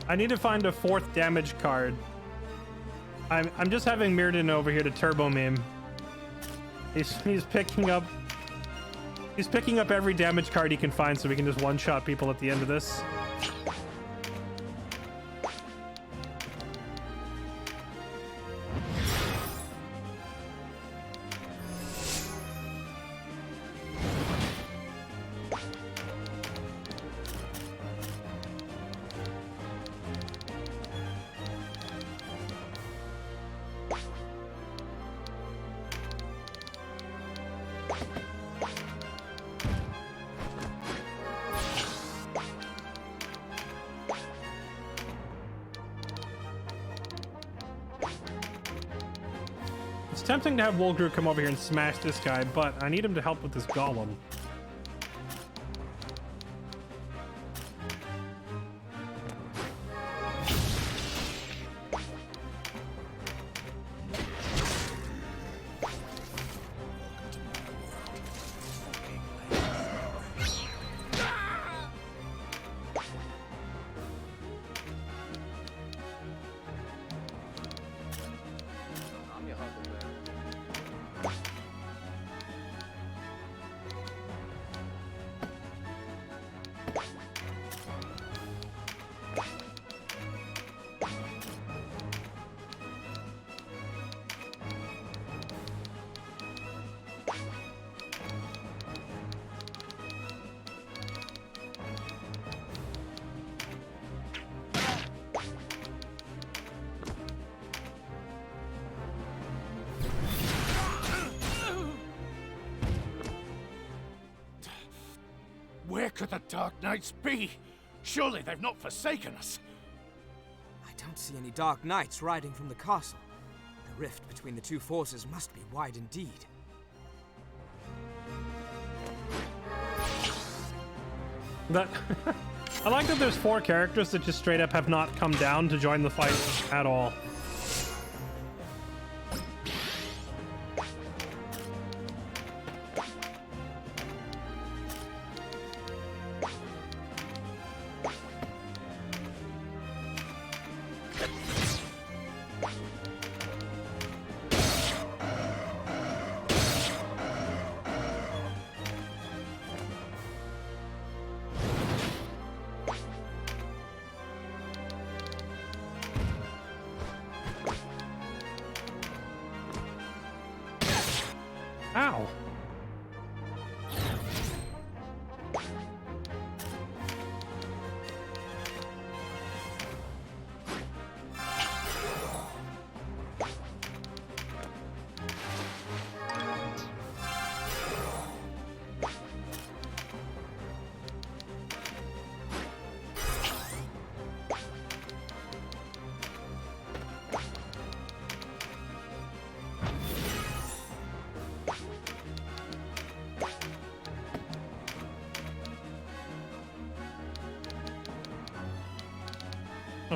I need to find a 4th damage card. I'm just having Mirrodin over here to turbo meme. He's picking up every damage card he can find so we can just one-shot people at the end of this. Tempting to have Wolgru come over here and smash this guy, but I need him to help with this golem. Where could the Dark Knights be? Surely they've not forsaken us. I don't see any Dark Knights riding from the castle. The rift between the two forces must be wide indeed. I like that there's 4 characters that just straight up have not come down to join the fight at all.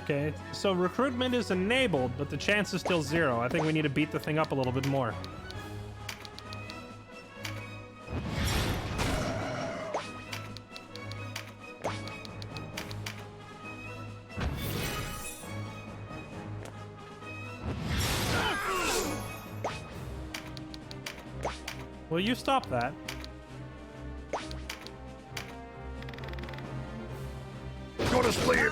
Okay, so recruitment is enabled, but the chance is still 0. I think we need to beat the thing up a little bit more. Will you stop that? Go to sleep!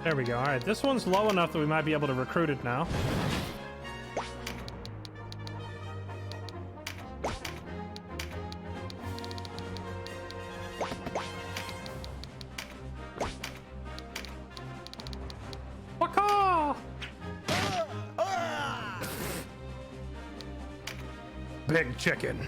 There we go. All right, this one's low enough that we might be able to recruit it now. Waka! Big chicken.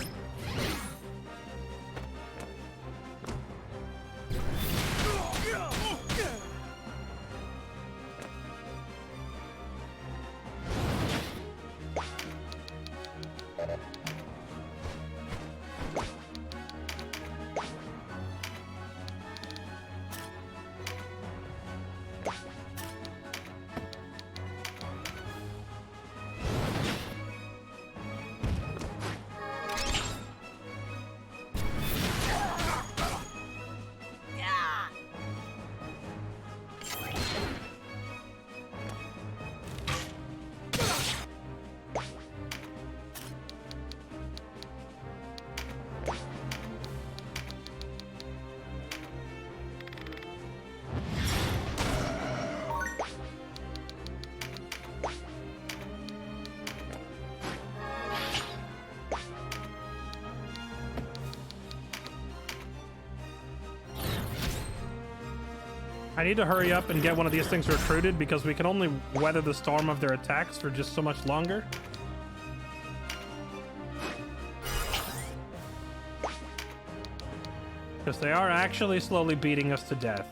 I need to hurry up and get one of these things recruited because we can only weather the storm of their attacks for just so much longer. Because they are actually slowly beating us to death.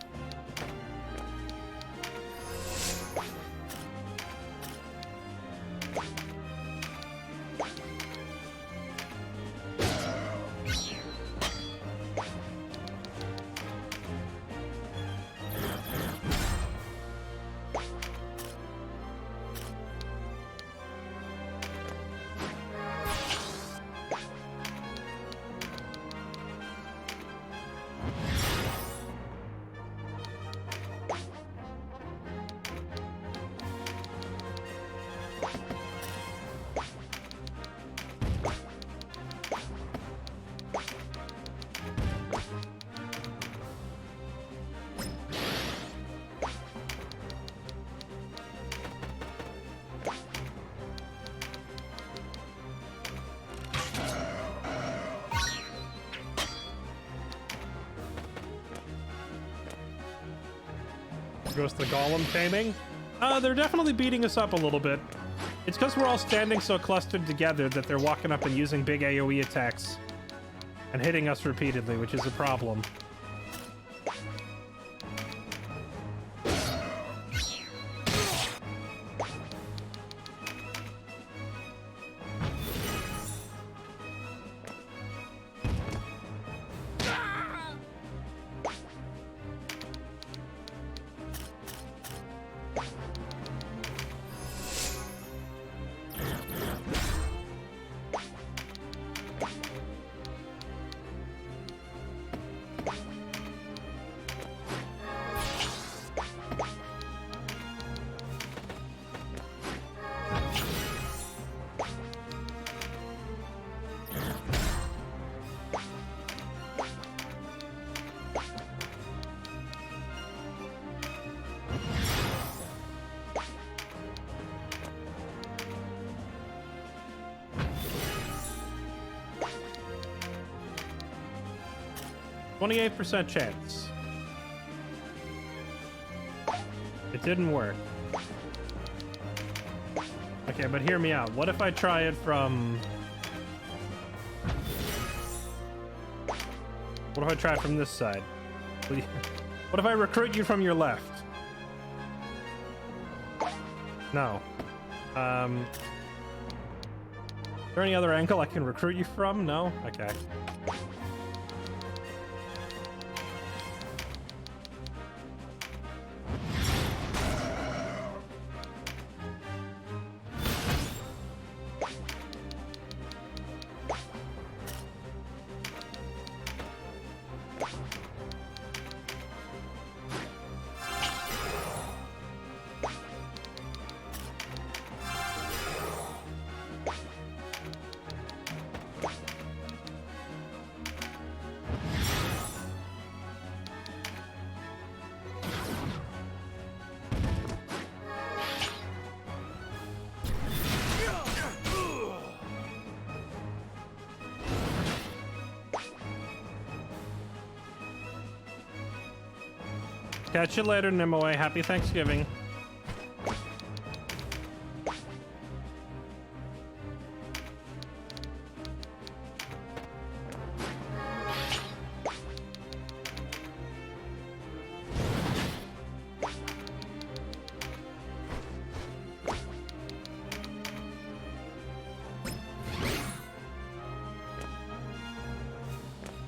Goes the golem taming. They're definitely beating us up a little bit. It's because we're all standing so clustered together that they're walking up and using big AoE attacks and hitting us repeatedly, which is a problem. 28% chance. It didn't work. Okay, but hear me out. What if I try it from... What if I try it from this side? What if I recruit you from your left? No. Is there any other angle I can recruit you from? No? Okay. Catch you later, Nimue. Happy Thanksgiving.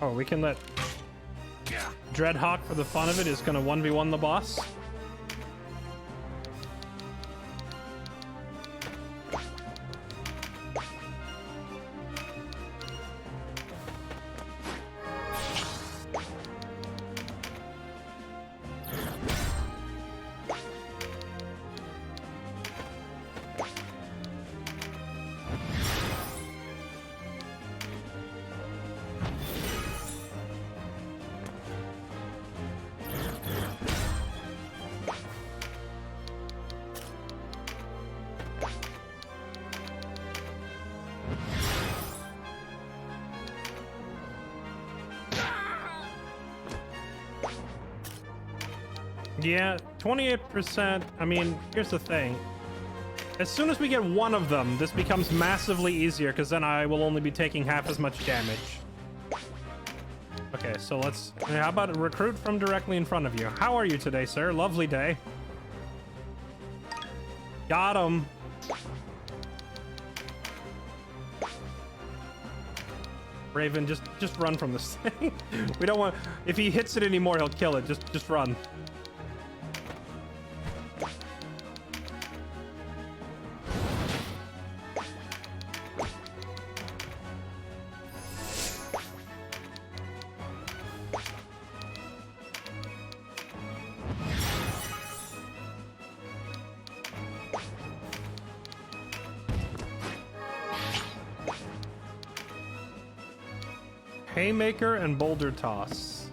Oh, we can let Dreadhawk, for the fun of it, is gonna 1v1 the boss. Yeah, 28%. I mean, here's the thing. As soon as we get one of them, this becomes massively easier, because then I will only be taking half as much damage. Okay, so let's... How about a recruit from directly in front of you? How are you today, sir? Lovely day. Got him. Raven, just run from this thing. We don't want... If he hits it anymore, he'll kill it. Just run. Haymaker and Boulder Toss.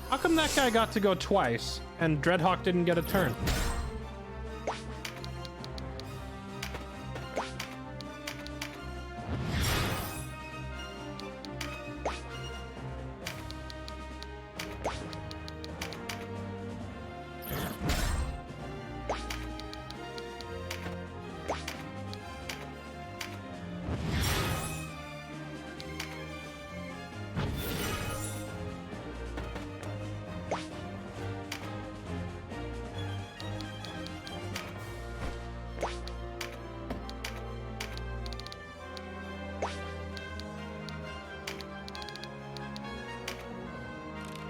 How come that guy got to go twice and Dreadhawk didn't get a turn?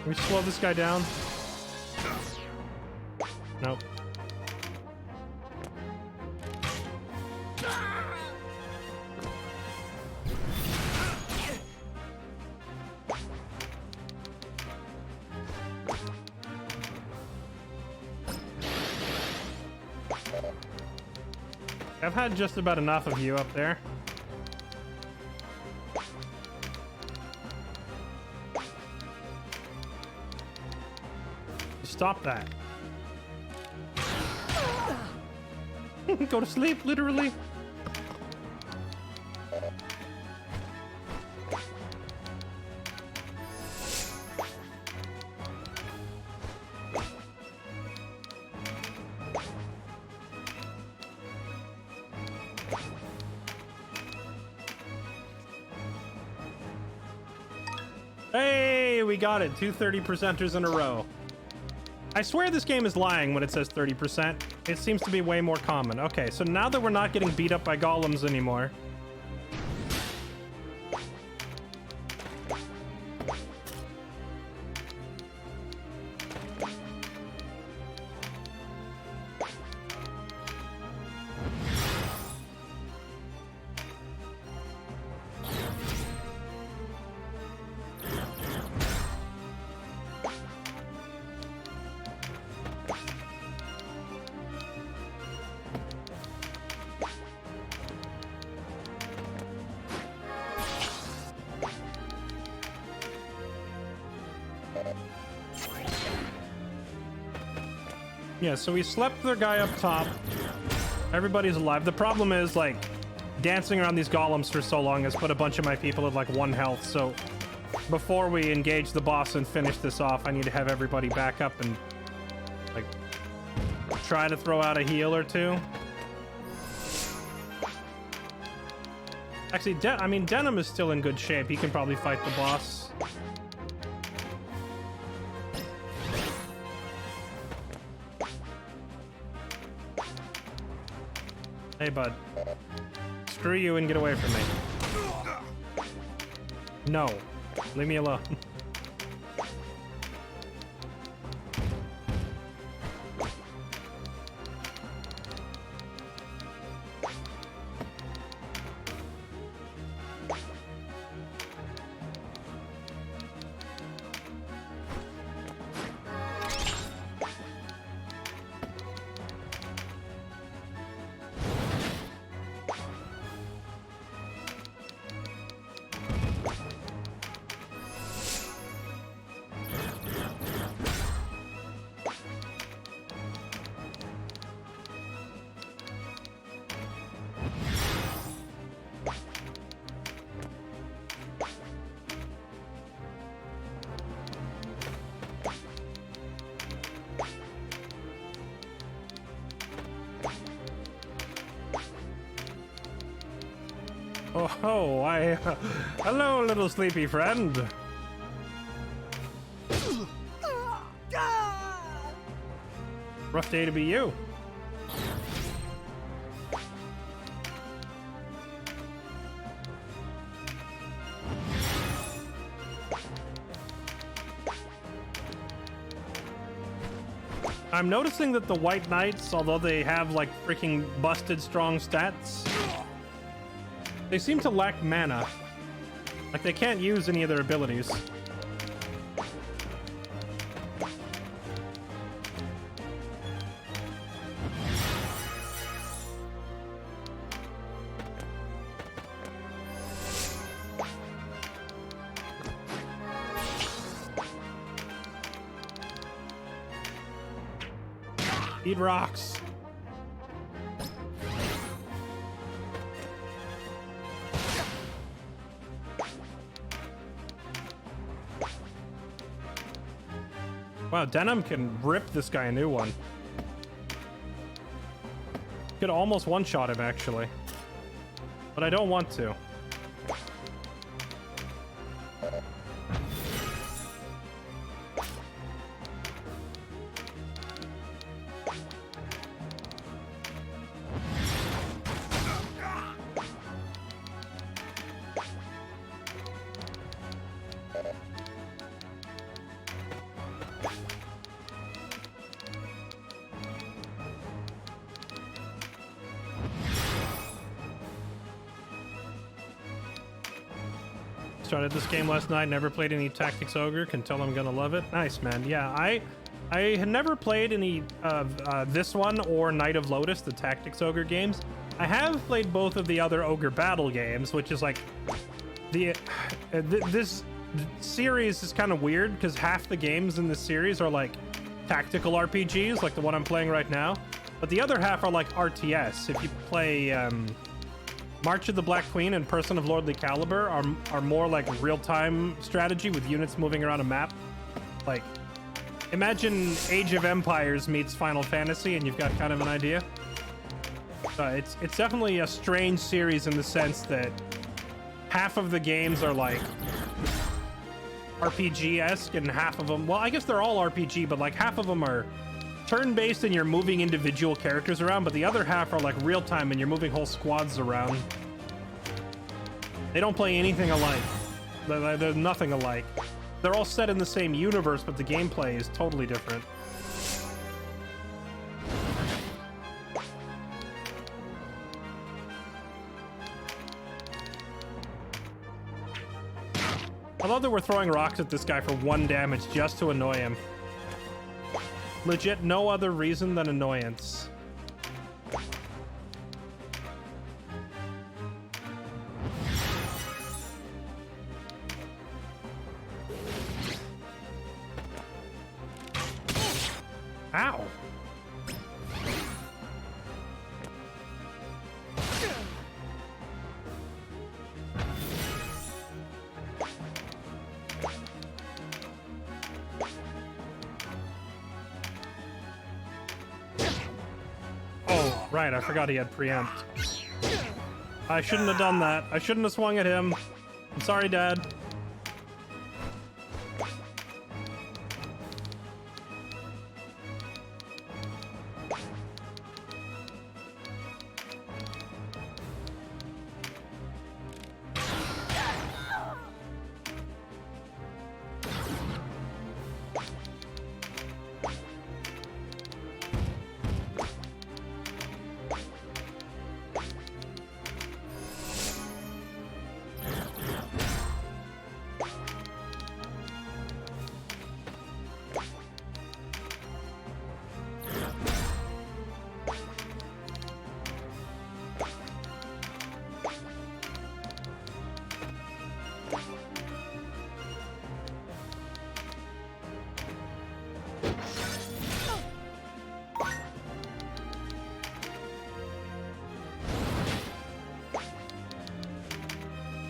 Can we slow this guy down? Nope. I've had just about enough of you up there. Stop that. Go to sleep, literally. Hey, we got it. 2 30%ers in a row. I swear this game is lying when it says 30%. It seems to be way more common. Okay, so now that we're not getting beat up by golems anymore. Yeah, so we slept their guy up top. Everybody's alive. The problem is, like, dancing around these golems for so long has put a bunch of my people at, like, 1 health. So before we engage the boss and finish this off, I need to have everybody back up and, like, try to throw out a heal or two. Actually, I mean, Denim is still in good shape. He can probably fight the boss. Hey, bud. Screw you and get away from me. No. Leave me alone. Oh, hello, little sleepy friend. Rough day to be you. I'm noticing that the White Knights, although they have like freaking busted strong stats, they seem to lack mana. Like, they can't use any of their abilities. Eat rocks. Wow, Denim can rip this guy a new one. Could almost one-shot him, actually. But I don't want to. Started this game last night, never played any Tactics Ogre, can tell I'm gonna love it. Nice, man. Yeah, I had never played any of this one or Knight of Lotus, the Tactics Ogre games. I have played both of the other Ogre Battle games, which is like this series is kind of weird because half the games in this series are like tactical RPGs, like the one I'm playing right now, but the other half are like RTS. If you play March of the Black Queen and Person of Lordly Caliber are more like real-time strategy with units moving around a map. Like, imagine Age of Empires meets Final Fantasy, and you've got kind of an idea. It's definitely a strange series in the sense that half of the games are like RPG-esque, and half of them, well, I guess they're all RPG, but like half of them are turn-based and you're moving individual characters around, but the other half are like real-time and you're moving whole squads around. They don't play anything alike. They're nothing alike. They're all set in the same universe, but the gameplay is totally different. I love that we're throwing rocks at this guy for 1 damage just to annoy him. Legit, no other reason than annoyance. Ow! Oh, right, I forgot he had preempt. I shouldn't have done that. I shouldn't have swung at him. I'm sorry, Dad.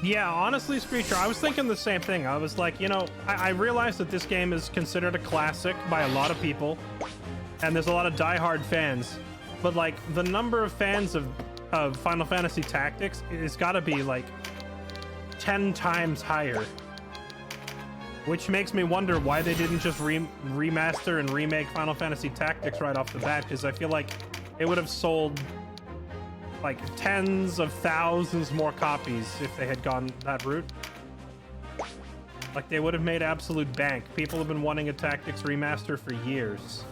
Yeah, honestly, Screecher, I was thinking the same thing. I was like, you know, I realized that this game is considered a classic by a lot of people, and there's a lot of diehard fans. But, like, the number of fans of Final Fantasy Tactics has got to be, like, 10 times higher. Which makes me wonder why they didn't just remaster and remake Final Fantasy Tactics right off the bat, because I feel like it would have sold like tens of thousands more copies if they had gone that route. Like, they would have made absolute bank. People have been wanting a Tactics remaster for years.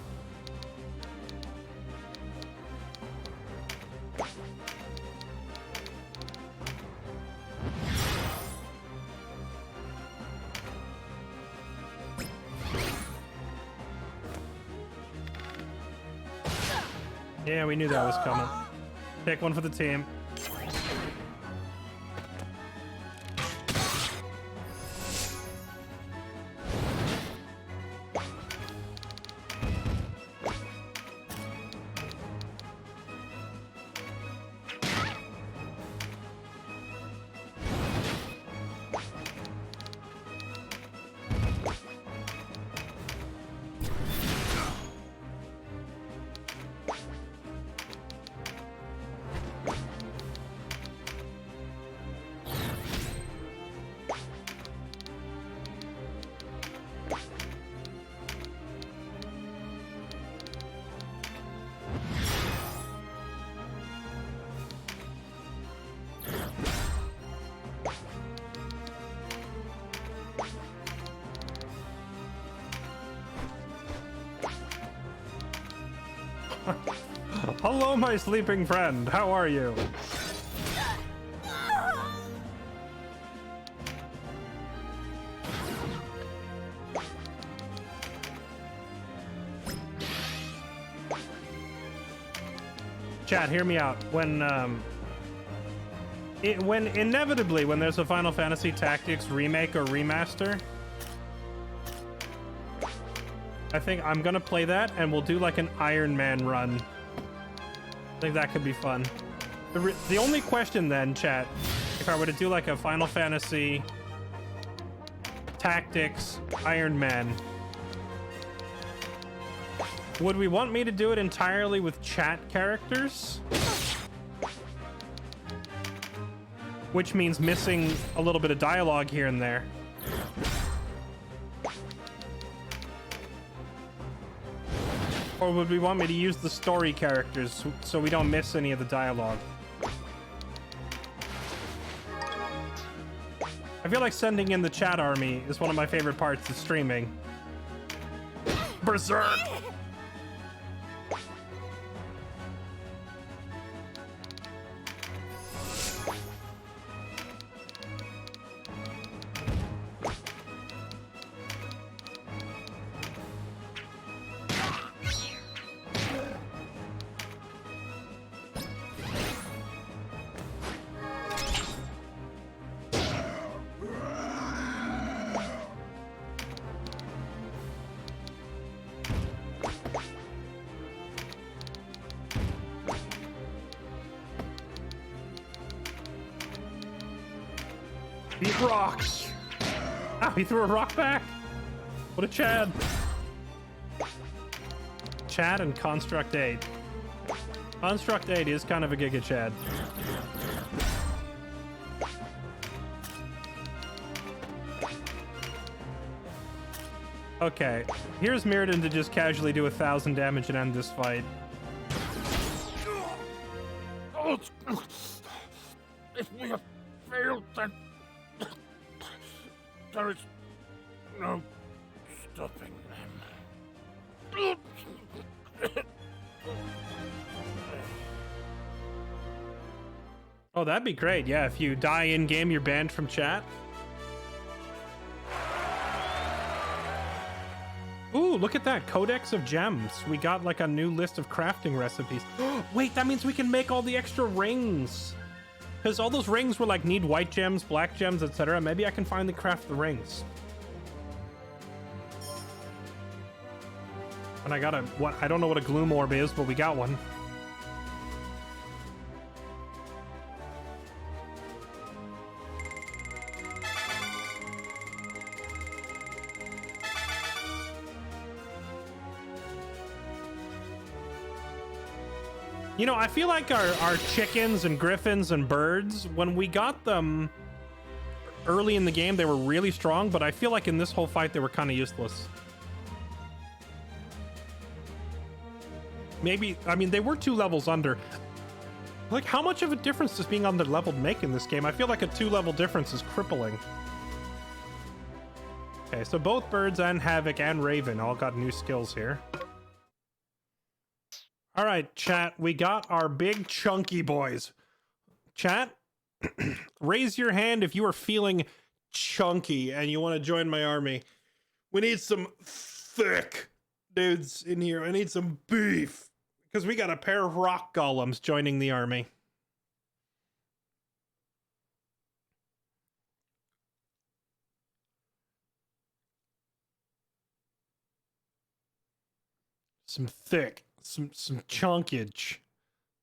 Yeah, we knew that was coming. Take one for the team. Hello, my sleeping friend. How are you? Chat, hear me out. When inevitably when there's a Final Fantasy Tactics remake or remaster, I think I'm gonna play that and we'll do like an Iron Man run. I think that could be fun. The only question then, chat, if I were to do like a Final Fantasy Tactics Iron Man, would we want me to do it entirely with chat characters? Which means missing a little bit of dialogue here and there. Or would we want me to use the story characters so we don't miss any of the dialogue? I feel like sending in the chat army is one of my favorite parts of streaming. Berserk! Eat rocks! Ah, he threw a rock back! What a Chad! Chad and Construct 8. Construct 8 is kind of a Giga Chad. Okay, here's Mirrodin to just casually do 1,000 damage and end this fight. If we have failed, then there is no stopping them. Oh, that'd be great. Yeah, if you die in-game, you're banned from chat. Ooh, look at that. Codex of Gems. We got like a new list of crafting recipes. Wait, that means we can make all the extra rings. Because all those rings were like need white gems, black gems, etc. Maybe I can finally craft the rings. And I got a, what, I don't know what a gloom orb is, but we got one. You know, I feel like our chickens and griffins and birds, when we got them early in the game, they were really strong, but I feel like in this whole fight, they were kind of useless. Maybe, I mean, they were 2 levels under. Like, how much of a difference does being underleveled make in this game? I feel like a 2-level difference is crippling. Okay, so both Birds and Havoc and Raven all got new skills here. All right, chat, we got our big chunky boys. Chat, raise your hand if you are feeling chunky and you want to join my army. We need some thick dudes in here. I need some beef because we got a pair of rock golems joining the army. Some thick. Some chunkage,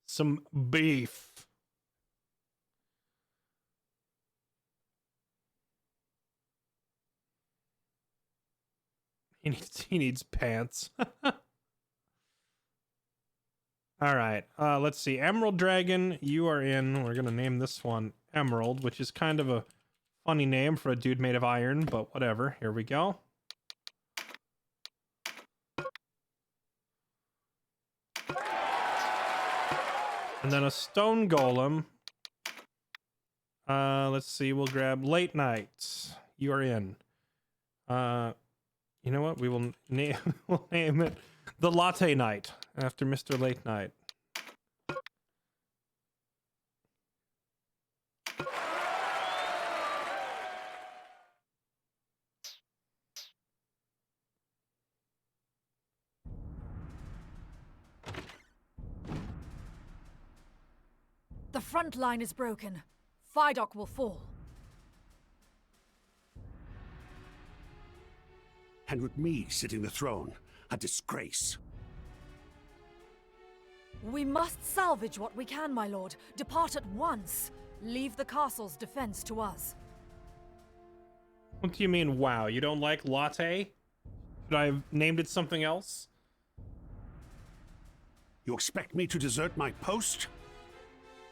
some beef. He needs pants. All right, let's see. Emerald Dragon, you are in. We're gonna name this one Emerald, which is kind of a funny name for a dude made of iron, but whatever. Here we go. And then a stone golem. Let's see. We'll grab Late Night. You are in. You know what? We will name we'll name it the Latte Knight after Mr. Late Night. The front line is broken. Vidocq will fall. And with me sitting the throne, a disgrace. We must salvage what we can, my lord. Depart at once. Leave the castle's defense to us. What do you mean, wow? You don't like latte? Should I have named it something else? You expect me to desert my post?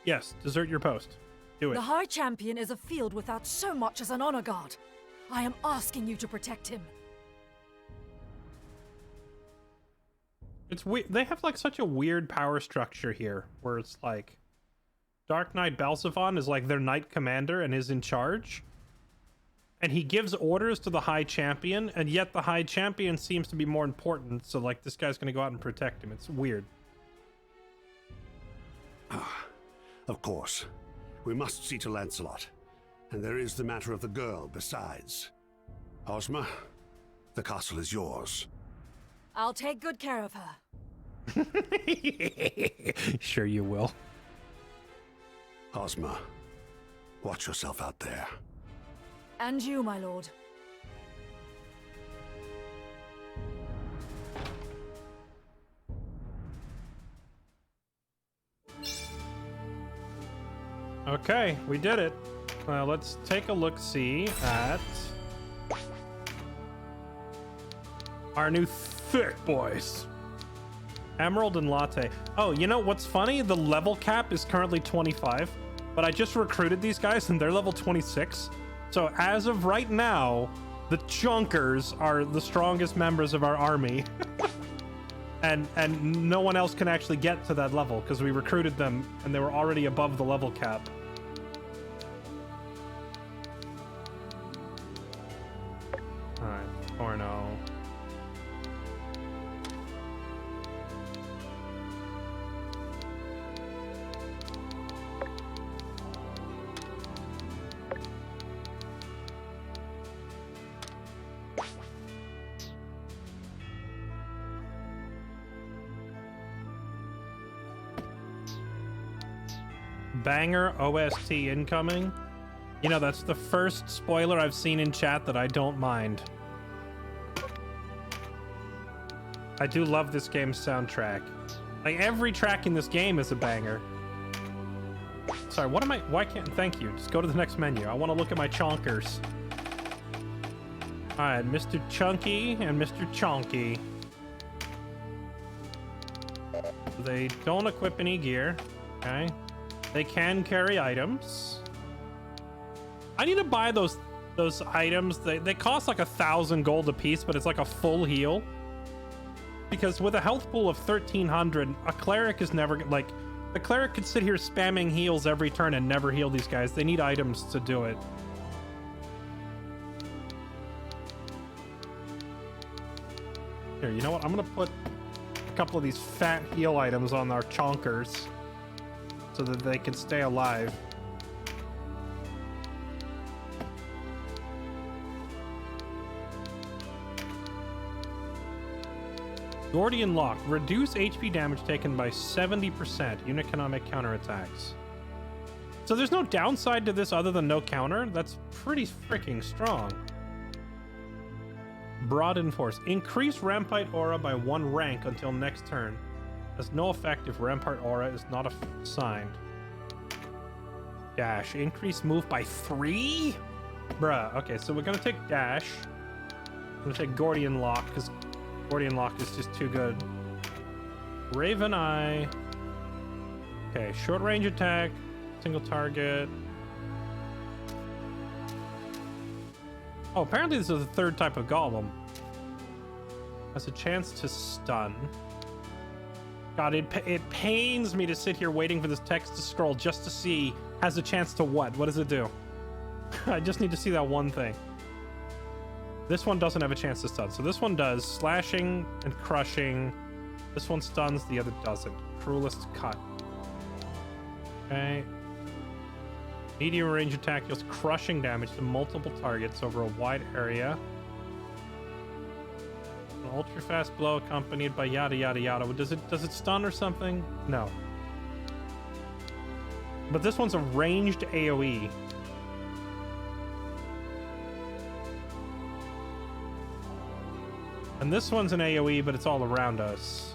Yes, desert your post. Do it. The High Champion is a field without so much as an honor guard. I am asking you to protect him. It's weird. They have like such a weird power structure here, where it's like Dark Knight Balsafon is like their knight commander and is in charge, and he gives orders to the High Champion, and yet the High Champion seems to be more important. So like this guy's gonna go out and protect him. It's weird. Of course. We must see to Lancelot. And there is the matter of the girl besides. Ozma, the castle is yours. I'll take good care of her. Sure you will. Ozma, watch yourself out there. And you, my lord. Okay, we did it. Let's take a look-see at our new thick boys. Emerald and Latte. Oh, you know what's funny? The level cap is currently 25, but I just recruited these guys and they're level 26. So as of right now, the Chunkers are the strongest members of our army. and no one else can actually get to that level because we recruited them and they were already above the level cap. Alright, Porno. Banger OST incoming. You know, that's the first spoiler I've seen in chat that I don't mind. I do love this game's soundtrack. Like, every track in this game is a banger. Sorry, what am I... Why can't... Thank you. Just go to the next menu. I want to look at my chonkers. Alright, Mr. Chunky and Mr. Chonky. They don't equip any gear. Okay. They can carry items. I need to buy those items. They cost like 1,000 gold a piece, but it's like a full heal. Because with a health pool of 1,300, a cleric is never like... The cleric could sit here spamming heals every turn and never heal these guys. They need items to do it. Here, you know what? I'm gonna put a couple of these fat heal items on our chonkers so that they can stay alive. Gordian Lock. Reduce HP damage taken by 70%. Unit cannot make counterattacks. So there's no downside to this other than no counter? That's pretty freaking strong. Broaden Force. Increase Rampart Aura by 1 rank until next turn. Has no effect if Rampart Aura is not assigned. Dash. Increase move by 3? Bruh. Okay, so we're gonna take Dash. I'm gonna take Gordian Lock, because Gordian Lock is just too good. Raven Eye. Okay, short range attack. Single target. Oh, apparently this is the 3rd type of golem. Has a chance to stun. God, it pains me to sit here waiting for this text to scroll just to see has a chance to what? What does it do? I just need to see that one thing. This one doesn't have a chance to stun. So this one does slashing and crushing. This one stuns, the other doesn't. Cruelest Cut. Okay. Medium range attack deals crushing damage to multiple targets over a wide area. An ultra fast blow accompanied by yada yada yada. Does it stun or something? No. But this one's a ranged AoE. And this one's an AoE, but it's all around us.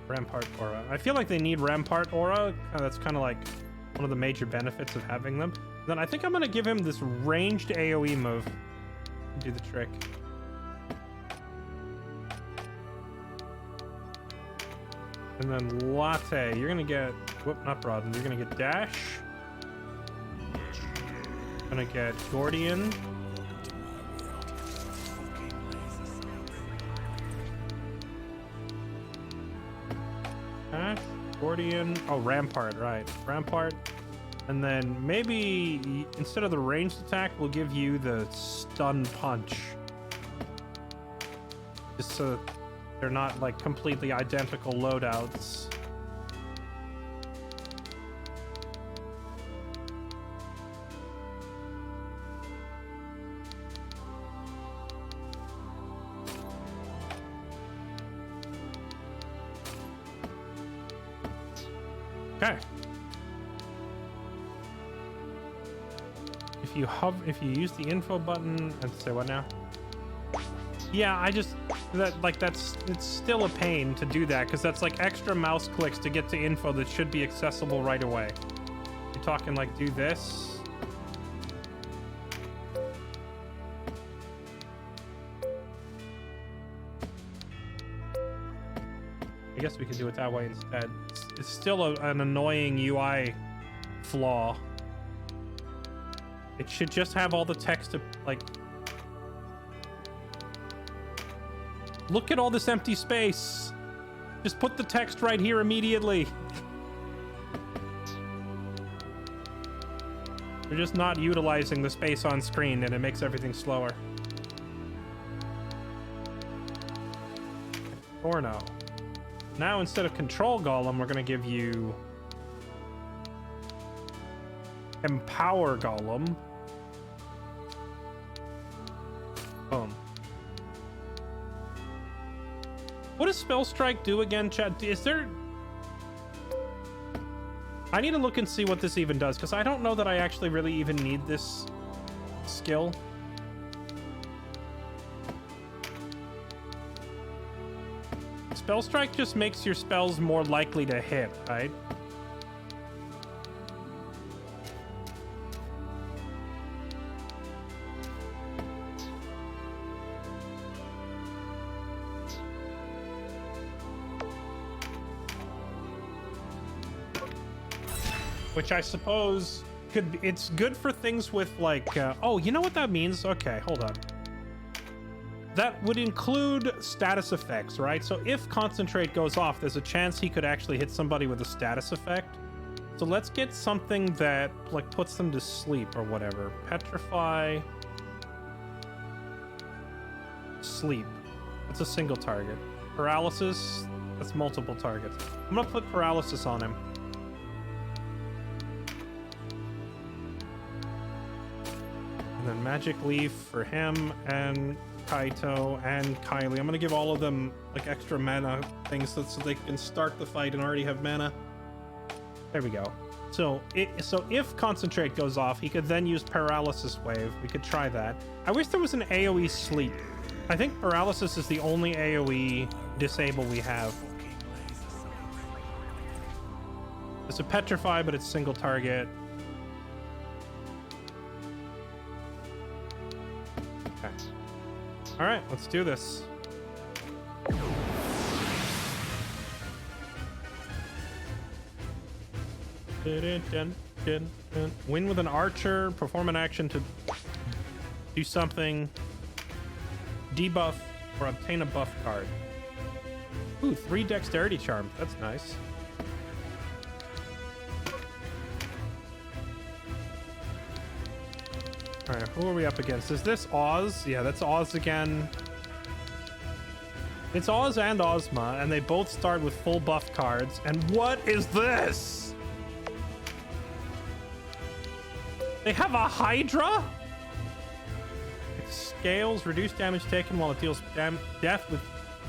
Rampart Aura. I feel like they need Rampart Aura. That's kind of like one of the major benefits of having them. Then I think I'm going to give him this ranged AoE move. Do the trick. And then Latte. You're going to get... Whoop, not Broaden. You're going to get Dash. Going to get Gordian. Gordian. Oh, Rampart, right. Rampart. And then maybe instead of the ranged attack, we'll give you the stun punch. Just so that they're not like completely identical loadouts. Okay. If you use the info button and say what now? Yeah, it's still a pain to do that because that's like extra mouse clicks to get to info that should be accessible right away. You're talking like do this. I guess we can do it that way instead. It's still an annoying UI flaw. It should just have all the text to, like... Look at all this empty space! Just put the text right here immediately! We're just not utilizing the space on screen and it makes everything slower. Or no. Now instead of Control Golem, we're gonna give you... Empower Golem. Boom. What does Spell Strike do again, chat? Is there... I need to look and see what this even does, because I don't know that I actually really even need this skill. Spell Strike just makes your spells more likely to hit, right? Which I suppose could be, it's good for things with like, oh, you know what that means? Okay, hold on. That would include status effects, right? So if Concentrate goes off, there's a chance he could actually hit somebody with a status effect. So let's get something that like puts them to sleep or whatever. Petrify. Sleep. That's a single target. Paralysis. That's multiple targets. I'm gonna put paralysis on him. And then Magic Leaf for him and Kaito and Kylie. I'm gonna give all of them like extra mana things so they can start the fight and already have mana. There we go. So if Concentrate goes off, he could then use Paralysis Wave. We could try that. I wish there was an AoE Sleep. I think Paralysis is the only AoE disable we have. It's a Petrify, but it's single target. Okay. All right, let's do this. Win with an archer, perform an action to do something, debuff, or obtain a buff card. Ooh, 3 dexterity charms. That's nice. All right, who are we up against? Is this Oz? Yeah, that's Oz again. It's Oz and Ozma, and they both start with full buff cards. And what is this? They have a Hydra? It scales, reduce damage taken while it deals death with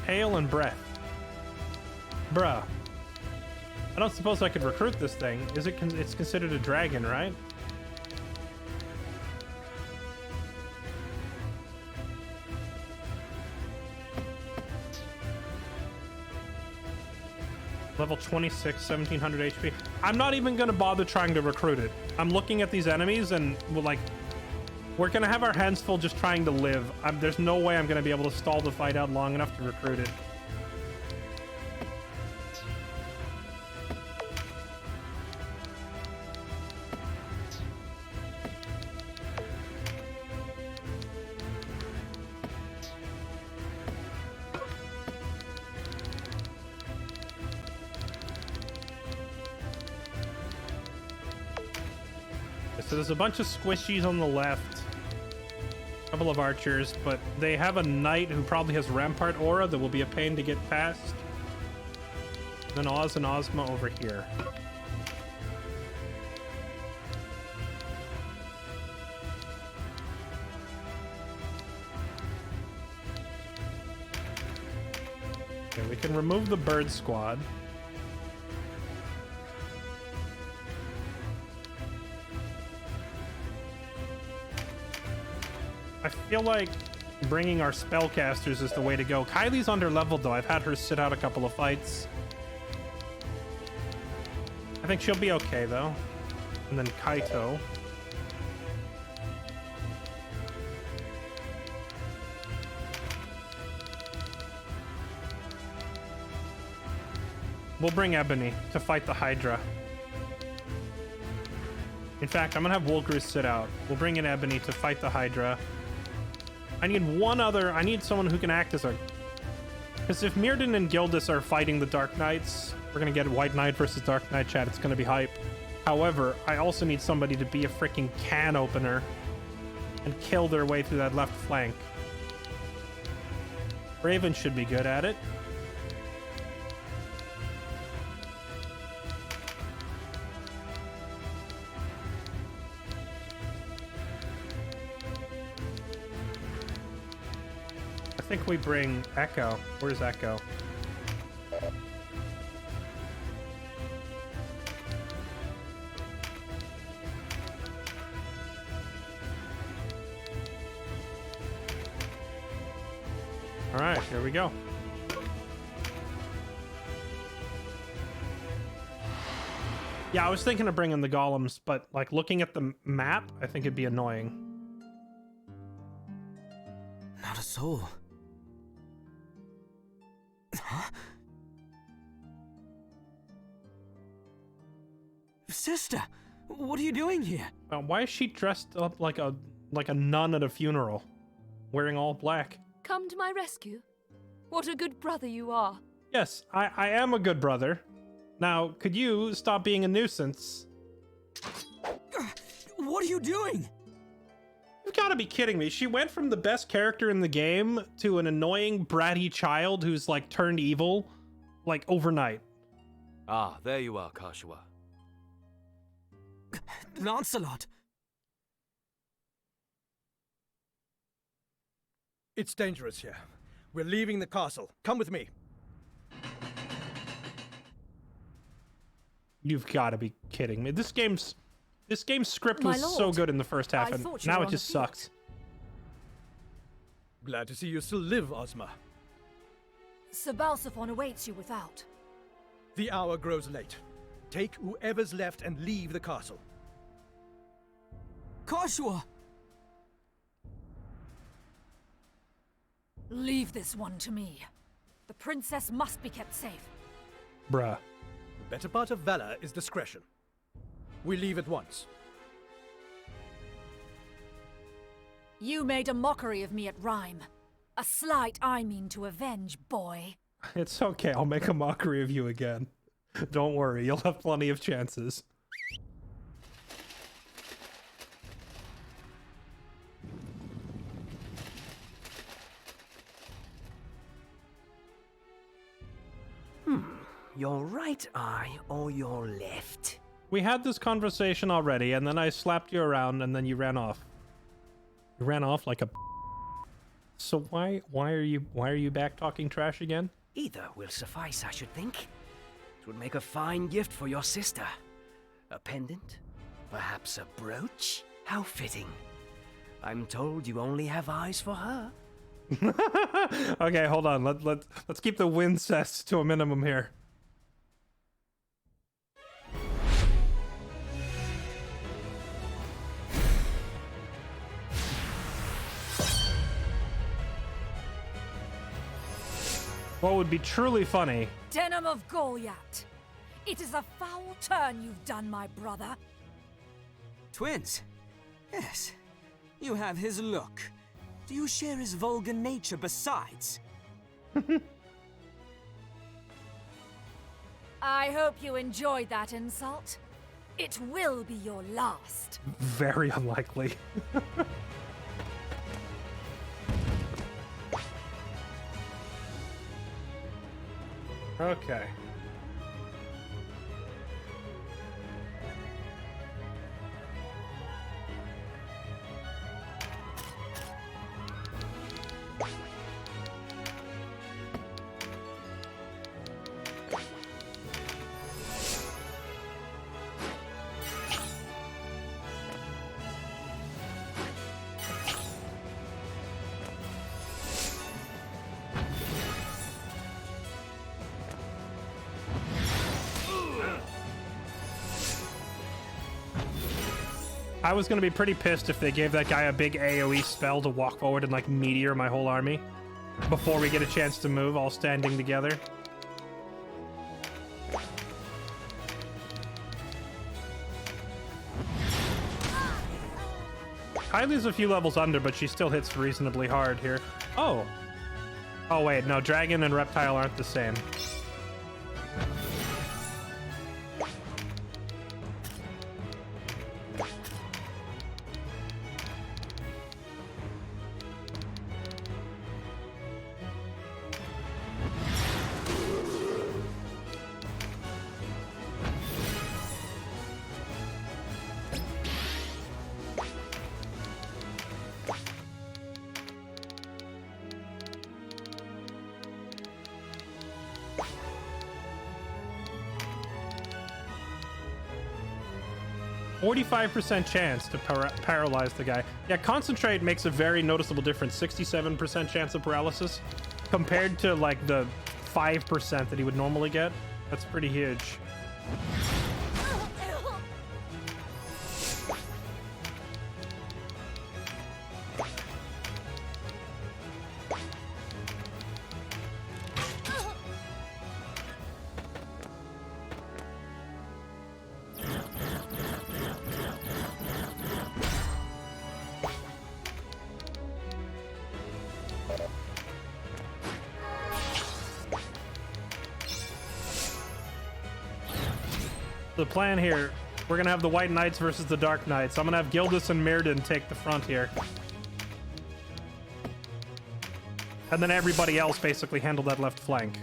hail and breath. Bruh. I don't suppose I could recruit this thing. Is it? It's considered a dragon, right? Level 26, 1700 HP. I'm not even gonna bother trying to recruit it. I'm looking at these enemies and we're gonna have our hands full just trying to live. There's no way I'm gonna be able to stall the fight out long enough to recruit it. So there's a bunch of squishies on the left, a couple of archers, but they have a knight who probably has rampart aura that will be a pain to get past. Then Oz and Ozma over here. Okay, we can remove the bird squad. I feel like bringing our spellcasters is the way to go. Kylie's under-leveled, though. I've had her sit out a couple of fights. I think she'll be okay, though. And then Kaito. We'll bring Ebony to fight the Hydra. In fact, I'm gonna have Wolgris sit out. We'll bring in Ebony to fight the Hydra. I need someone who can act as a... Because if Mirrodin and Gildas are fighting the Dark Knights, we're gonna get White Knight versus Dark Knight, chat. It's gonna be hype. However, I also need somebody to be a freaking can opener and kill their way through that left flank. Raven should be good at it. I think we bring Echo. Where's Echo? All right, here we go. Yeah, I was thinking of bringing the golems, but like looking at the map, I think it'd be annoying. Not a soul. Huh? Sister, what are you doing here? Why is she dressed up like a nun at a funeral, wearing all black? Come to my rescue? What a good brother you are. Yes, I am a good brother. Now, could you stop being a nuisance? What are you doing? You've got to be kidding me. She went from the best character in the game to an annoying, bratty child who's, like, turned evil, like, overnight. Ah, there you are, Kashua. Lancelot! It's dangerous here. We're leaving the castle. Come with me. You've got to be kidding me. This game's script was so good in the first half, and now it just sucks. Glad to see you still live, Ozma. Sir Balsaphon awaits you without. The hour grows late. Take whoever's left and leave the castle. Kashua! Leave this one to me. The princess must be kept safe. Bruh. The better part of valor is discretion. We leave at once. You made a mockery of me at Rhyme. A slight I mean to avenge, boy. It's okay, I'll make a mockery of you again. Don't worry, you'll have plenty of chances. Your right eye or your left? We had this conversation already, and then I slapped you around, and then you ran off. You ran off like a... So why are you back talking trash again? Either will suffice, I should think. It would make a fine gift for your sister. A pendant? Perhaps a brooch? How fitting. I'm told you only have eyes for her. Okay, hold on. Let's keep the wincest to a minimum here. What would be truly funny? Denim of Goliath. It is a foul turn you've done, my brother. Twins? Yes. You have his look. Do you share his vulgar nature besides? I hope you enjoyed that insult. It will be your last. Very unlikely. Okay. I was gonna be pretty pissed if they gave that guy a big AoE spell to walk forward and like meteor my whole army before we get a chance to move, all standing together. Kylie's a few levels under, but she still hits reasonably hard here. Oh. Oh wait, no, Dragon and Reptile aren't the same. %45 chance to paralyze the guy. Yeah, Concentrate makes a very noticeable difference. 67% chance of paralysis compared to like the 5% that he would normally get. That's pretty huge. The plan here, we're gonna have the White Knights versus the Dark Knights. I'm gonna have Gildas and Mirrodin take the front here. And then everybody else basically handle that left flank.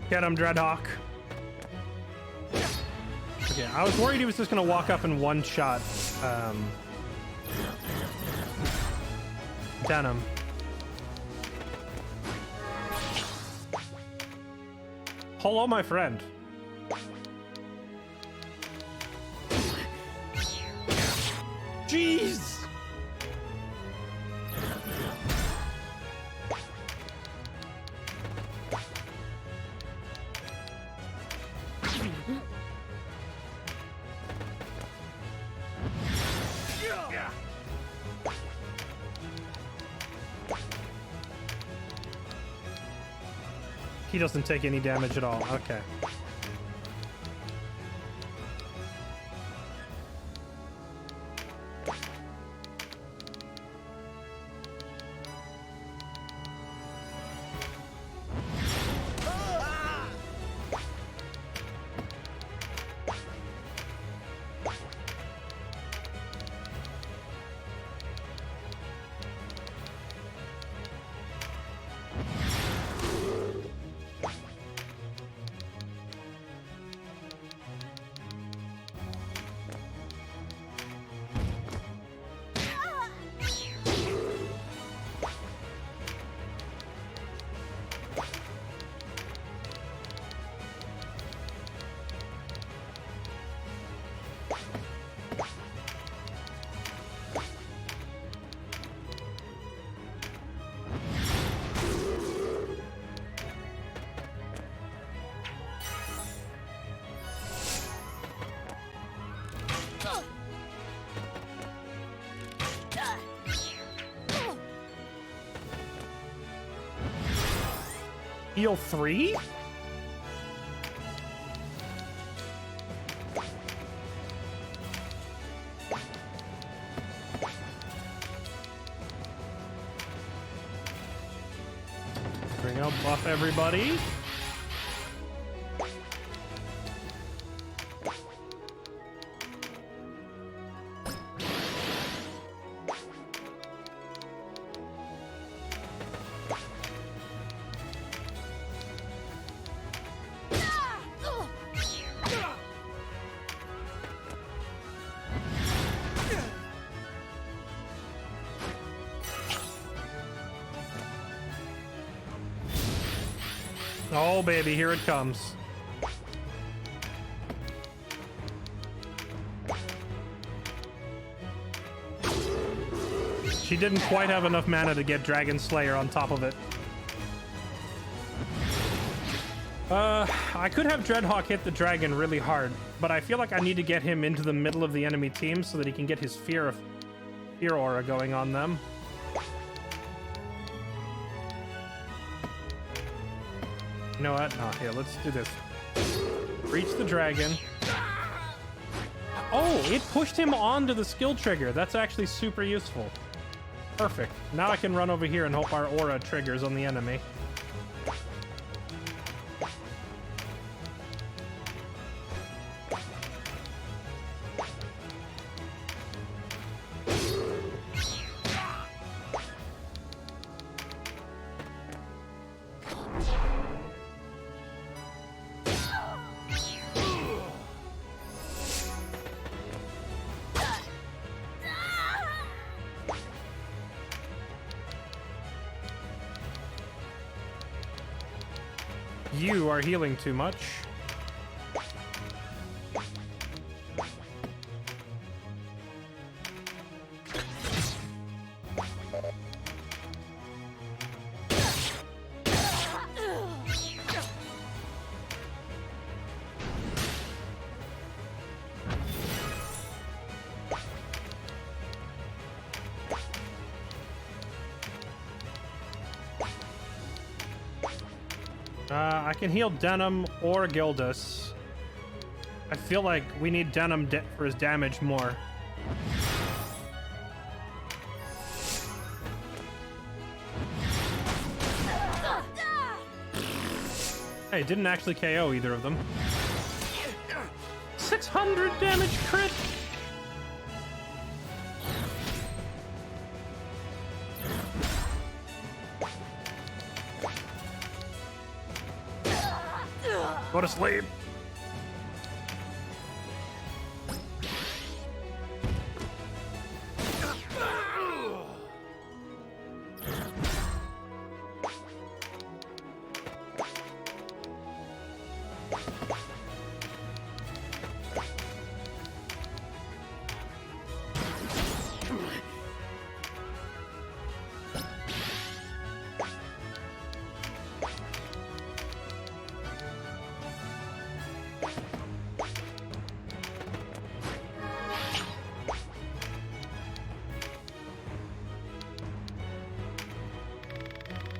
Get him, Dreadhawk. Yeah, I was worried he was just gonna walk up and one-shot Denim. Hello, my friend. Jeez! He doesn't take any damage at all. Okay. Heal 3? Bring out buff everybody. Oh, baby, here it comes. She didn't quite have enough mana to get Dragon Slayer on top of it. I could have Dreadhawk hit the dragon really hard, but I feel like I need to get him into the middle of the enemy team so that he can get his fear aura going on them. You know what? No, here, let's do this. Reach the dragon. Oh, it pushed him onto the skill trigger. That's actually super useful. Perfect. Now I can run over here and hope our aura triggers on the enemy. You are healing too much. I can heal Denim or Gildas. I feel like we need Denim for his damage more. Hey, didn't actually KO either of them. 600 damage crit! Go to sleep.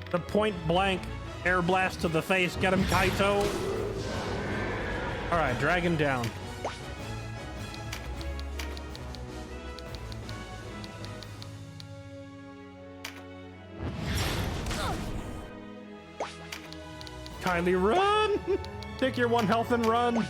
The point blank air blast to the face. Get him, Kaito. All right, drag him down. Kylie, run! Take your 1 health and run.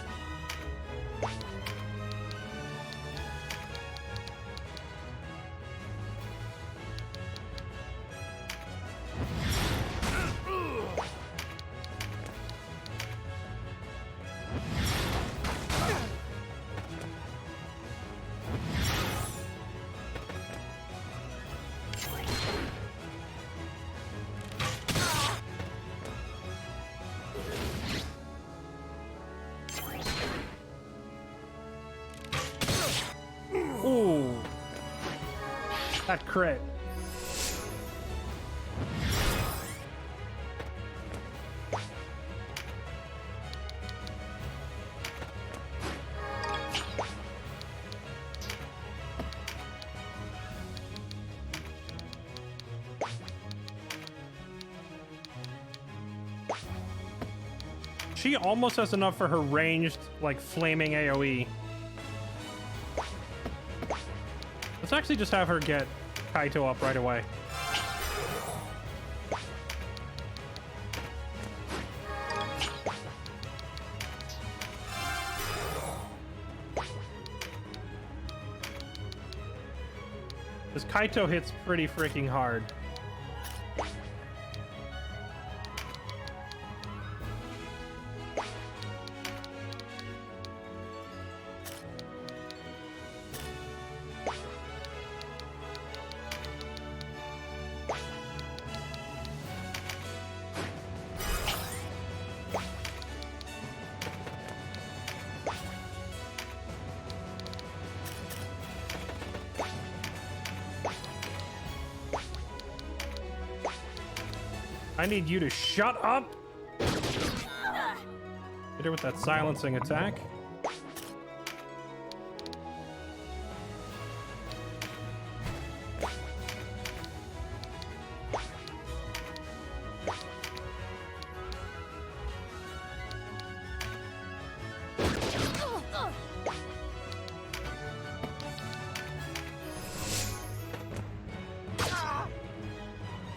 Ooh. That crit. She almost has enough for her ranged, like, flaming AoE. Let's actually just have her get Kaito up right away. This Kaito hits pretty freaking hard. I need you to shut up. Hit her with that silencing attack.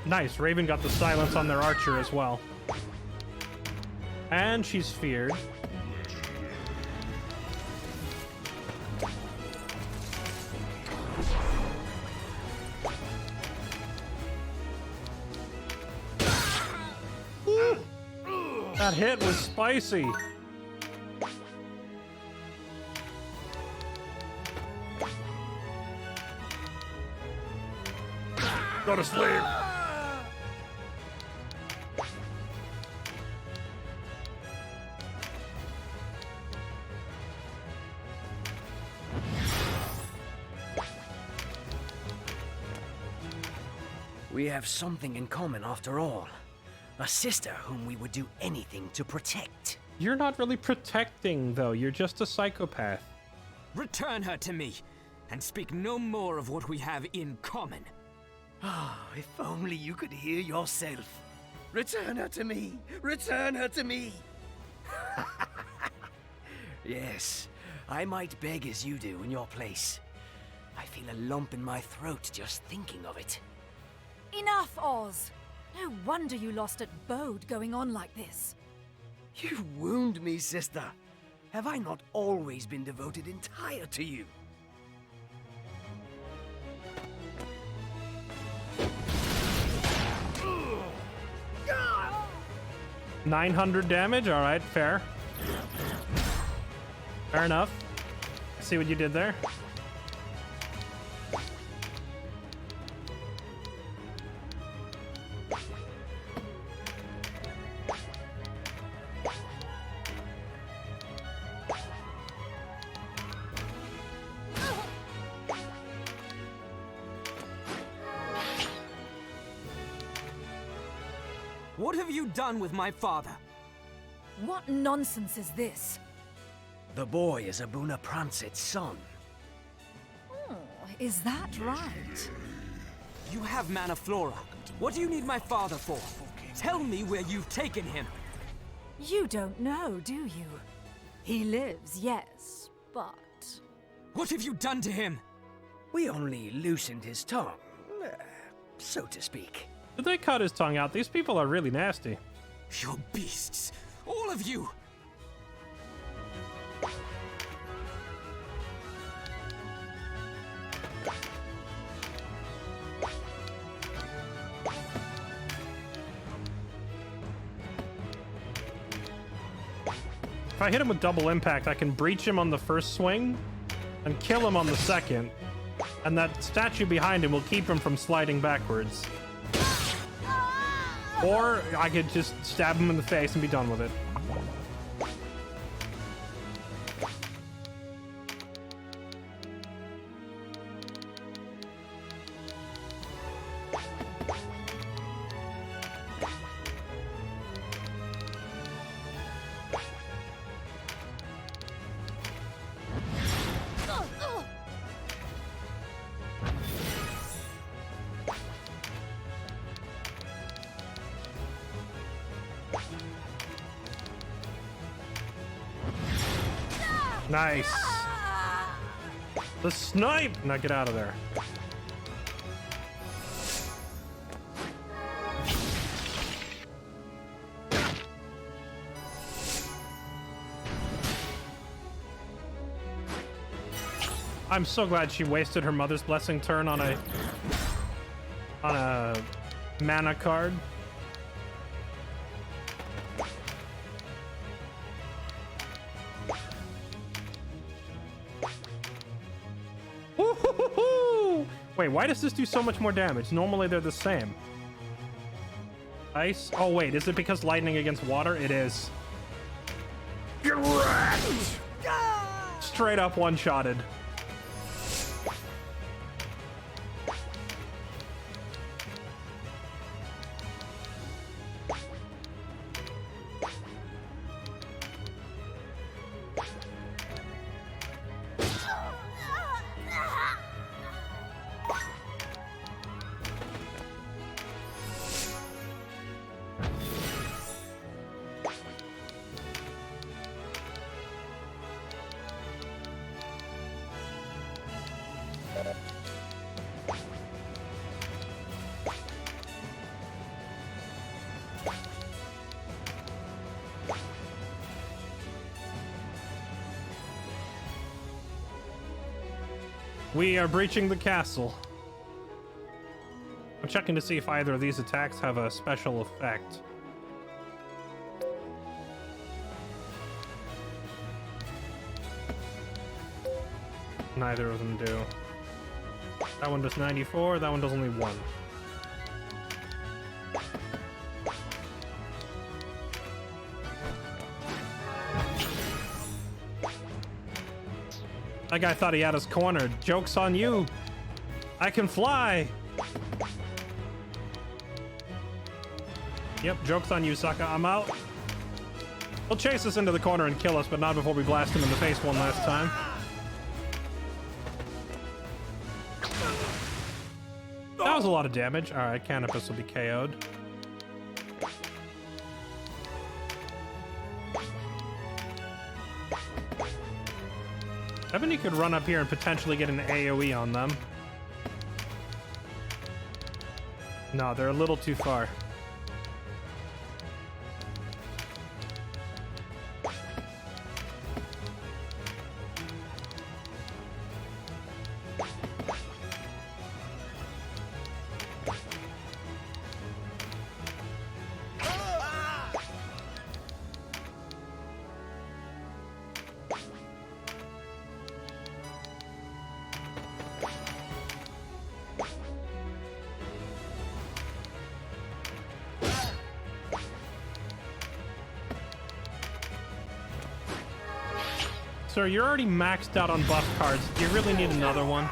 Nice, Raven got the silence on their archer as well. And she's feared. That hit was spicy. Go to sleep. We have something in common after all. A sister whom we would do anything to protect. You're not really protecting, though. You're just a psychopath. Return her to me, and speak no more of what we have in common. Ah, if only you could hear yourself. Return her to me! Return her to me! Yes, I might beg as you do in your place. I feel a lump in my throat just thinking of it. Enough, Oz! No wonder you lost at Bode going on like this. You wound me, sister. Have I not always been devoted entire to you? $900 damage? Alright, fair. Fair enough. I see what you did there. What have you done with my father? What nonsense is this? The boy is Abuna Prancet's son. Oh, is that right? You have Mana Flora. What do you need my father for? Tell me where you've taken him. You don't know, do you? He lives, yes, but... What have you done to him? We only loosened his tongue, so to speak. Did they cut his tongue out? These people are really nasty. You're beasts. All of you. If I hit him with double impact, I can breach him on the first swing and kill him on the second. And that statue behind him will keep him from sliding backwards. Or I could just stab him in the face and be done with it. Nice. The snipe! Now get out of there. I'm so glad she wasted her mother's blessing turn on a mana card. Wait, why does this do so much more damage? Normally they're the same. Ice? Oh wait, is it because lightning against water? It is. Get wrecked! Straight up one-shotted. We are breaching the castle. I'm checking to see if either of these attacks have a special effect. Neither of them do. That one does 94, that one does only 1. That guy thought he had us cornered. Joke's on you. I can fly. Yep, joke's on you, sucker. I'm out. He'll chase us into the corner and kill us, but not before we blast him in the face one last time. That was a lot of damage. Alright, Canopus will be KO'd. I bet you could run up here and potentially get an AoE on them. No, they're a little too far. Sir, you're already maxed out on buff cards. Do you really need another one?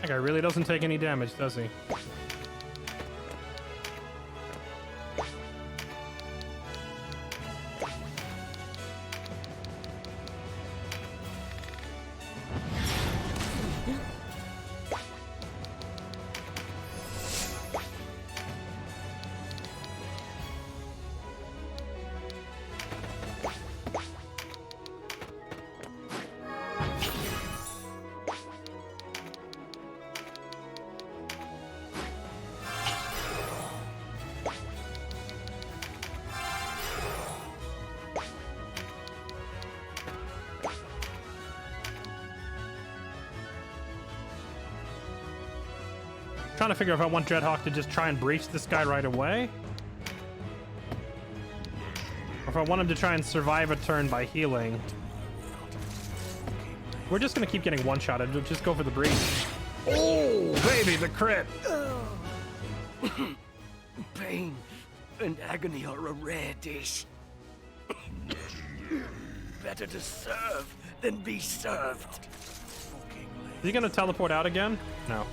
That guy really doesn't take any damage, does he? Trying to figure out if I want Dreadhawk to just try and breach this guy right away, or if I want him to try and survive a turn by healing. We're just gonna keep getting one-shotted. We'll just go for the breach. Oh, baby, the crit! Pain and agony are a rare dish. Better to serve than be served. Is he gonna teleport out again? No.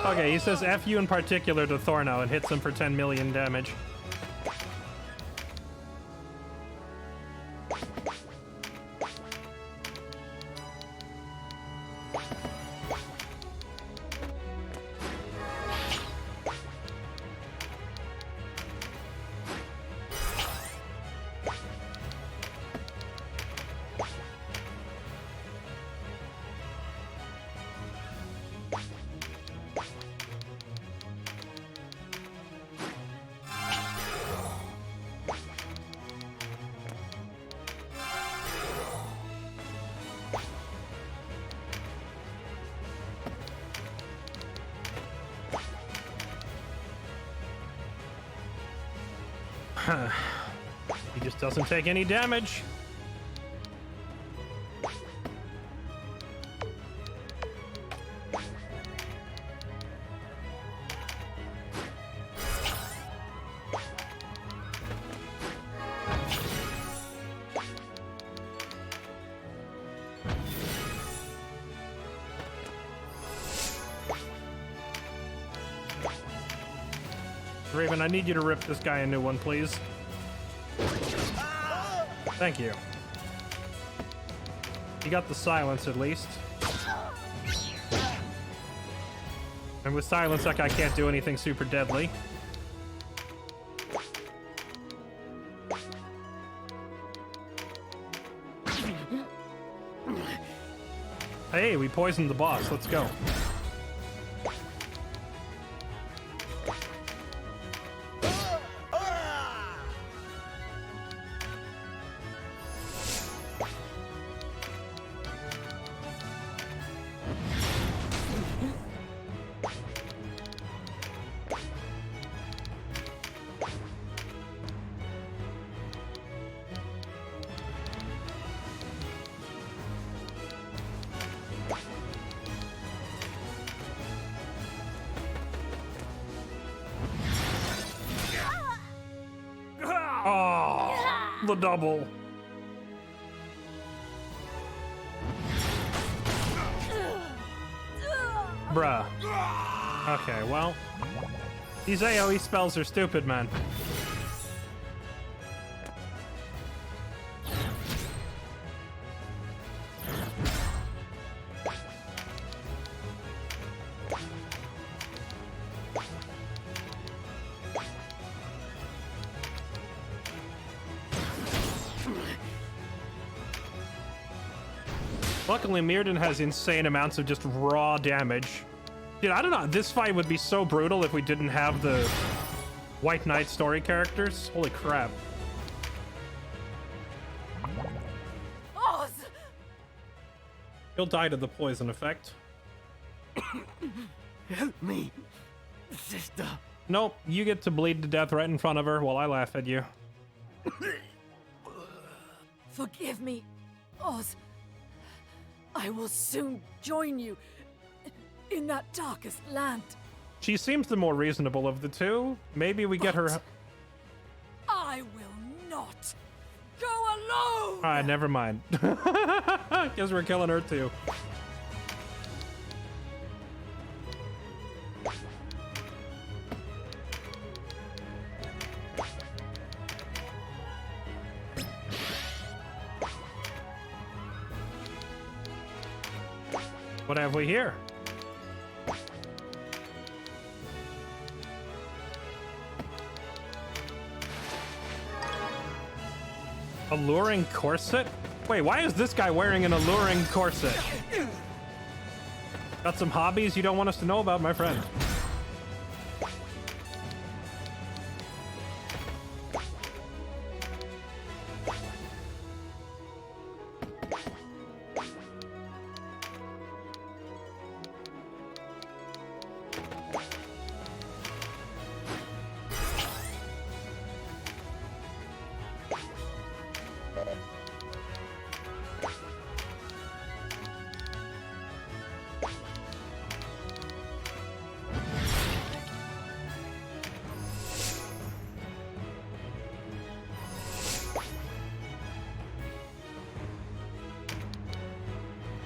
Okay, he says F you in particular to Thorno and hits him for 10 million damage. He just doesn't take any damage. Raven, I need you to rip this guy a new one, please. Thank you. You got the silence, at least. And with silence, that guy can't do anything super deadly. Hey, we poisoned the boss. Let's go. The double. Bruh. Okay, well, these AoE spells are stupid, man. Luckily, Mirrodin has insane amounts of just raw damage. Dude, I don't know. This fight would be so brutal if we didn't have the White Knight story characters. Holy crap. Oz! He'll die to the poison effect. Help me, sister. Nope, you get to bleed to death right in front of her while I laugh at you. Forgive me, Oz. I will soon join you in that darkest land. She seems the more reasonable of the two. Maybe we get her... I will not go alone! Alright, never mind. Guess we're killing her too. What have we here? Alluring corset? Wait, why is this guy wearing an alluring corset? Got some hobbies you don't want us to know about, my friend.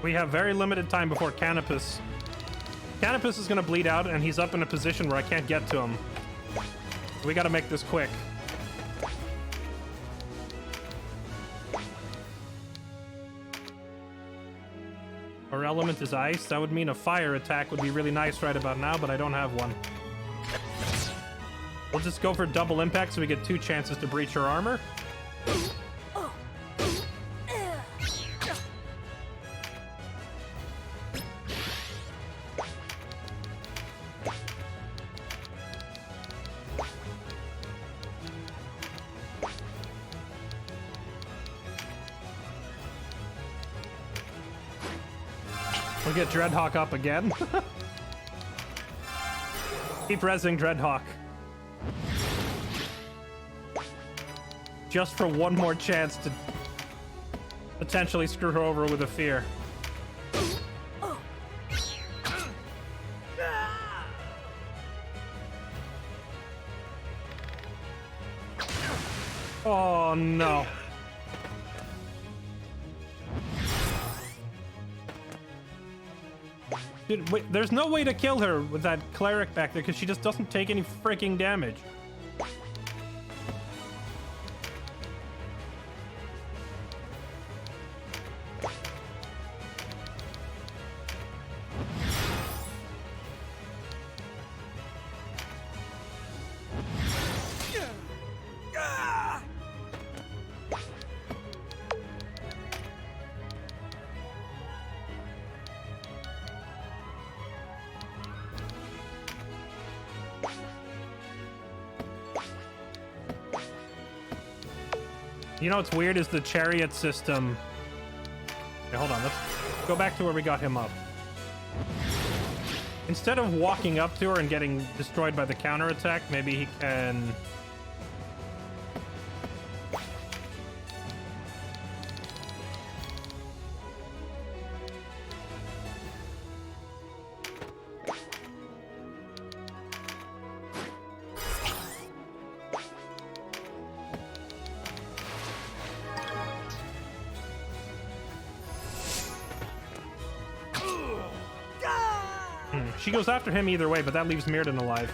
We have very limited time before Canopus. Canopus is gonna bleed out, and he's up in a position where I can't get to him. We gotta make this quick. Our element is ice. That would mean a fire attack would be really nice right about now, but I don't have one. We'll just go for double impact so we get 2 chances to breach her armor. We'll get Dreadhawk up again. Keep rezzing Dreadhawk. Just for one more chance to potentially screw her over with a fear. Oh no. Dude, wait, there's no way to kill her with that cleric back there because she just doesn't take any freaking damage. You know what's weird is the chariot system. Okay, hold on, let's go back to where we got him up. Instead of walking up to her and getting destroyed by the counterattack, maybe he can... She goes after him either way, but that leaves Mirrodin alive.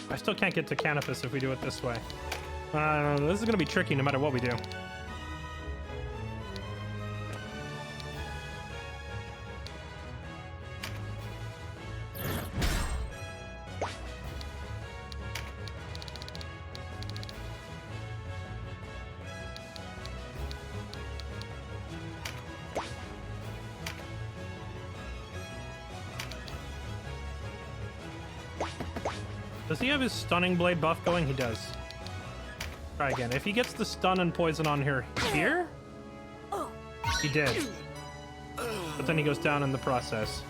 I still can't get to Canopus if we do it this way. This is going to be tricky no matter what we do. Does he have his stunning blade buff going? He does. Try again. If he gets the stun and poison on here, he did. But then he goes down in the process.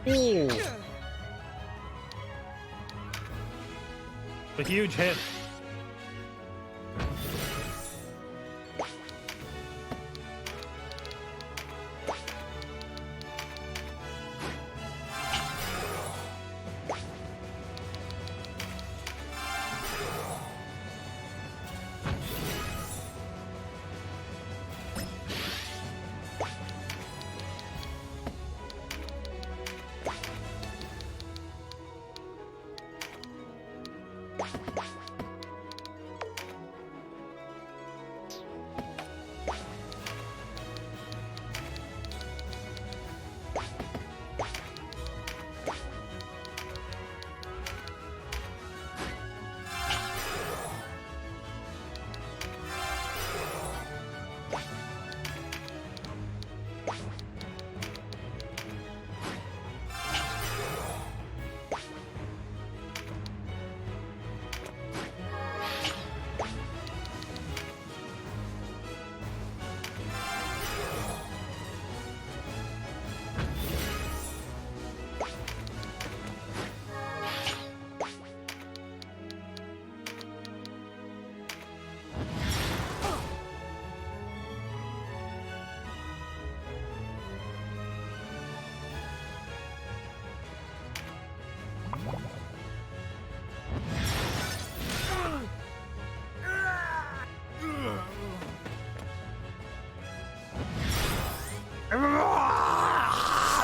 Ooh. A huge hit.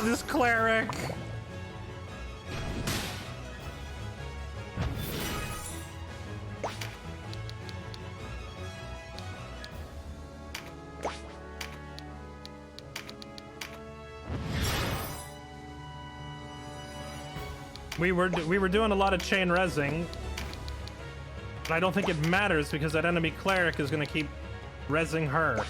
This cleric. We were doing a lot of chain rezzing, but I don't think it matters because that enemy cleric is going to keep rezzing her.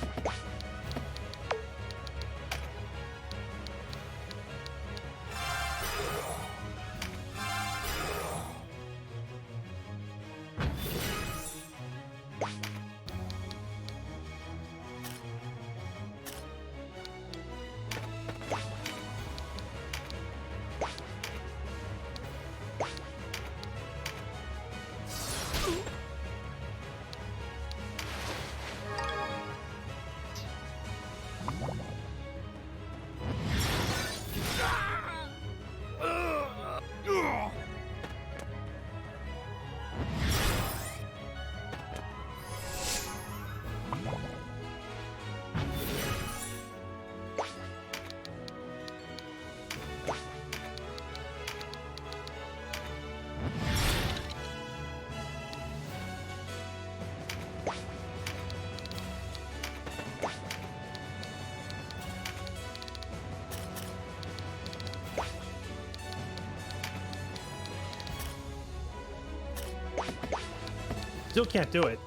Still can't do it.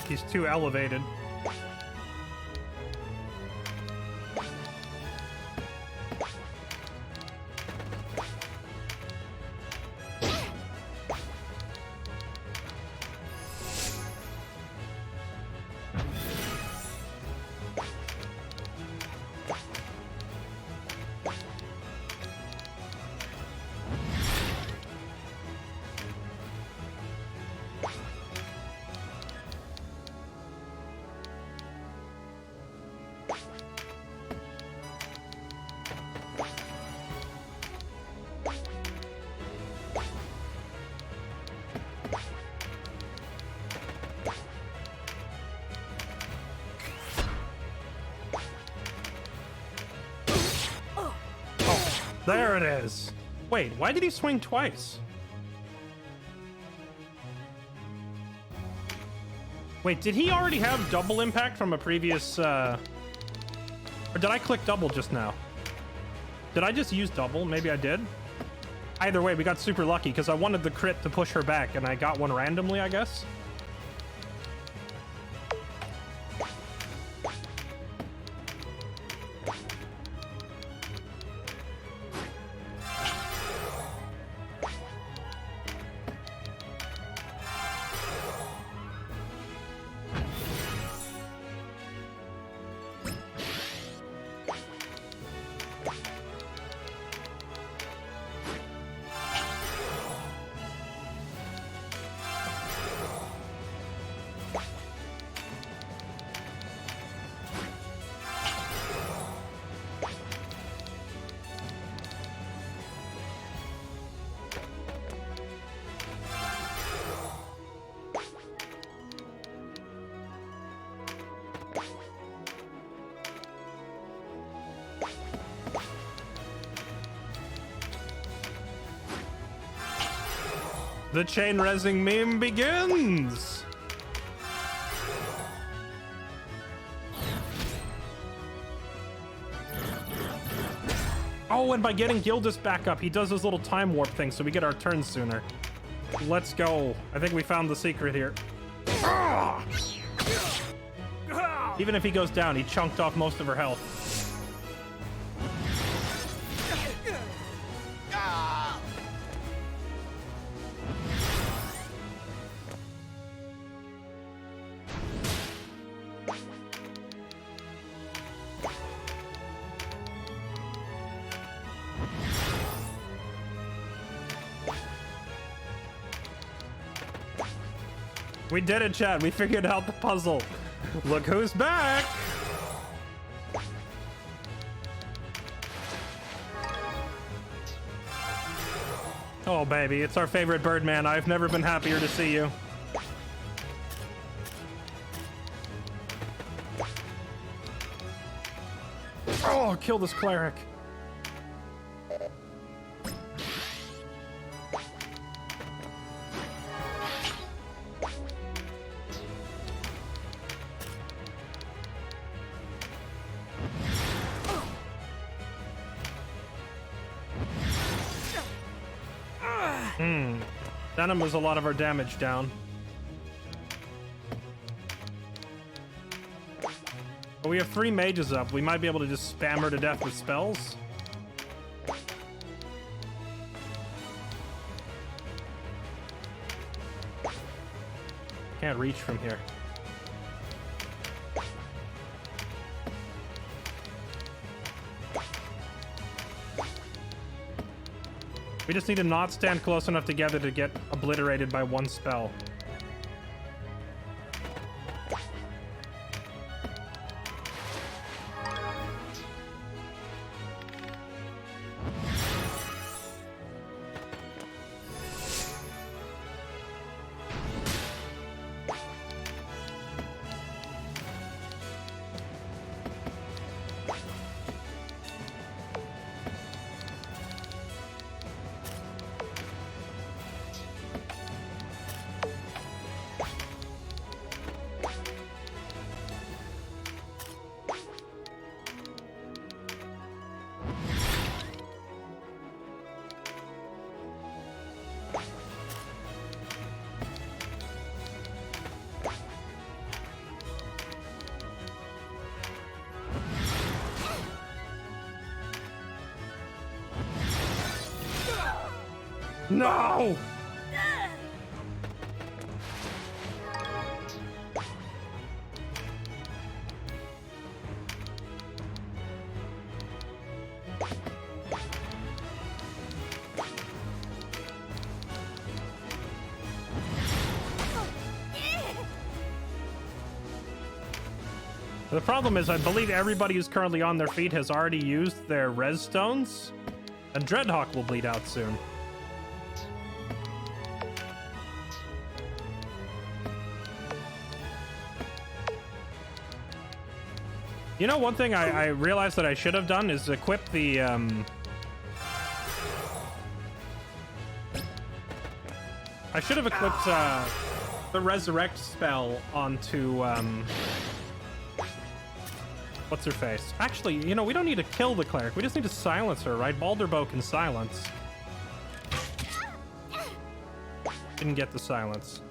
He's too elevated. There it is. Wait, why did he swing twice? Wait, did he already have double impact from a previous, or did I click double just now? Did I just use double? Maybe I did. Either way, we got super lucky because I wanted the crit to push her back and I got one randomly, I guess. The chain resing meme begins! Oh, and by getting Gildas back up, he does his little time warp thing, so we get our turn sooner. Let's go. I think we found the secret here. Ah! Even if he goes down, he chunked off most of her health. We did it, Chad. We figured out the puzzle. Look who's back! Oh, baby, it's our favorite Birdman. I've never been happier to see you. Oh, kill this cleric. Venom was a lot of our damage down. But we have 3 mages up. We might be able to just spam her to death with spells. Can't reach from here. We just need to not stand close enough together to get obliterated by one spell. No! The problem is, I believe everybody who's currently on their feet has already used their res stones, and Dreadhawk will bleed out soon. You know, one thing I realized that I should have done is equip the, I should have equipped, the Resurrect spell onto, what's her face? Actually, you know, we don't need to kill the cleric. We just need to silence her, right? Balderbow can silence. Didn't get the silence.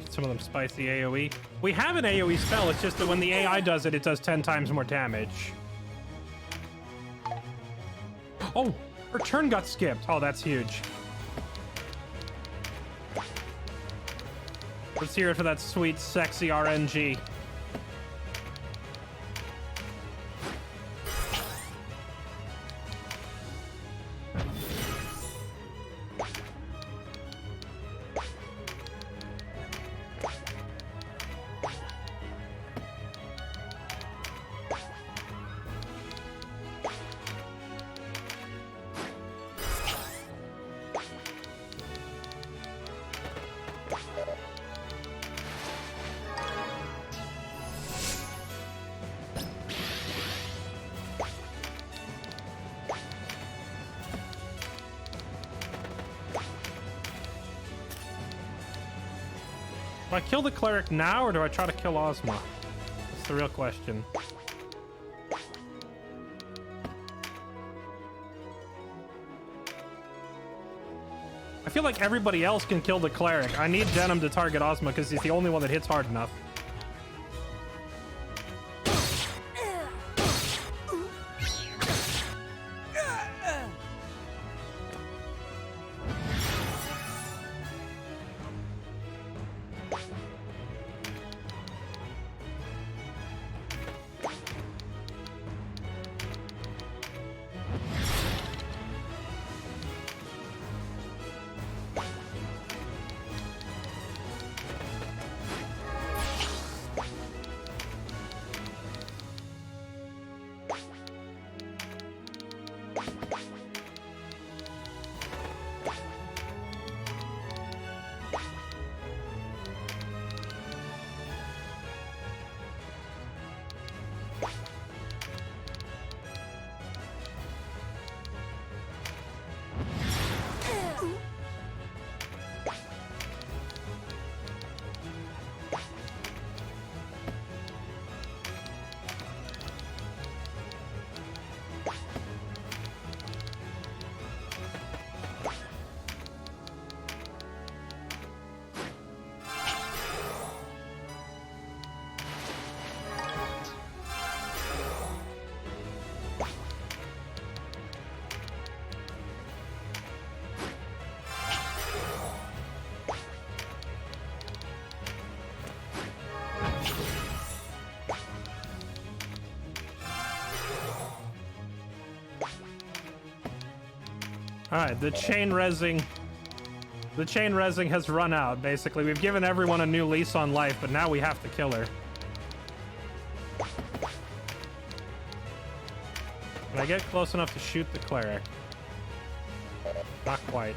Some of them spicy AoE. We have an AoE spell, it's just that when the AI does it, it does 10 times more damage. Oh, her turn got skipped. Oh, that's huge. Let's hear it for that sweet, sexy RNG. Do I kill the cleric now, or do I try to kill Ozma? That's the real question. I feel like everybody else can kill the cleric. I need Denim to target Ozma because he's the only one that hits hard enough. Alright, the chain rezzing has run out, basically. We've given everyone a new lease on life, but now we have to kill her. Can I get close enough to shoot the cleric? Not quite.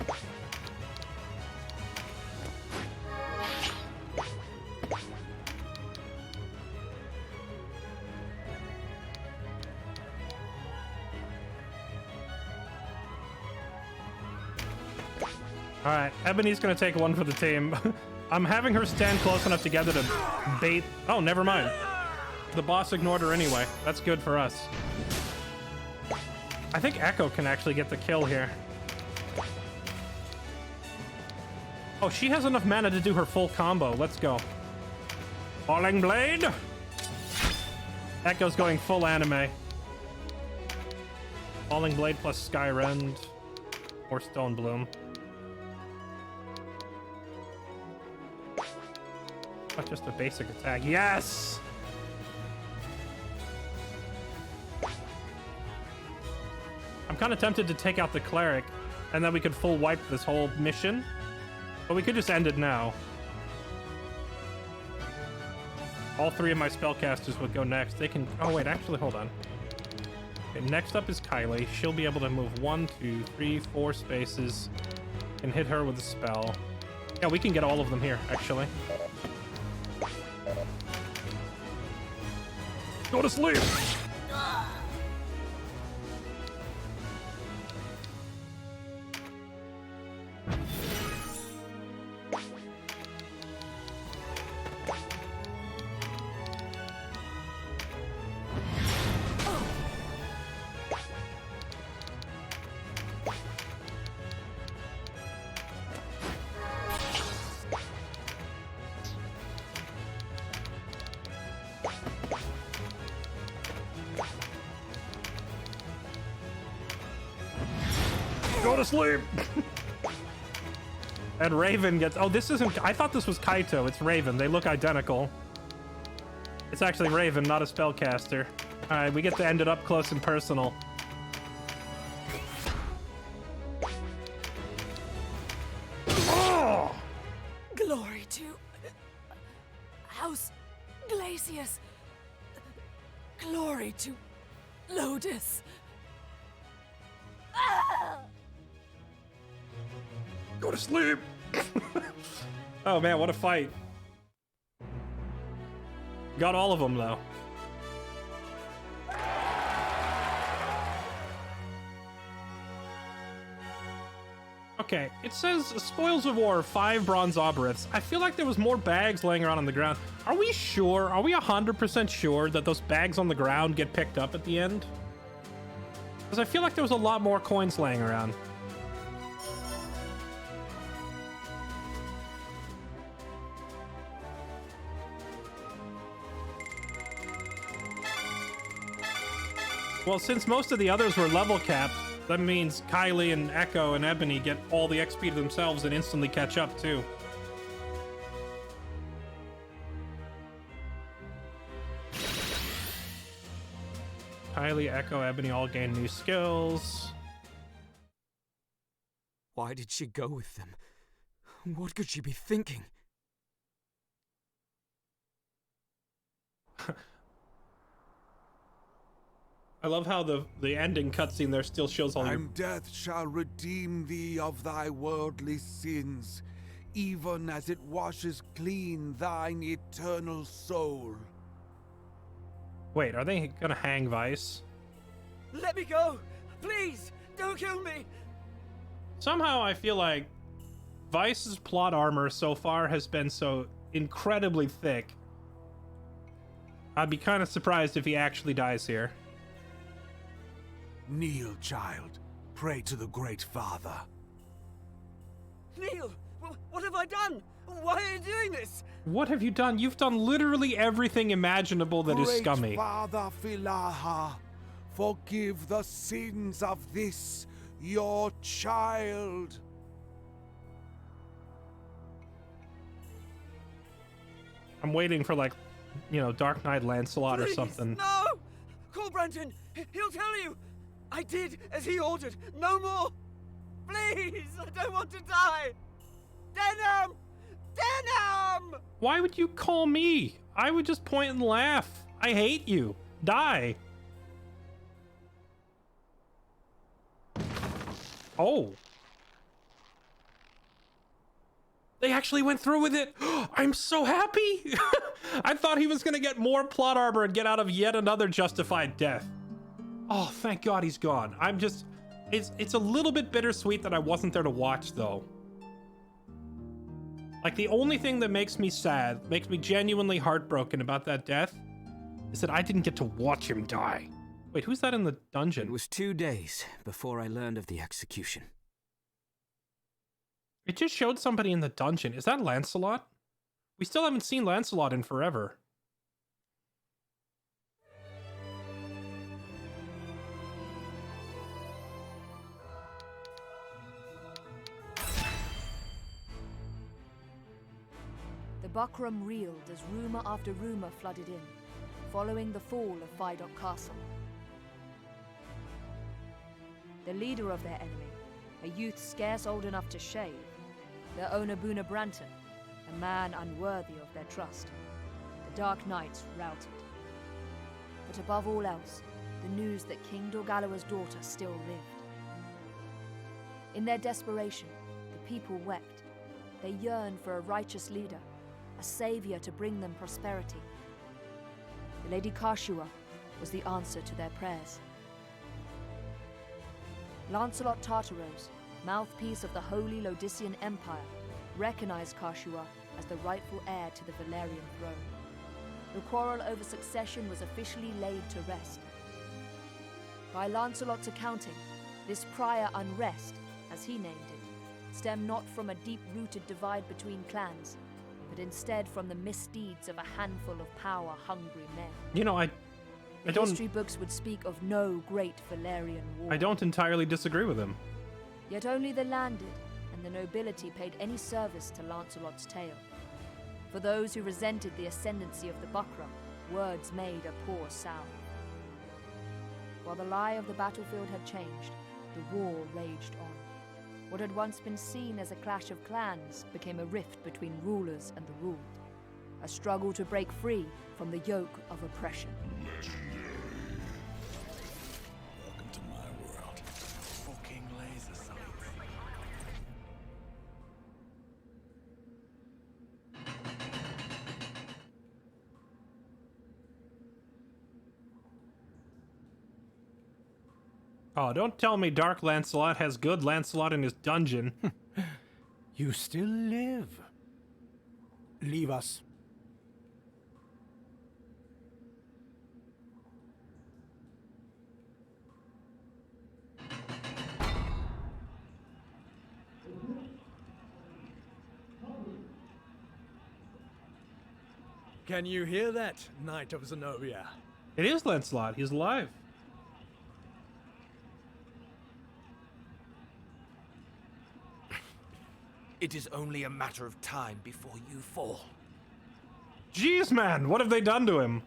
Alright, Ebony's gonna take one for the team. I'm having her stand close enough together to bait... Oh, never mind. The boss ignored her anyway. That's good for us. I think Echo can actually get the kill here. Oh, she has enough mana to do her full combo. Let's go. Falling Blade. Echo's going full anime. Falling Blade plus Skyrend or Stone Bloom. Not just a basic attack. Yes! I'm kind of tempted to take out the Cleric, and then we could full wipe this whole mission. But we could just end it now. All three of my spellcasters would go next. They can... Oh, wait, actually, hold on. Okay, next up is Kylie. She'll be able to move 1, 2, 3, 4 spaces and hit her with a spell. Yeah, we can get all of them here, actually. Go to sleep! Go to sleep! And Raven gets... Oh, this isn't... I thought this was Kaito. It's Raven. They look identical. It's actually Raven, not a spellcaster. Alright, we get to end it up close and personal. Oh! Glory to House Glacius. Glory to Lodis. Go to sleep! Oh man, what a fight. Got all of them though. Okay, it says spoils of war, 5 bronze obvereths. I feel like there was more bags laying around on the ground. Are we sure? Are we 100% sure that those bags on the ground get picked up at the end? Because I feel like there was a lot more coins laying around. Well, since most of the others were level capped, that means Kylie and Echo and Ebony get all the XP to themselves and instantly catch up, too. Kylie, Echo, Ebony all gain new skills. Why did she go with them? What could she be thinking? I love how the ending cutscene there still shows all your... And death shall redeem thee of thy worldly sins, even as it washes clean thine eternal soul. Wait, are they gonna hang Vice? Let me go! Please! Don't kill me! Somehow I feel like Vice's plot armor so far has been so incredibly thick. I'd be kind of surprised if he actually dies here. Kneel, child. Pray to the Great Father. Kneel! What have I done? Why are you doing this? What have you done? You've done literally everything imaginable that is scummy. Great Father Philaha, forgive the sins of this, your child. I'm waiting for, like, you know, Dark Knight Lancelot Please, or something. No! Call Branton! He'll tell you! I did as he ordered! No more! Please! I don't want to die! Denham! Denham! Why would you call me? I would just point and laugh. I hate you. Die. Oh. They actually went through with it. I'm so happy. I thought he was going to get more plot armor and get out of yet another justified death. Oh, thank God he's gone. I'm just... It's a little bit bittersweet that I wasn't there to watch, though. Like, the only thing that makes me sad, makes me genuinely heartbroken about that death, is that I didn't get to watch him die. Wait, who's that in the dungeon? It was 2 days before I learned of the execution. It just showed somebody in the dungeon. Is that Lancelot? We still haven't seen Lancelot in forever. The Buckram reeled as rumor after rumor flooded in, following the fall of Vidocq Castle. The leader of their enemy, a youth scarce old enough to shave, their owner Boona Branton, a man unworthy of their trust, the Dark Knights routed. But above all else, the news that King Dorgalawa's daughter still lived. In their desperation, the people wept. They yearned for a righteous leader, a savior to bring them prosperity. The Lady Karshua was the answer to their prayers. Lancelot Tartaros, mouthpiece of the Holy Lodician Empire, recognized Karshua as the rightful heir to the Valerian throne. The quarrel over succession was officially laid to rest. By Lancelot's accounting, this prior unrest, as he named it, stemmed not from a deep-rooted divide between clans, but instead from the misdeeds of a handful of power-hungry men. You know, I don't... History books would speak of no great Valerian war. I don't entirely disagree with him. Yet only the landed and the nobility paid any service to Lancelot's tale. For those who resented the ascendancy of the Buckram, words made a poor sound. While the lie of the battlefield had changed, the war raged on. What had once been seen as a clash of clans became a rift between rulers and the ruled. A struggle to break free from the yoke of oppression. Welcome to my world. Fucking laser sights. Oh, don't tell me Dark Lancelot has good Lancelot in his dungeon. You still live. Leave us. Can you hear that, Knight of Zenobia? It is Lancelot. He's alive. It is only a matter of time before you fall. Jeez, man, what have they done to him?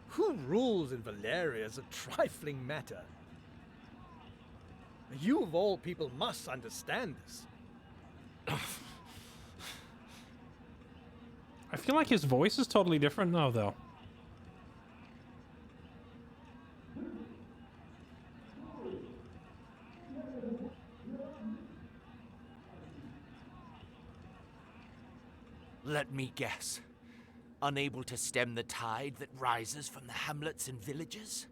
Who rules in Valeria is a trifling matter. You of all people must understand this. I feel like his voice is totally different now, though. Let me guess. Unable to stem the tide that rises from the hamlets and villages?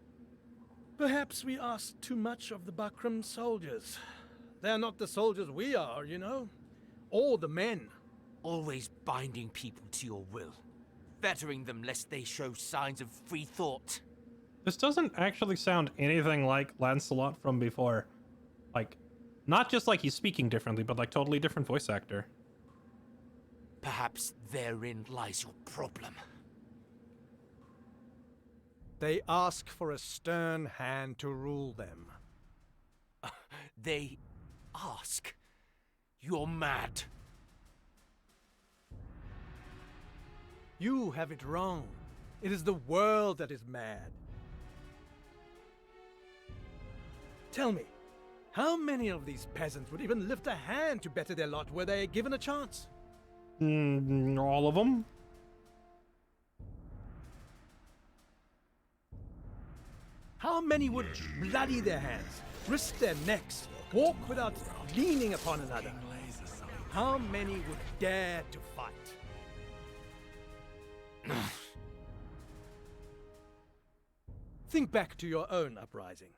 Perhaps we ask too much of the Buckram soldiers. They're not the soldiers we are, you know. Or the men. Always binding people to your will. Fettering them lest they show signs of free thought. This doesn't actually sound anything like Lancelot from before. Like, not just like he's speaking differently, but like totally different voice actor. Perhaps therein lies your problem. They ask for a stern hand to rule them. They ask? You're mad. You have it wrong. It is the world that is mad. Tell me, how many of these peasants would even lift a hand to better their lot were they given a chance? All of them? How many would bloody their hands, risk their necks, walk without leaning upon another? How many would dare to fight? Think back to your own uprising.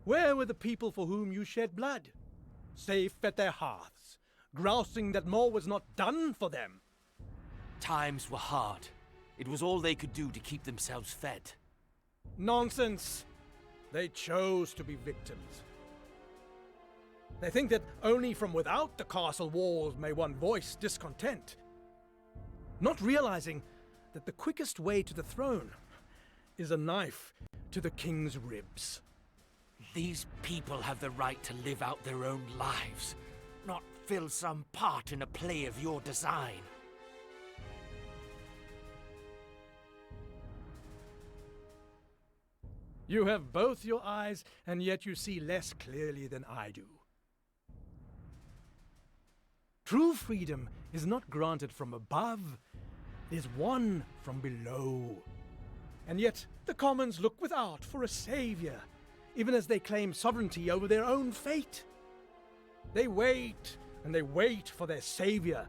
Where were the people for whom you shed blood? Safe at their hearths, grousing that more was not done for them. Times were hard. It was all they could do to keep themselves fed. Nonsense! They chose to be victims. They think that only from without the castle walls may one voice discontent, not realizing that the quickest way to the throne is a knife to the king's ribs. These people have the right to live out their own lives, not fill some part in a play of your design. You have both your eyes, and yet you see less clearly than I do. True freedom is not granted from above, it is won from below. And yet the commons look without for a savior, even as they claim sovereignty over their own fate. They wait, and they wait for their savior,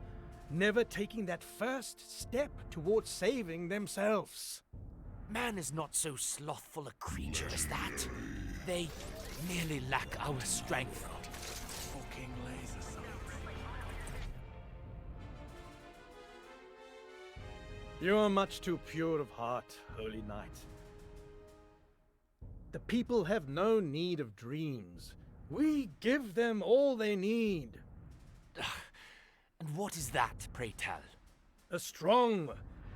never taking that first step towards saving themselves. Man is not so slothful a creature as that. They merely lack our strength. Fucking laser sights. You are much too pure of heart, Holy Knight. The people have no need of dreams. We give them all they need. And what is that, pray tell? A strong,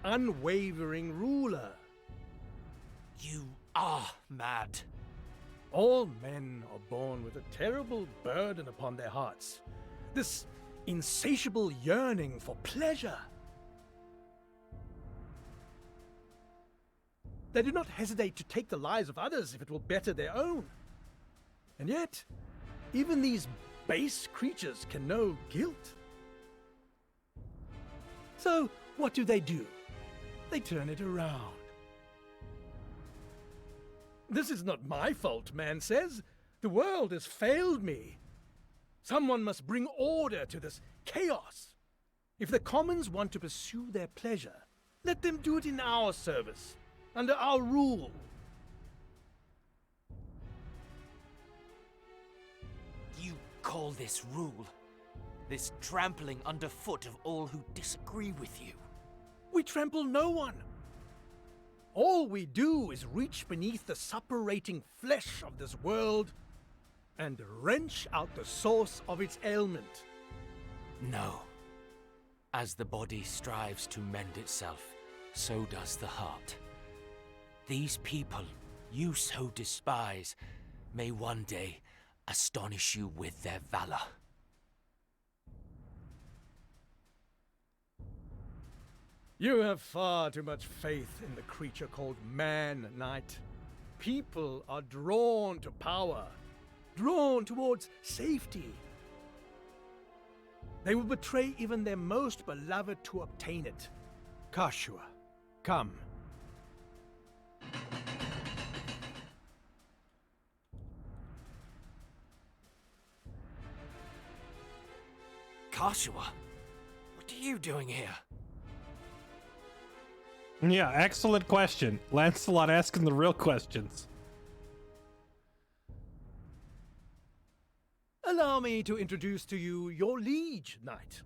unwavering ruler. You are mad. All men are born with a terrible burden upon their hearts. This insatiable yearning for pleasure. They do not hesitate to take the lives of others if it will better their own. And yet, even these base creatures can know guilt. So, what do? They turn it around. This is not my fault, man says. The world has failed me. Someone must bring order to this chaos. If the commons want to pursue their pleasure, let them do it in our service, under our rule. You call this rule? This trampling underfoot of all who disagree with you? We trample no one. All we do is reach beneath the suppurating flesh of this world and wrench out the source of its ailment. No. As the body strives to mend itself, so does the heart. These people you so despise may one day astonish you with their valor. You have far too much faith in the creature called man, Knight. People are drawn to power, drawn towards safety. They will betray even their most beloved to obtain it. Kashua, come. Kashua? What are you doing here? Yeah, excellent question. Lancelot asking the real questions. Allow me to introduce to you your liege, Knight.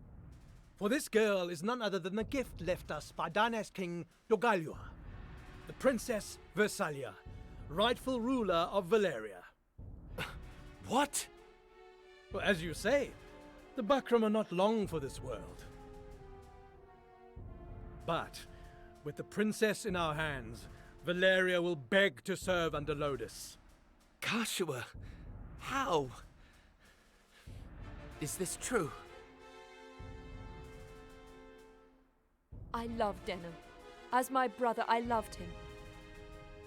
For this girl is none other than the gift left us by Dana's king, Dogalua, the Princess Versalia, rightful ruler of Valeria. What? Well, as you say, the Bakram are not long for this world. But with the princess in our hands, Valeria will beg to serve under Lodis. Kashua, how? Is this true? I love Denham. As my brother, I loved him.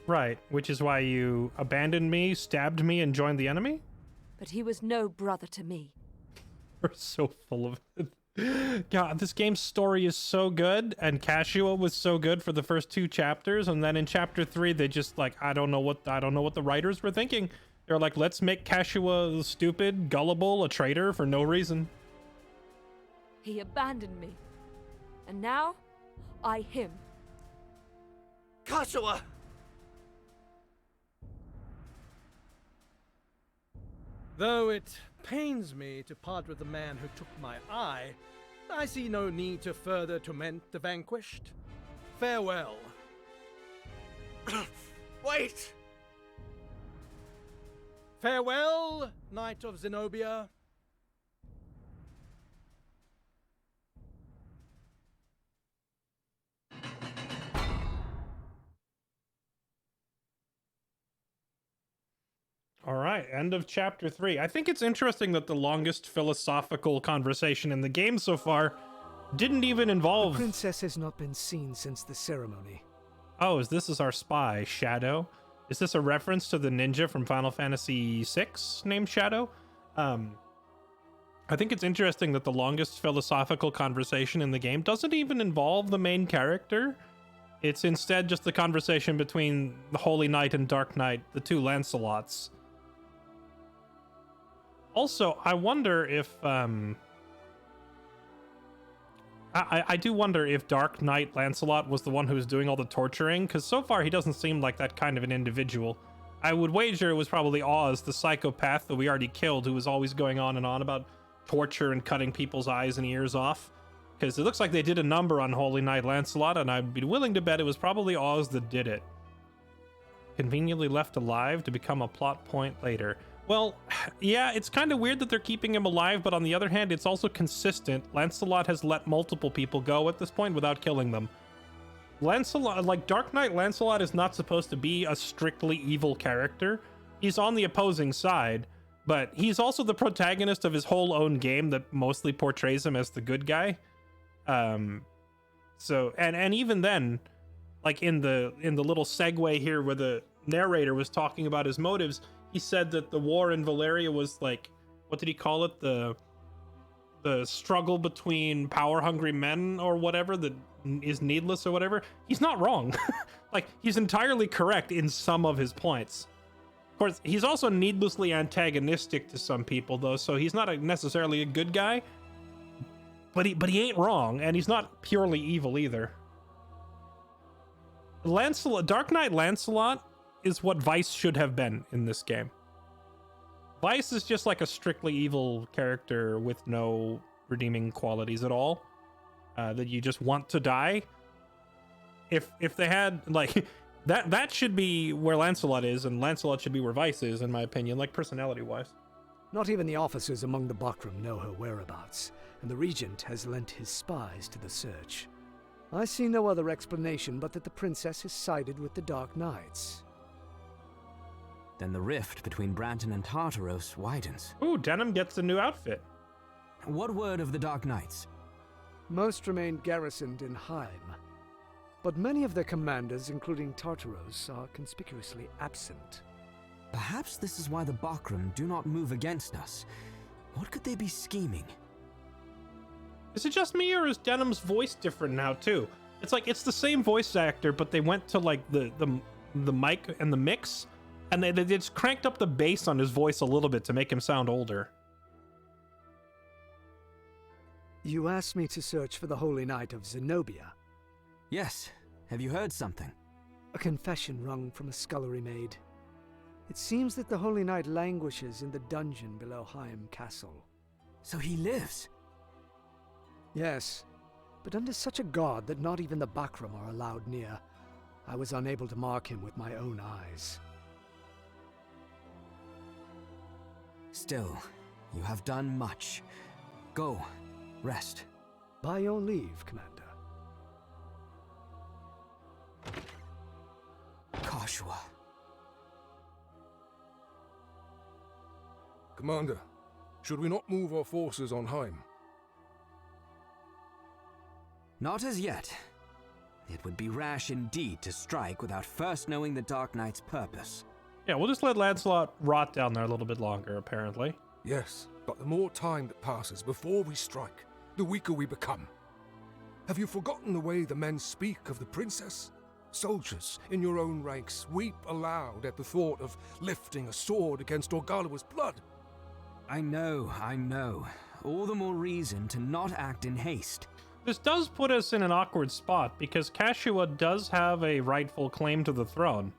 Right, which is why you abandoned me, stabbed me, and joined the enemy? But he was no brother to me. We're so full of it. God, this game's story is so good, and Kashua was so good for the first 2 chapters, and then in chapter 3 they just like I don't know what the writers were thinking. They're like, let's make Kashua stupid, gullible, a traitor for no reason. He abandoned me. And now, I him. Kashua! Though it pains me to part with the man who took my eye, I see no need to further torment the vanquished. Farewell. Wait! Farewell, Knight of Zenobia. All right, end of chapter 3. I think it's interesting that the longest philosophical conversation in the game so far didn't even involve... The princess has not been seen since the ceremony. Oh, this is our spy, Shadow? Is this a reference to the ninja from Final Fantasy VI named Shadow? I think it's interesting that the longest philosophical conversation in the game doesn't even involve the main character. It's instead just the conversation between the Holy Knight and Dark Knight, the two Lancelots. Also, I wonder if, I do wonder if Dark Knight Lancelot was the one who was doing all the torturing, because so far he doesn't seem like that kind of an individual. I would wager it was probably Oz, the psychopath that we already killed, who was always going on and on about torture and cutting people's eyes and ears off. Because it looks like they did a number on Holy Knight Lancelot, and I'd be willing to bet it was probably Oz that did it. Conveniently left alive to become a plot point later. Well, yeah, it's kind of weird that they're keeping him alive, but on the other hand, it's also consistent. Lancelot has let multiple people go at this point without killing them. Lancelot, like Dark Knight Lancelot, is not supposed to be a strictly evil character. He's on the opposing side, but he's also the protagonist of his whole own game that mostly portrays him as the good guy. So, and even then, like in the little segue here where the narrator was talking about his motives, he said that the war in Valeria was like, what did he call it? The struggle between power-hungry men or whatever that is needless or whatever. He's not wrong. Like, he's entirely correct in some of his points. Of course, he's also needlessly antagonistic to some people, though, so he's not necessarily a good guy. But he ain't wrong, and he's not purely evil either. Lancelot, Dark Knight Lancelot is what Vice should have been in this game. Vice is just like a strictly evil character with no redeeming qualities at all. That you just want to die. If they had like that should be where Lancelot is, and Lancelot should be where Vice is, in my opinion, like personality wise. Not even the officers among the Bakram know her whereabouts, and the Regent has lent his spies to the search. I see no other explanation but that the princess has sided with the Dark Knights. Then the rift between Branton and Tartaros widens. Ooh, Denim gets a new outfit. What word of the Dark Knights? Most remain garrisoned in Heim, but many of their commanders, including Tartaros, are conspicuously absent. Perhaps this is why the Bakram do not move against us. What could they be scheming? Is it just me, or is Denim's voice different now too? It's like it's the same voice actor, but they went to like the mic and the mix, and they just cranked up the bass on his voice a little bit to make him sound older. You asked me to search for the Holy Knight of Zenobia. Yes. Have you heard something? A confession wrung from a scullery maid. It seems that the Holy Knight languishes in the dungeon below Heim Castle. So he lives? Yes, but under such a guard that not even the Bakram are allowed near. I was unable to mark him with my own eyes. Still, you have done much. Go, rest. By your leave, Commander. Kashua. Commander, should we not move our forces on Heim? Not as yet. It would be rash indeed to strike without first knowing the Dark Knight's purpose. Yeah, we'll just let Lancelot rot down there a little bit longer, apparently. Yes, but the more time that passes before we strike, the weaker we become. Have you forgotten the way the men speak of the princess? Soldiers in your own ranks weep aloud at the thought of lifting a sword against Orgalawa's blood. I know. All the more reason to not act in haste. This does put us in an awkward spot, because Kashua does have a rightful claim to the throne.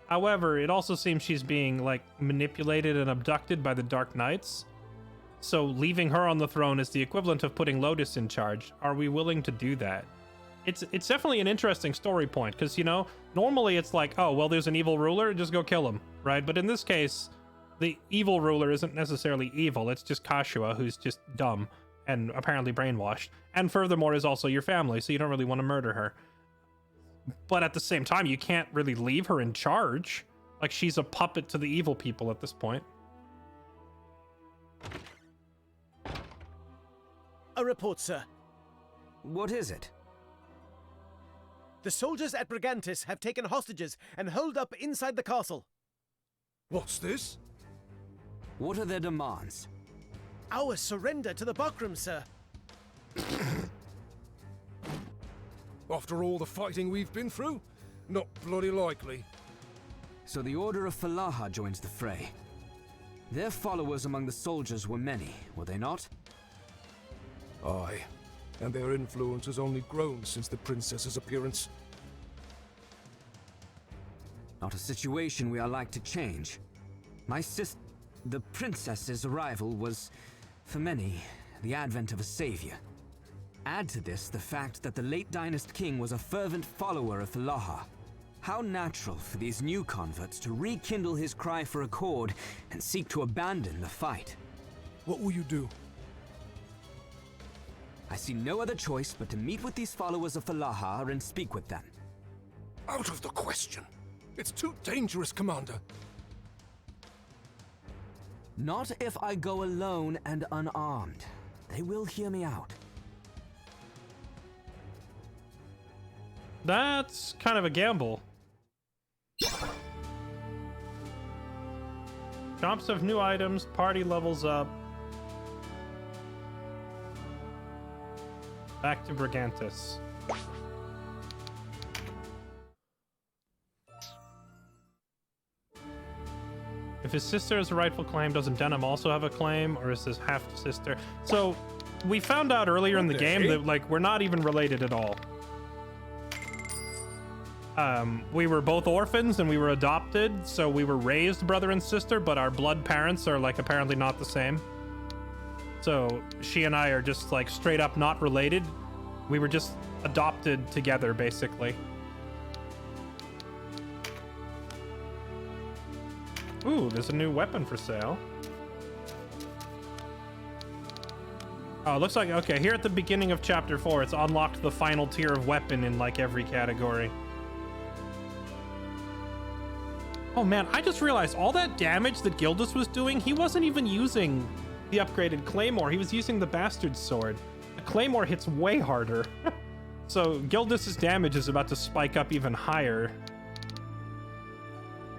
However, it also seems she's being, like, manipulated and abducted by the Dark Knights. So leaving her on the throne is the equivalent of putting Lotus in charge. Are we willing to do that? It's definitely an interesting story point, because, you know, normally it's like, oh, well, there's an evil ruler, just go kill him, right? But in this case, the evil ruler isn't necessarily evil. It's just Kashua, who's just dumb and apparently brainwashed. And furthermore, is also your family, so you don't really want to murder her. But at the same time, you can't really leave her in charge. Like, she's a puppet to the evil people at this point. A report, sir. What is it? The soldiers at Brigantis have taken hostages and holed up inside the castle. What's this? What are their demands? Our surrender to the Bakram, sir. After all the fighting we've been through? Not bloody likely. So the Order of Falaha joins the fray. Their followers among the soldiers were many, were they not? Aye, and their influence has only grown since the princess's appearance. Not a situation we are like to change. The princess's arrival was, for many, the advent of a savior. Add to this the fact that the late Dynast king was a fervent follower of Falaha. How natural for these new converts to rekindle his cry for accord and seek to abandon the fight. What will you do? I see no other choice but to meet with these followers of Falaha and speak with them. Out of the question. It's too dangerous, Commander. Not if I go alone and unarmed. They will hear me out. That's kind of a gamble. Shops have new items, party levels up. Back to Brigantis. If his sister has a rightful claim, doesn't Denham also have a claim, or is his half-sister? So, we found out earlier in the game that, like, we're not even related at all. We were both orphans and we were adopted, so we were raised brother and sister, but our blood parents are, like, apparently not the same. So she and I are just, like, straight up not related. We were just adopted together, basically. Ooh, there's a new weapon for sale. Oh, it looks like, okay, here at the beginning of Chapter 4, it's unlocked the final tier of weapon in, like, every category. Oh man, I just realized all that damage that Gildas was doing, he wasn't even using the upgraded Claymore. He was using the Bastard Sword. The Claymore hits way harder. So Gildas's damage is about to spike up even higher.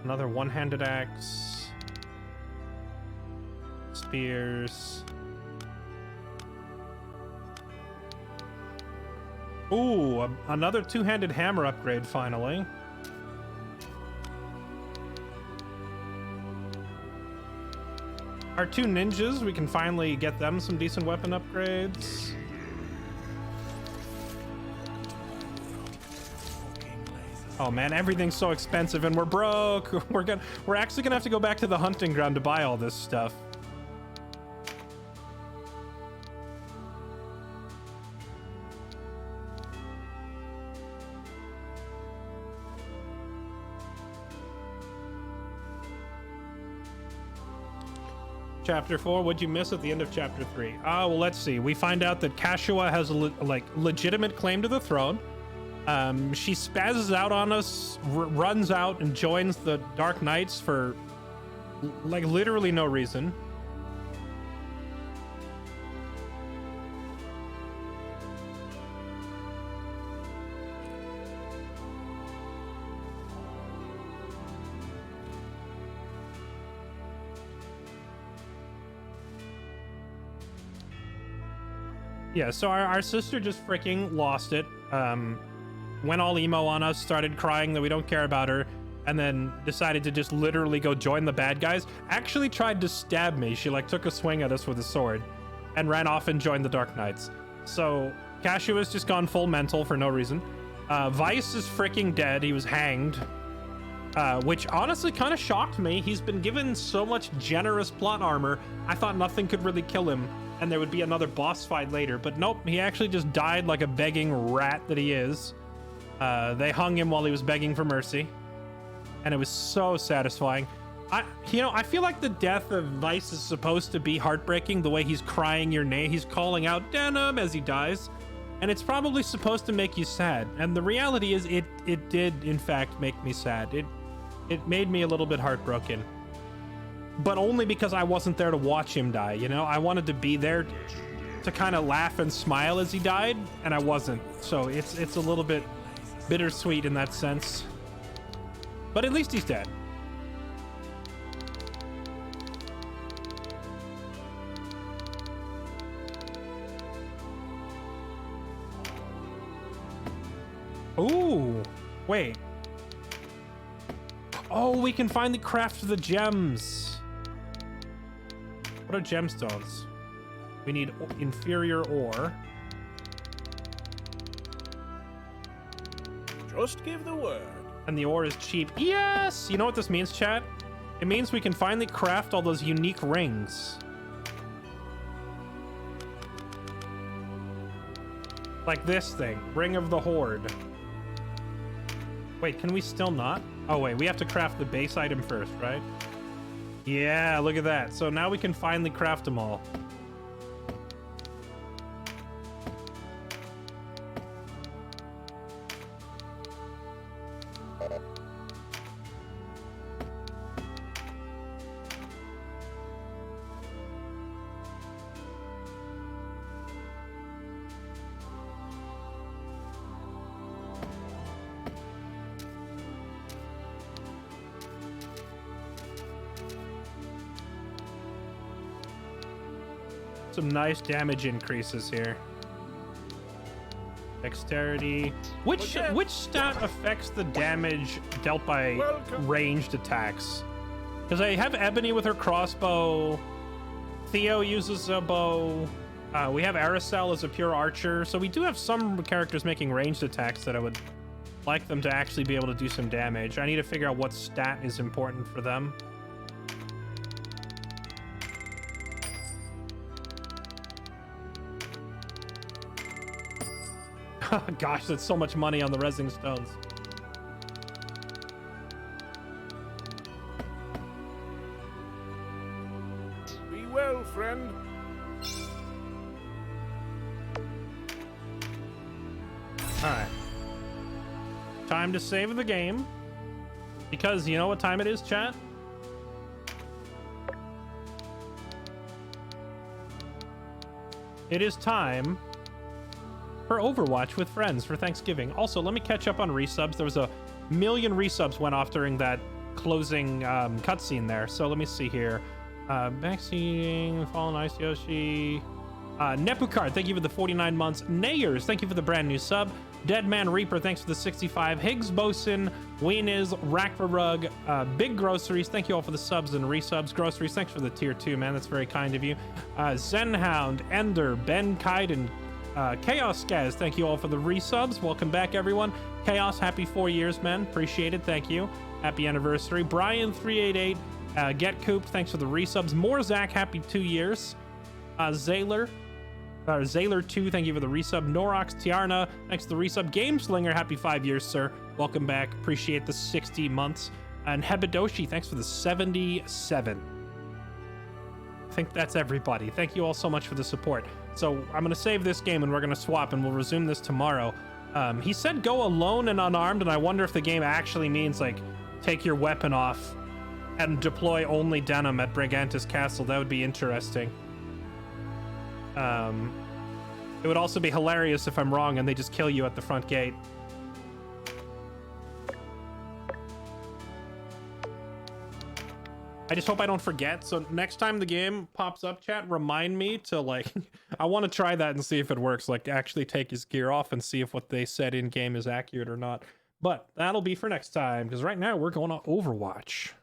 Another one-handed axe. Spears. Ooh, another two-handed hammer upgrade finally. Our two ninjas, we can finally get them some decent weapon upgrades. Oh man, everything's so expensive and we're broke. We're actually gonna have to go back to the hunting ground to buy all this stuff. Chapter 4, what'd you miss at the end of Chapter 3? Well, let's see. We find out that Kashua has a legitimate claim to the throne. She spazzes out on us, runs out and joins the Dark Knights for, like, literally no reason. Yeah, so our sister just freaking lost it. Went all emo on us, started crying that we don't care about her, and then decided to just literally go join the bad guys. Actually tried to stab me. She, like, took a swing at us with a sword and ran off and joined the Dark Knights. So Cashew has just gone full mental for no reason. Vice is freaking dead. He was hanged. which honestly kind of shocked me. He's been given so much generous plot armor, I thought nothing could really kill him, and there would be another boss fight later, but nope, he actually just died like a begging rat that he is. They hung him while he was begging for mercy, and it was so satisfying. I feel like the death of Vice is supposed to be heartbreaking, the way he's crying your name, he's calling out Denim as he dies, and it's probably supposed to make you sad, and the reality is it did in fact make me sad. It made me a little bit heartbroken, but only because I wasn't there to watch him die, you know? I wanted to be there to kind of laugh and smile as he died, and I wasn't, so it's a little bit bittersweet in that sense, but at least he's dead. Ooh, wait. Oh, we can finally craft the gems. What are gemstones? We need inferior ore. Just give the word. And the ore is cheap. Yes! You know what this means, chat? It means we can finally craft all those unique rings. Like this thing, Ring of the Horde. Wait, can we still not? Oh wait, we have to craft the base item first, right? Yeah, look at that. So now we can finally craft them all. Some nice damage increases here. Dexterity. Which stat affects the damage dealt by ranged attacks? Because I have Ebony with her crossbow. Theo uses a bow. We have Aracel as a pure archer. So we do have some characters making ranged attacks that I would like them to actually be able to do some damage. I need to figure out what stat is important for them. Gosh, that's so much money on the resing stones. Be well, friend. Alright. Time to save the game. Because you know what time it is, chat? It is time for Overwatch with friends for Thanksgiving. Also, let me catch up on resubs. There was 1 million resubs went off during that closing cutscene there. So let me see here. Vaccine, Fallen Ice Yoshi. Nepukard, thank you for the 49 months. Nayers, thank you for the brand new sub. Deadman Reaper, thanks for the 65. Higgs Bosun, Weeniz, Rakvarug, Big Groceries, thank you all for the subs and resubs. Groceries, thanks for the tier 2, man. That's very kind of you. Zenhound, Ender, Ben Kaiden, Chaos Skaz, thank you all for the resubs. Welcome back, everyone. Chaos, happy 4 years, man. Appreciate it. Thank you. Happy anniversary. Brian388, Get Cooped, thanks for the resubs. More Zach, happy 2 years. Zaylor 2, thank you for the resub. Norox Tiarna, thanks for the resub. Game Slinger, happy 5 years, sir. Welcome back. Appreciate the 60 months. And Hebidoshi, thanks for the 77. I think that's everybody. Thank you all so much for the support. So I'm going to save this game and we're going to swap and we'll resume this tomorrow. He said go alone and unarmed, and I wonder if the game actually means like take your weapon off and deploy only Denim at Brigantis Castle. That would be interesting. It would also be hilarious if I'm wrong and they just kill you at the front gate. I just hope I don't forget. So next time the game pops up, chat, remind me to like, I want to try that and see if it works. Like actually take his gear off and see if what they said in game is accurate or not. But that'll be for next time, because right now we're going to Overwatch.